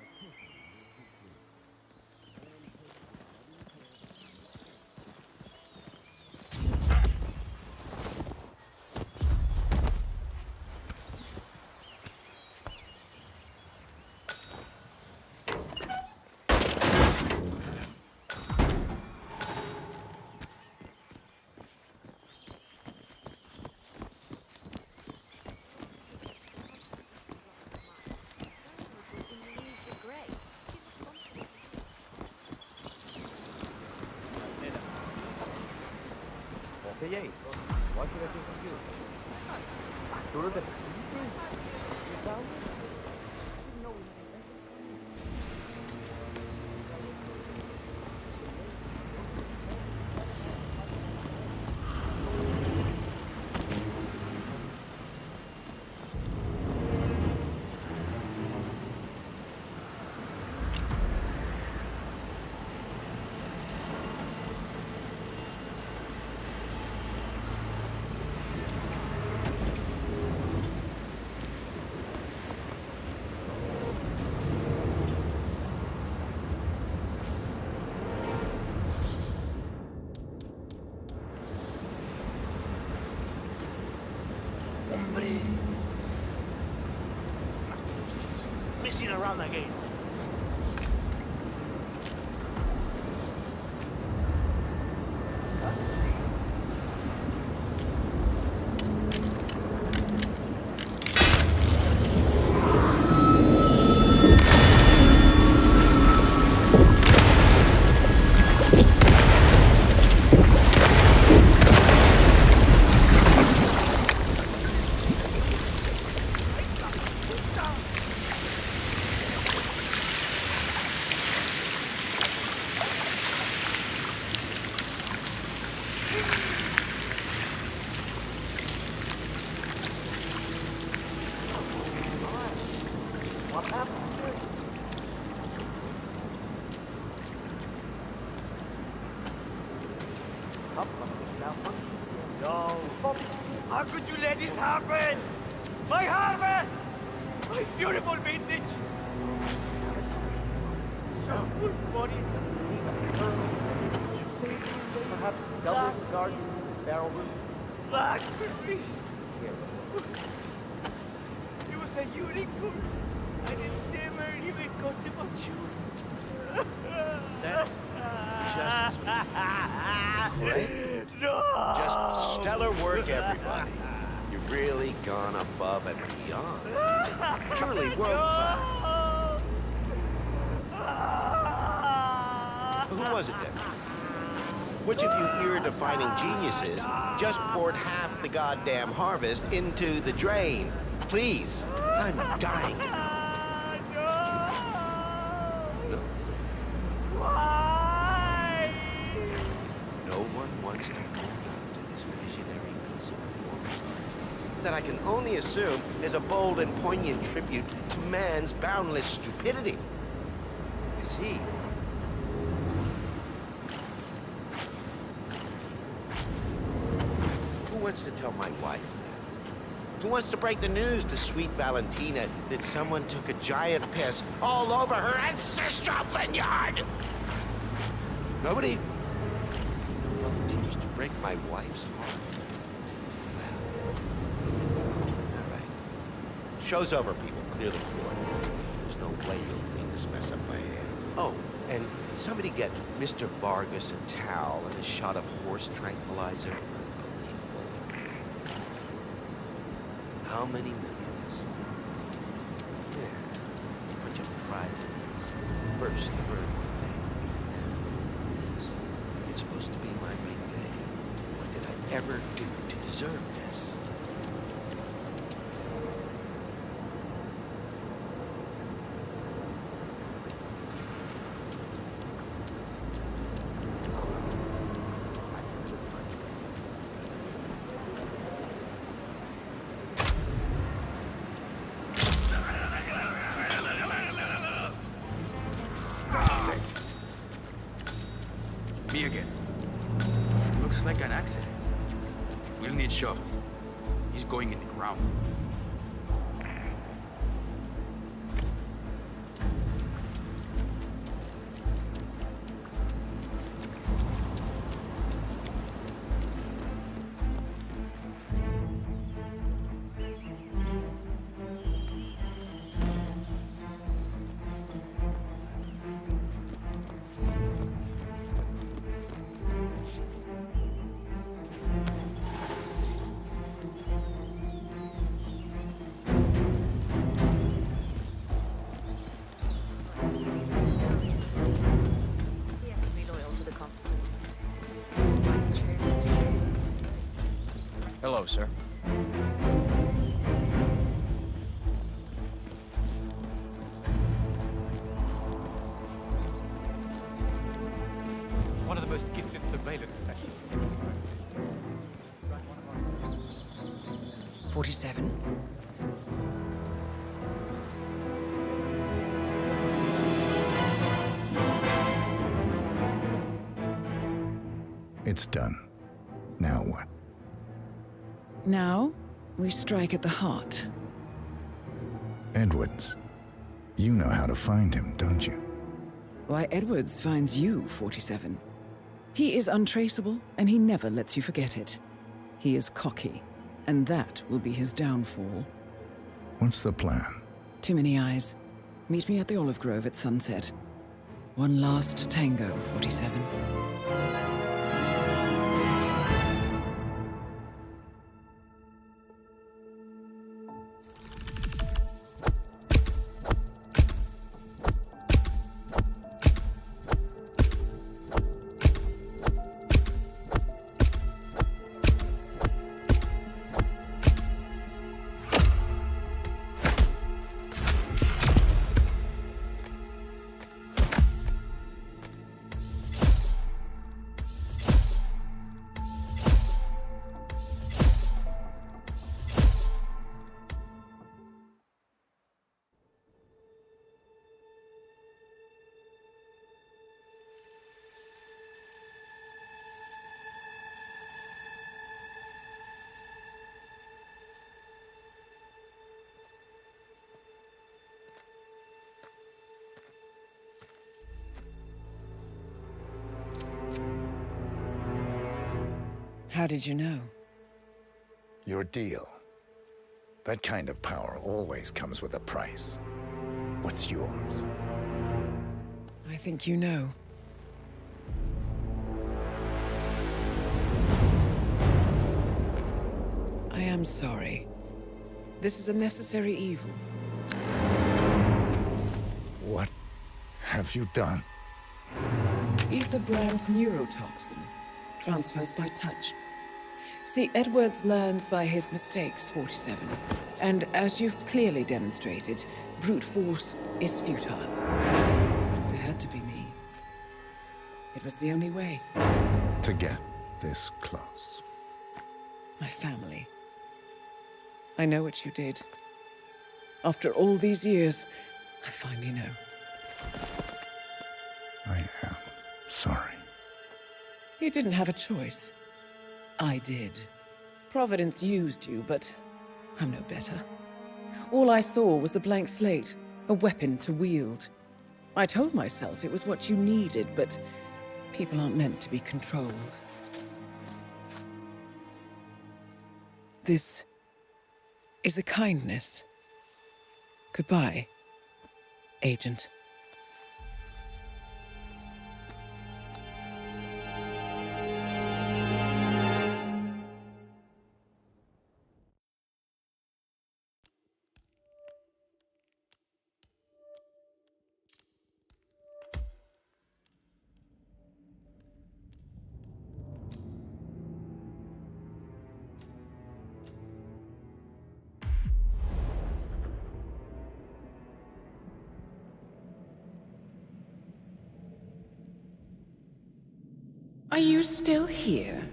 Yates, why should I think of you? Arturo de You found it? I didn't know Messing around again. No. How could you let this happen? My harvest! My beautiful vintage! So full-bodied. Perhaps double the garden barrel room. Blackberries! It was a unicorn, and it never even got to mature. That's just great. No! Just stellar work, everybody. You've really gone above and beyond. Truly world class. Who was it then? Which of you ear-defining geniuses just poured half the goddamn harvest into the drain? Please, I'm dying to know. No. Why? No one wants to listen to this visionary piece of performance art that I can only assume is a bold and poignant tribute to man's boundless stupidity. I see. Who wants to tell my wife that? Who wants to break the news to sweet Valentina that someone took a giant piss all over her ancestral vineyard? Nobody? No volunteers to break my wife's heart. Well, all right. Show's over, people. Clear the floor. There's no way you'll clean this mess up by hand. Oh, and somebody get Mr. Vargas a towel and a shot of horse tranquilizer. Unbelievable. How many millions? Yeah. Bunch of prizes. First, the Birdwood thing. Yes. It's supposed to be my big day. What did I ever do to deserve this? Me again. Looks like an accident. We'll need shovels. He's going in the ground. Hello, sir. One of the most gifted surveillance specialists. 47? It's done. Now what? Now, we strike at the heart. Edwards. You know how to find him, don't you? Why, Edwards finds you, 47. He is untraceable, and he never lets you forget it. He is cocky, and that will be his downfall. What's the plan? Too many eyes. Meet me at the Olive Grove at sunset. One last tango, 47. How did you know? Your deal. That kind of power always comes with a price. What's yours? I think you know. I am sorry. This is a necessary evil. What have you done? Ether Bram's neurotoxin transfers by touch. See, Edwards learns by his mistakes, 47. And as you've clearly demonstrated, brute force is futile. It had to be me. It was the only way. To get this close. My family. I know what you did. After all these years, I finally know. I am sorry. You didn't have a choice. I did. Providence used you, but I'm no better. All I saw was a blank slate, a weapon to wield. I told myself it was what you needed, but people aren't meant to be controlled. This is a kindness. Goodbye, Agent. Are you still here?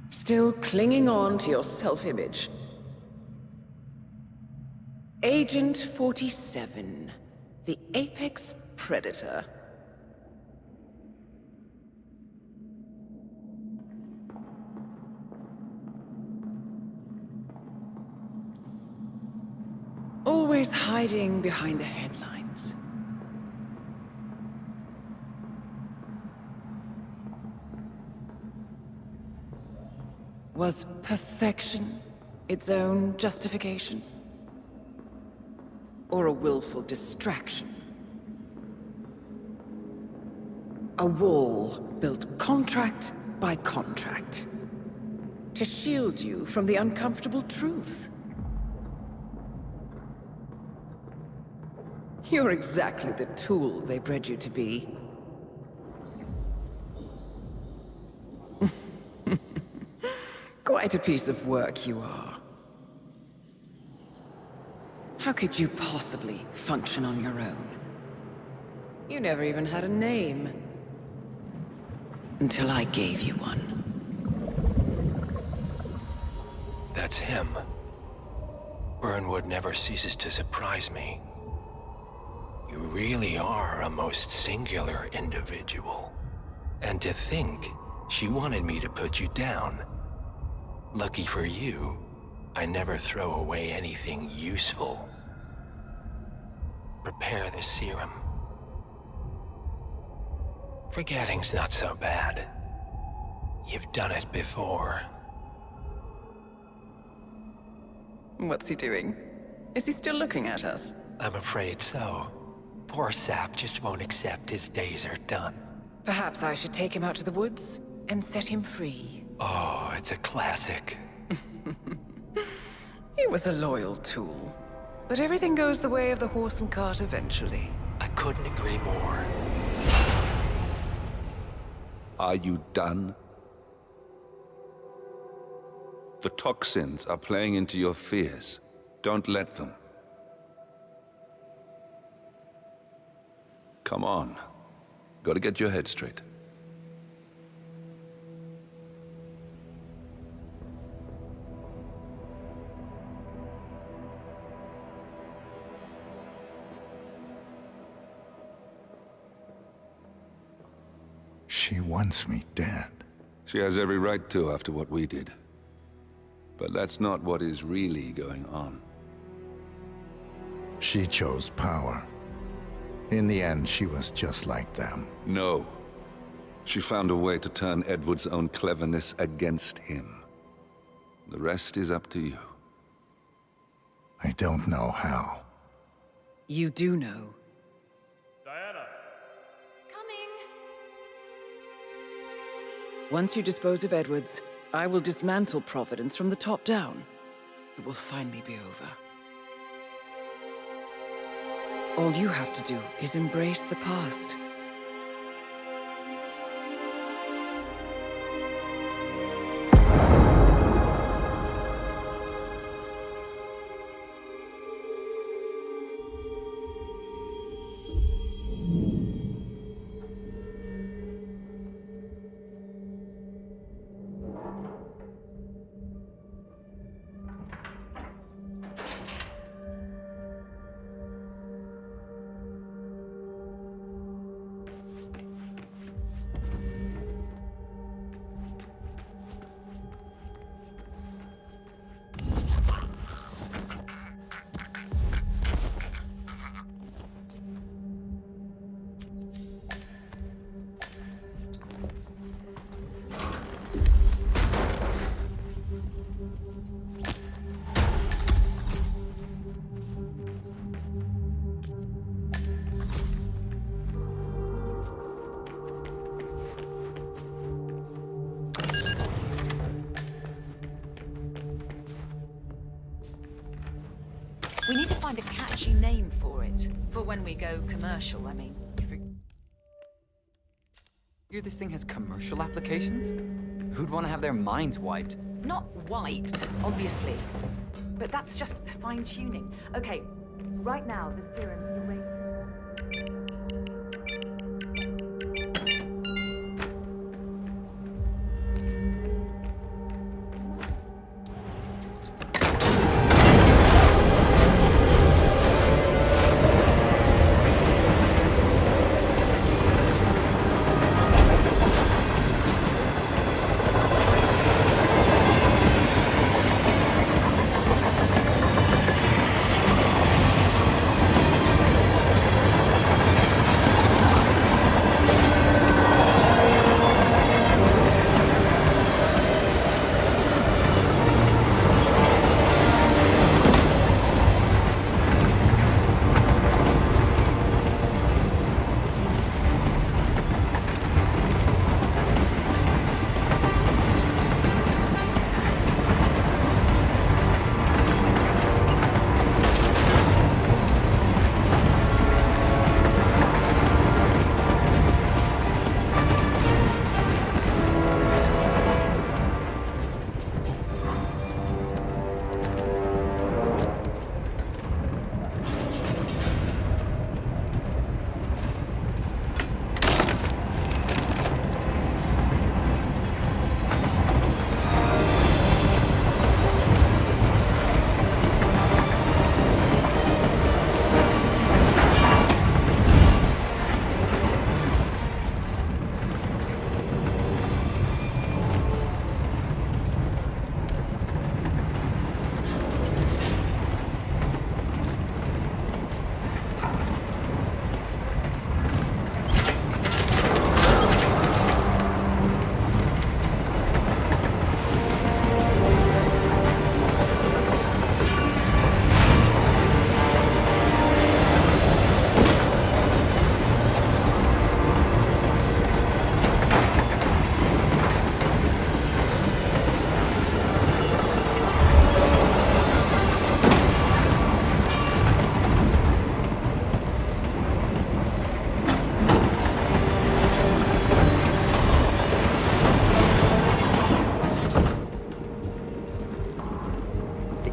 Still clinging on to your self-image? Agent 47, the apex predator. Always hiding behind the headlines. Was perfection its own justification? Or a willful distraction? A wall built contract by contract to shield you from the uncomfortable truth. You're exactly the tool they bred you to be. Quite a piece of work you are. How could you possibly function on your own? You never even had a name. Until I gave you one. That's him. Burnwood never ceases to surprise me. You really are a most singular individual. And to think she wanted me to put you down. Lucky for you, I never throw away anything useful. Prepare the serum. Forgetting's not so bad. You've done it before. What's he doing? Is he still looking at us? I'm afraid so. Poor sap just won't accept his days are done. Perhaps I should take him out to the woods and set him free. Oh, it's a classic. He was a loyal tool. But everything goes the way of the horse and cart eventually. I couldn't agree more. Are you done? The toxins are playing into your fears. Don't let them. Come on. Gotta get your head straight. She wants me dead. She has every right to after what we did. But that's not what is really going on. She chose power. In the end, she was just like them. No. She found a way to turn Edward's own cleverness against him. The rest is up to you. I don't know how. You do know. Once you dispose of Edwards, I will dismantle Providence from the top down. It will finally be over. All you have to do is embrace the past. We need to find a catchy name for it. For when we go commercial, I mean. Hear this thing has commercial applications? Who'd want to have their minds wiped? Not wiped, obviously. But that's just fine-tuning. Okay, right now the serum erases.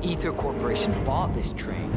Ether Corporation bought this train.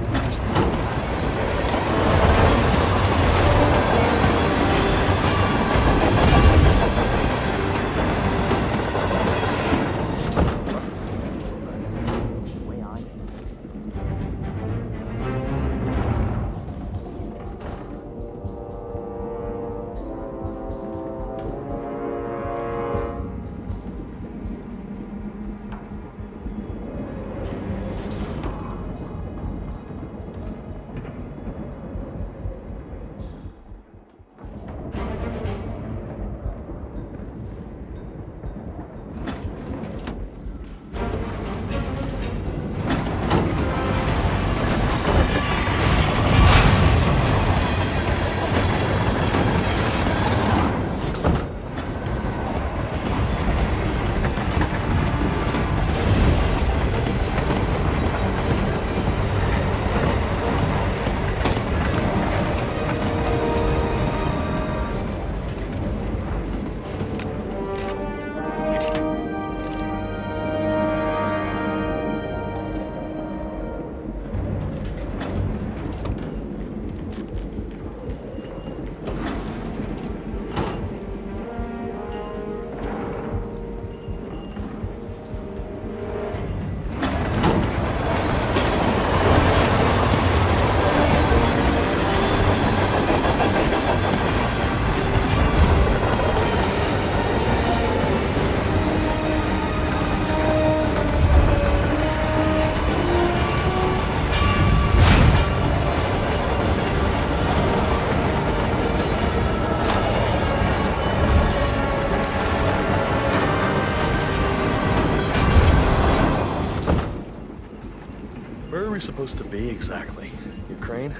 we supposed to be exactly? Ukraine?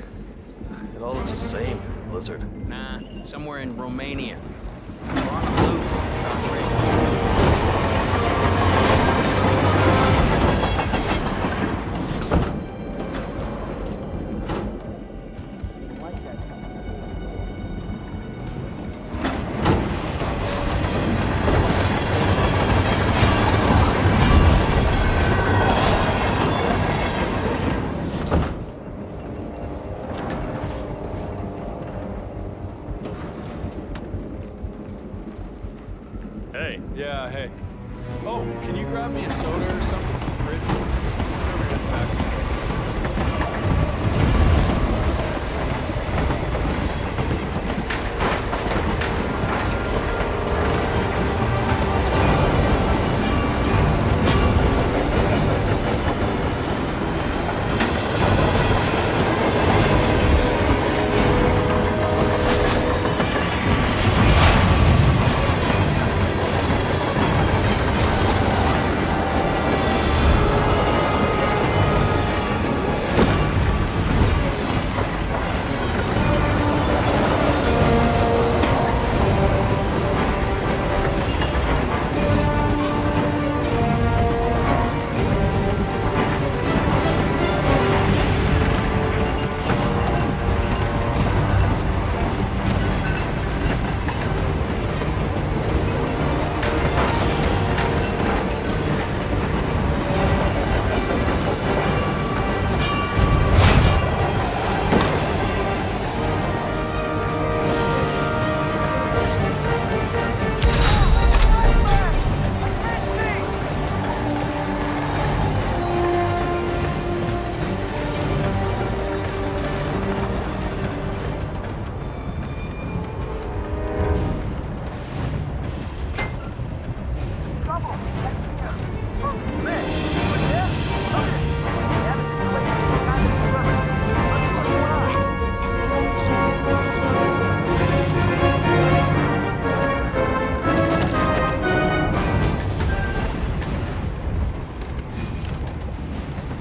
It all looks the same through the blizzard. Nah, somewhere in Romania. We're on the loop. Operation. Hey. Yeah, hey. Oh, can you grab me a soda or something from the fridge? Whatever you're packing.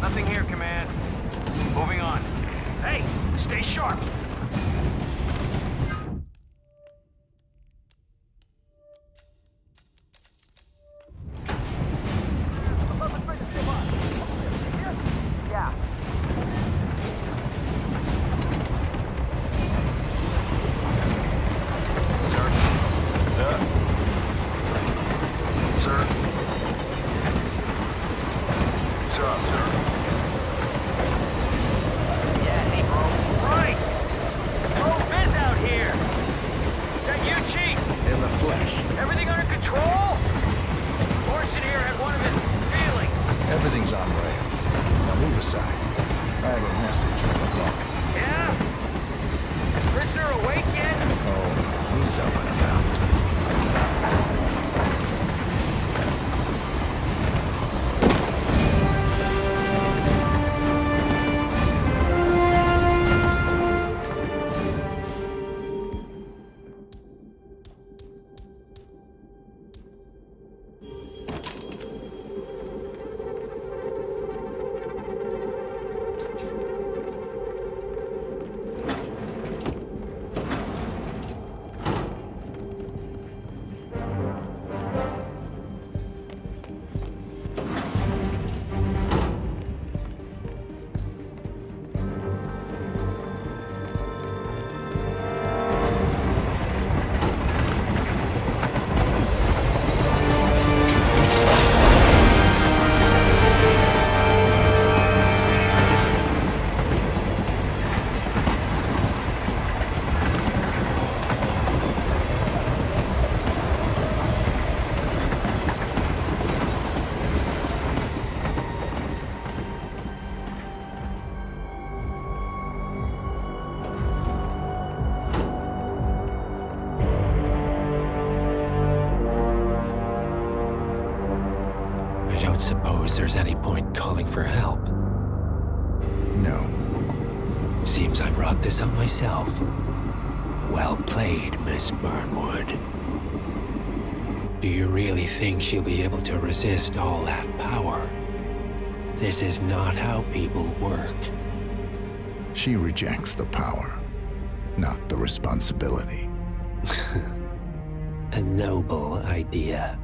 Nothing here, Command. Moving on. Hey, stay sharp. Yeah. Sir? Yeah? Sir? What's up, sir? Yeah, hey, bro. Right! Bro, Biz out here! Is that you, Chief? In the flesh. Everything under control? Orson here had one of his feelings. Everything's on rails. Now move aside. I have a message from the boss. Yeah? Is prisoner awake yet? Oh, he's up and about. I don't suppose there's any point calling for help. No. Seems I brought this on myself. Well played, Miss Burnwood. Do you really think she'll be able to resist all that power? This is not how people work. She rejects the power, not the responsibility. A noble idea.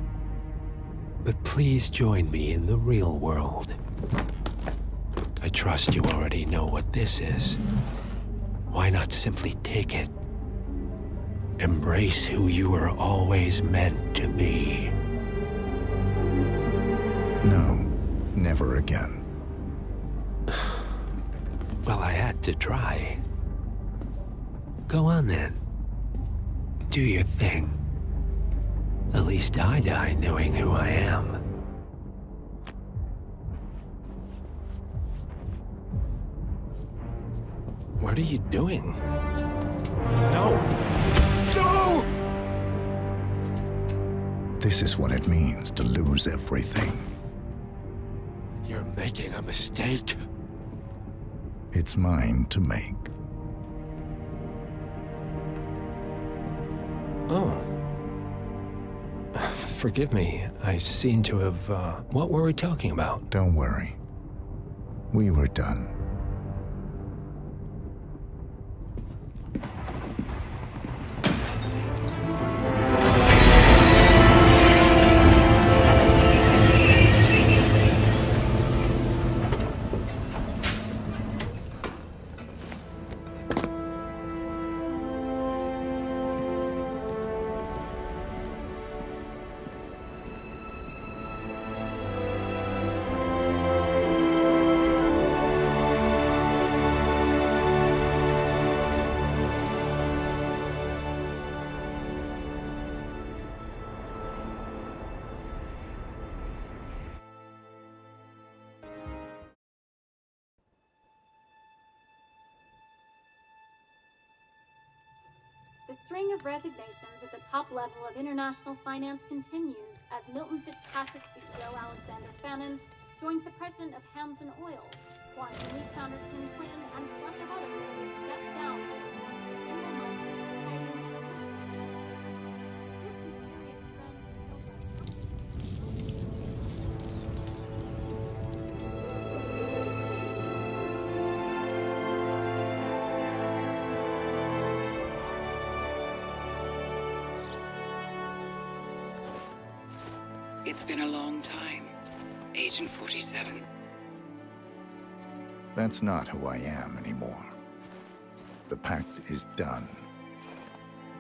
But please join me in the real world. I trust you already know what this is. Why not simply take it? Embrace who you were always meant to be. No, never again. Well, I had to try. Go on then. Do your thing. At least I die knowing who I am. What are you doing? No! No! This is what it means to lose everything. You're making a mistake. It's mine to make. Oh. Forgive me. I seem to have, what were we talking about? Don't worry. We were done. The string of resignations at the top level of international finance continues as Milton Fitzpatrick CEO Alexander Fannin joins the president of Hamson Oil, Quantum Leap founder Tim Quinn, and a bunch of others step down. It's been a long time, Agent 47. That's not who I am anymore. The pact is done.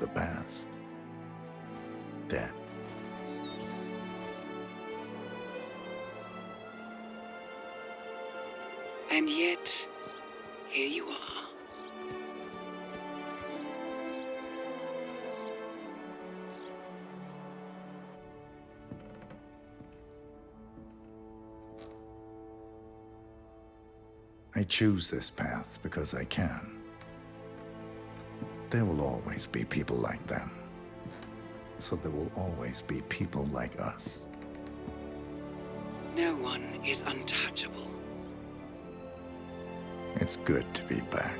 The past, dead. And yet, here you are. I choose this path because I can. There will always be people like them. So there will always be people like us. No one is untouchable. It's good to be back.